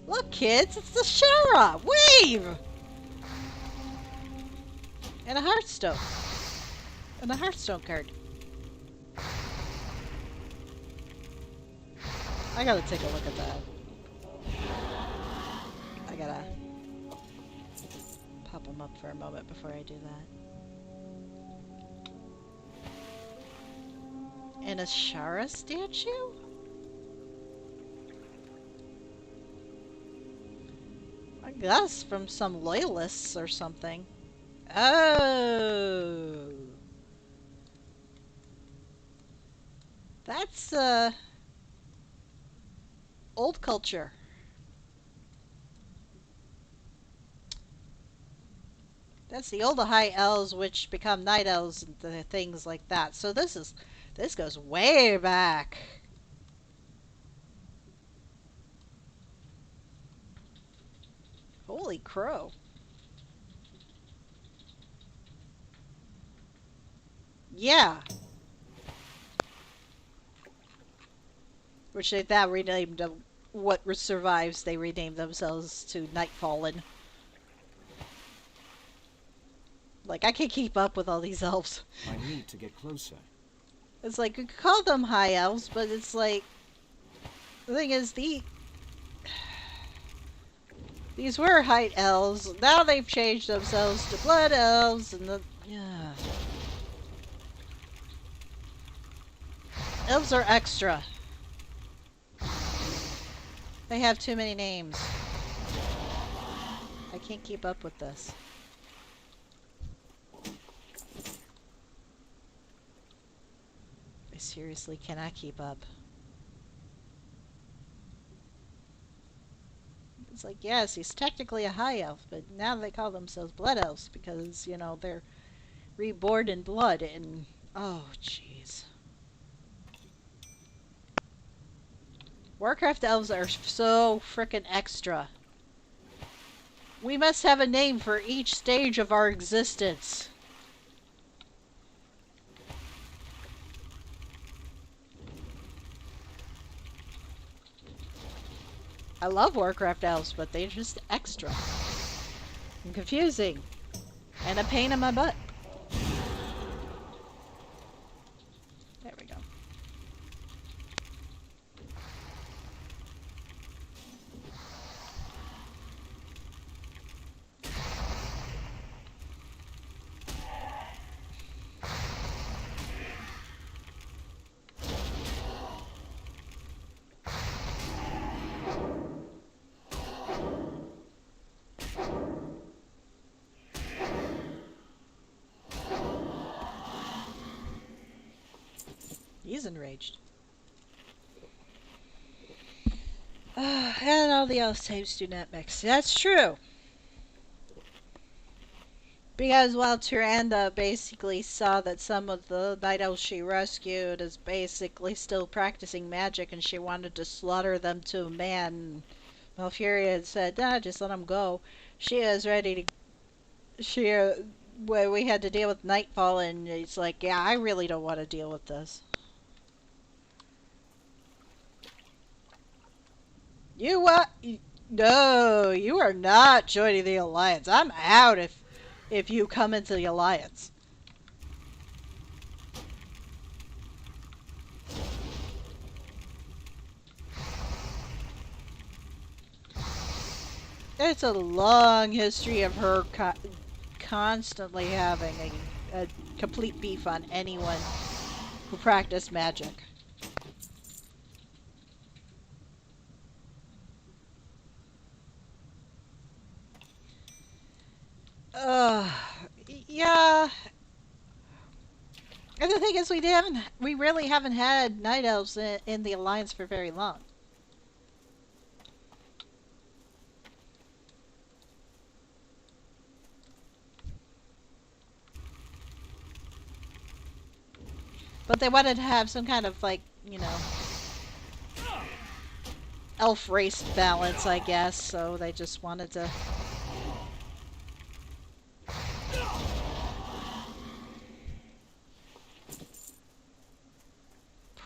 Look, kids, it's the Shara! Wave! And a Hearthstone. And a Hearthstone card. I gotta take a look at that. I gotta pop them up for a moment before I do that. And a Shara statue? I guess from some loyalists or something. Oh. That's, old culture. That's the older high elves which become night elves and things like that. So this goes way back. Holy crow. Yeah. Which they now renamed them, what survives, they renamed themselves to Nightfallen. Like, I can't keep up with all these elves. I need to get closer. It's like, you could call them high elves, but it's like... The thing is, these were high elves. Now they've changed themselves to blood elves, and the... Yeah. Elves are extra. They have too many names. I can't keep up with this. I seriously cannot keep up. It's like, yes, he's technically a high elf, but now they call themselves blood elves because, you know, they're reborn in blood and... Oh, jeez. Warcraft elves are so frickin' extra. We must have a name for each stage of our existence. I love Warcraft elves, but they're just extra. And confusing. And a pain in my butt. There we go. He's enraged. And all the elf types do not mix. That's true. Because while Tyrande basically saw that some of the night elves she rescued is basically still practicing magic and she wanted to slaughter them to a man, Malfuria had said, nah, just let them go. She is ready to... Well, we had to deal with Nightfall and it's like, yeah, I really don't want to deal with this. You what? No, you are not joining the Alliance. I'm out if you come into the Alliance. It's a long history of her constantly having a complete beef on anyone who practiced magic. Yeah. And the thing is, we really haven't had night elves in the Alliance for very long. But they wanted to have some kind of, like, you know, elf race balance, I guess, so they just wanted to...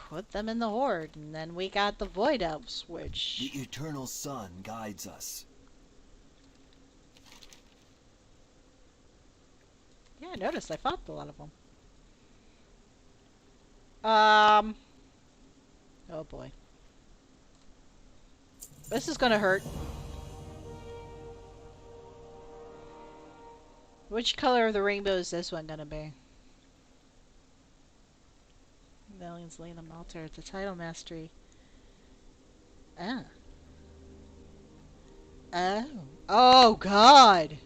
put them in the Horde, and then we got the Void Elves, which... The eternal sun guides us. Yeah, I noticed I fought a lot of them. Oh boy. This is gonna hurt. Which color of the rainbow is this one gonna be? Valiant's laying them altar at the title mastery. Ah. Oh. Oh god!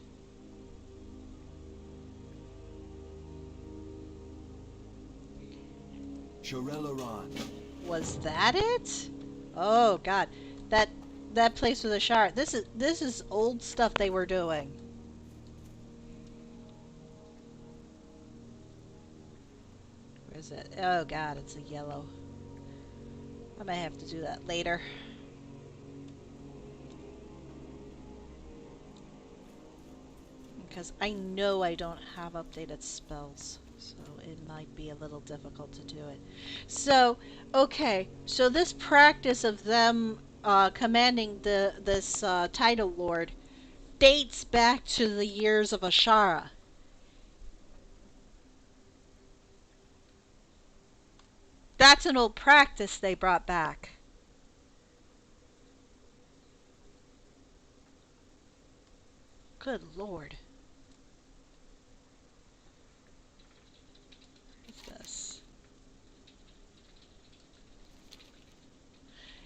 Shorelaran. Was that it? Oh god. That place with a shard. This is old stuff they were doing. Where is it? Oh god, it's a yellow. I might have to do that later. Because I know I don't have updated spells. So it might be a little difficult to do it. So, okay. So this practice of them commanding this title lord dates back to the years of Ashara. That's an old practice they brought back. Good lord. What's this?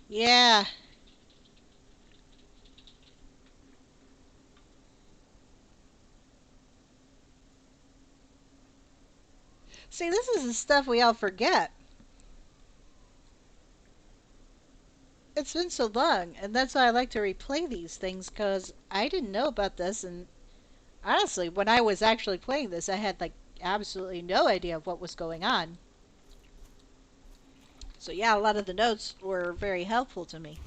Yeah. See, this is the stuff we all forget. It's been so long, and that's why I like to replay these things, because I didn't know about this, and honestly, when I was actually playing this, I had, like, absolutely no idea of what was going on. So yeah, a lot of the notes were very helpful to me.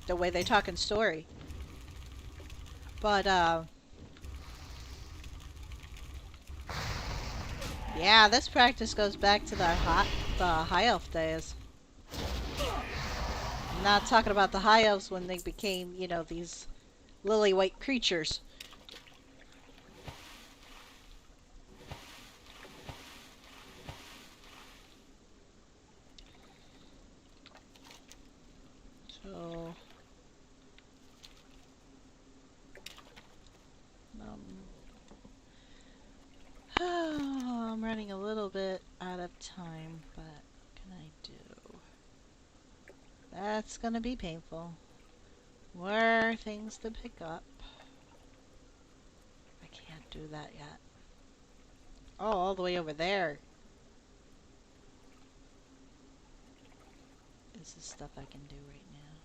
The way they talk in story. But, yeah, this practice goes back to the High Elf days. I'm not talking about the High Elves when they became, you know, these lily white creatures. So, I'm running a little bit out of time, but what can I do? That's gonna be painful. More things to pick up. I can't do that yet. Oh, all the way over there is the stuff I can do right now.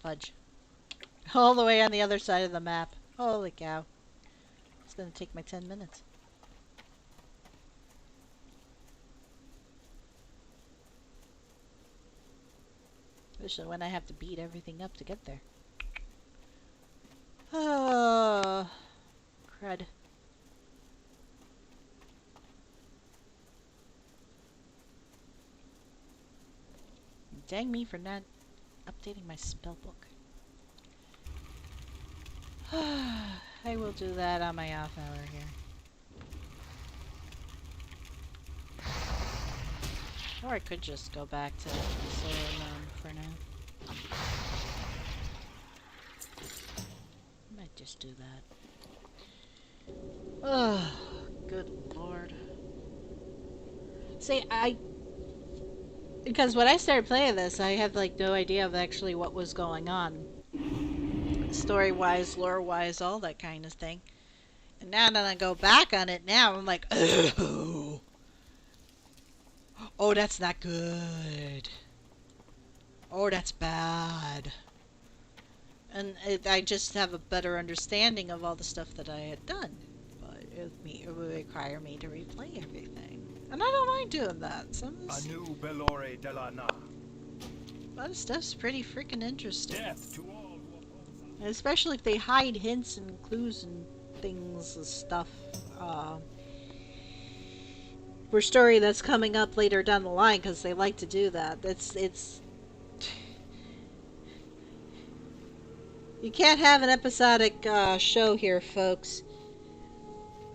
Fudge. All the way on the other side of the map. Holy cow. It's gonna take my 10 minutes. Especially when I have to beat everything up to get there. Oh, crud. Dang me for not updating my spellbook. I will do that on my off hour here. Or I could just go back to Solomon for now. Might just do that. Oh, good lord. See, because when I started playing this, I had like no idea of actually what was going on. Story-wise, lore-wise, all that kind of thing. And now that I go back on it now, I'm like, oh, oh, that's not good. Oh, that's bad. And I just have a better understanding of all the stuff that I had done. But it would require me to replay everything. And I don't mind doing that. Anu Belore de la Na. A lot of stuff's pretty freaking interesting. Death to all. Especially if they hide hints and clues and things and stuff. For story that's coming up later down the line, because they like to do that. It's you can't have an episodic show here, folks.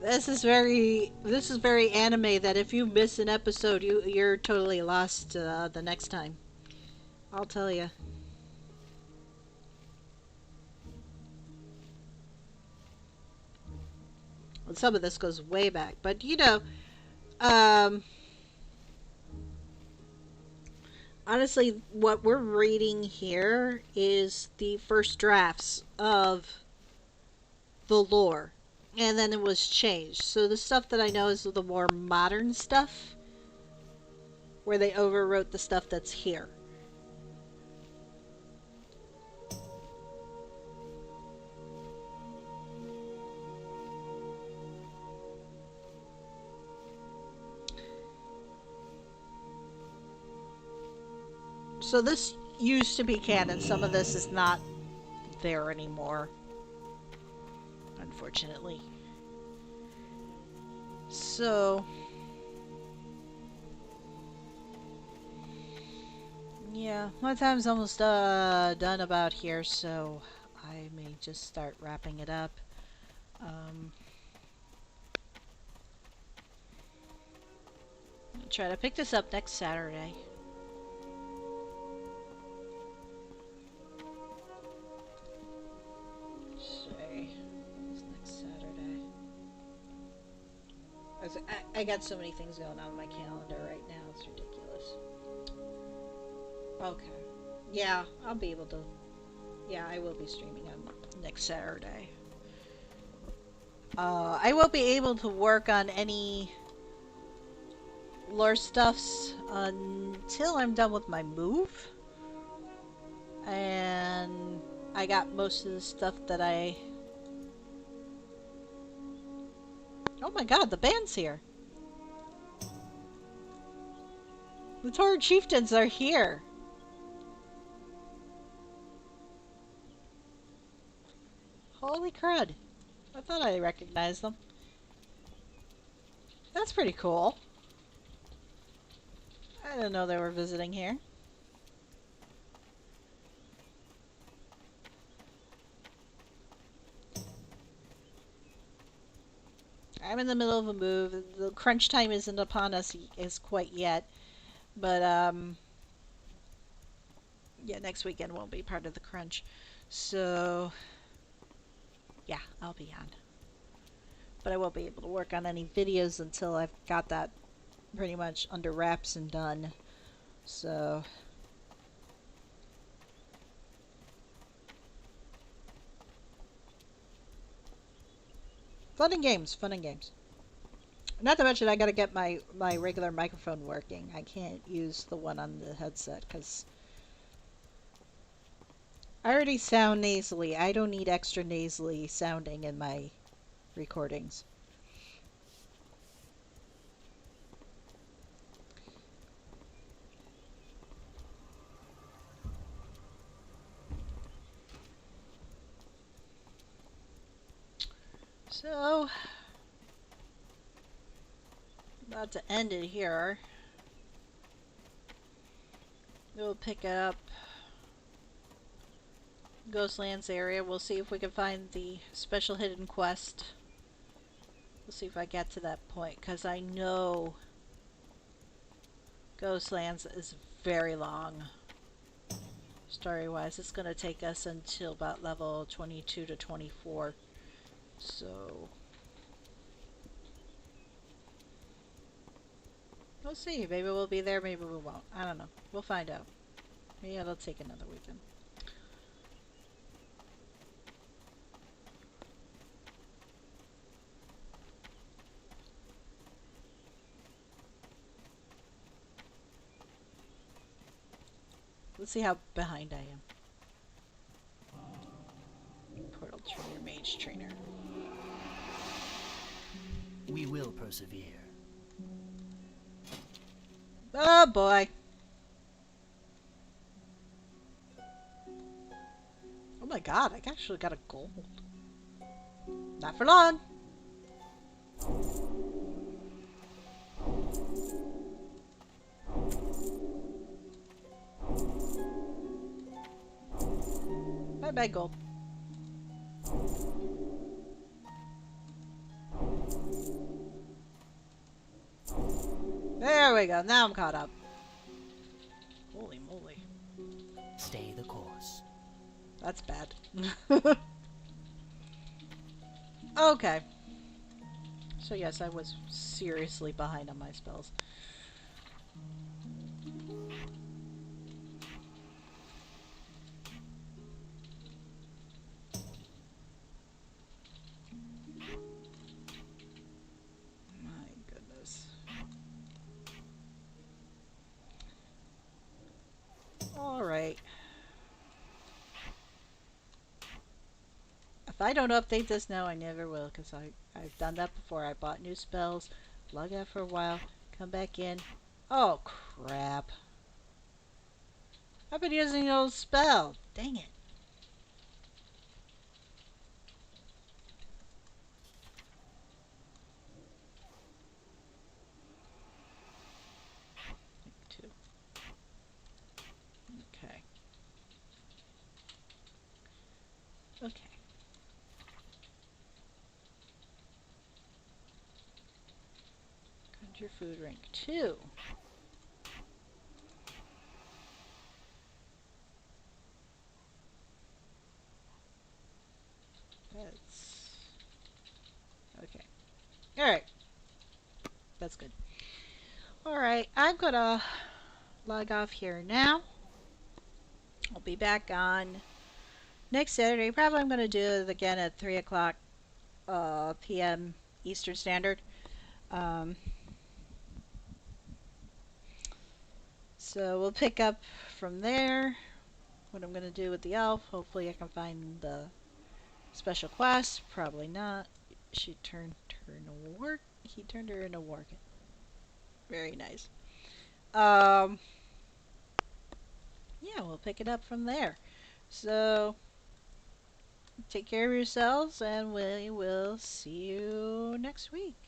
This is very anime. That if you miss an episode, you're totally lost the next time. I'll tell you. And some of this goes way back, but you know, honestly, what we're reading here is the first drafts of the lore, and then it was changed. So the stuff that I know is the more modern stuff, where they overwrote the stuff that's here. So this used to be canon. Some of this is not there anymore, unfortunately. So yeah, my time's almost done about here, so I may just start wrapping it up. I'll try to pick this up next Saturday. I got so many things going on my calendar right now, it's ridiculous. Okay. Yeah, I'll be able to... Yeah, I will be streaming on next Saturday. I won't be able to work on any lore stuffs until I'm done with my move. And I got most of the stuff that I... Oh my god, the band's here! The Tauren chieftains are here. Holy crud. I thought I recognized them. That's pretty cool. I didn't know they were visiting here. I'm in the middle of a move. The crunch time isn't upon us as quite yet. But, yeah, next weekend won't be part of the crunch. So, yeah, I'll be on. But I won't be able to work on any videos until I've got that pretty much under wraps and done. So, fun and games, fun and games. Not to mention I gotta get my regular microphone working. I can't use the one on the headset because I already sound nasally. I don't need extra nasally sounding in my recordings. So, about to end it here. We'll pick up Ghostlands area. We'll see if we can find the special hidden quest. We'll see if I get to that point, because I know Ghostlands is very long. Story-wise, it's going to take us until about level 22 to 24. So, we'll see. Maybe we'll be there, maybe we won't. I don't know. We'll find out. Maybe it'll take another weekend. Let's see how behind I am. Portal Trainer, Mage Trainer. We will persevere. Oh boy. Oh my god, I actually got a gold. Not for long. Bye bye, gold. There we go. Now I'm caught up. Holy moly. Stay the course. That's bad. Okay. So yes, I was seriously behind on my spells. My goodness. Alright. If I don't update this now, I never will, because I've done that before. I bought new spells, log out for a while, come back in. Oh, crap. I've been using an old spell. Dang it. Two. Okay. Okay. Conjure food rank 2. That's okay. Alright. That's good. Alright, I'm gonna log off here now. I'll be back on next Saturday. Probably I'm gonna do it again at 3 o'clock p.m. Eastern Standard. So we'll pick up from there what I'm gonna do with the elf. Hopefully I can find the special quest. Probably not. She turned her into work. He turned her into work. Very nice. Um, yeah, we'll pick it up from there. So, take care of yourselves, and we will see you next week.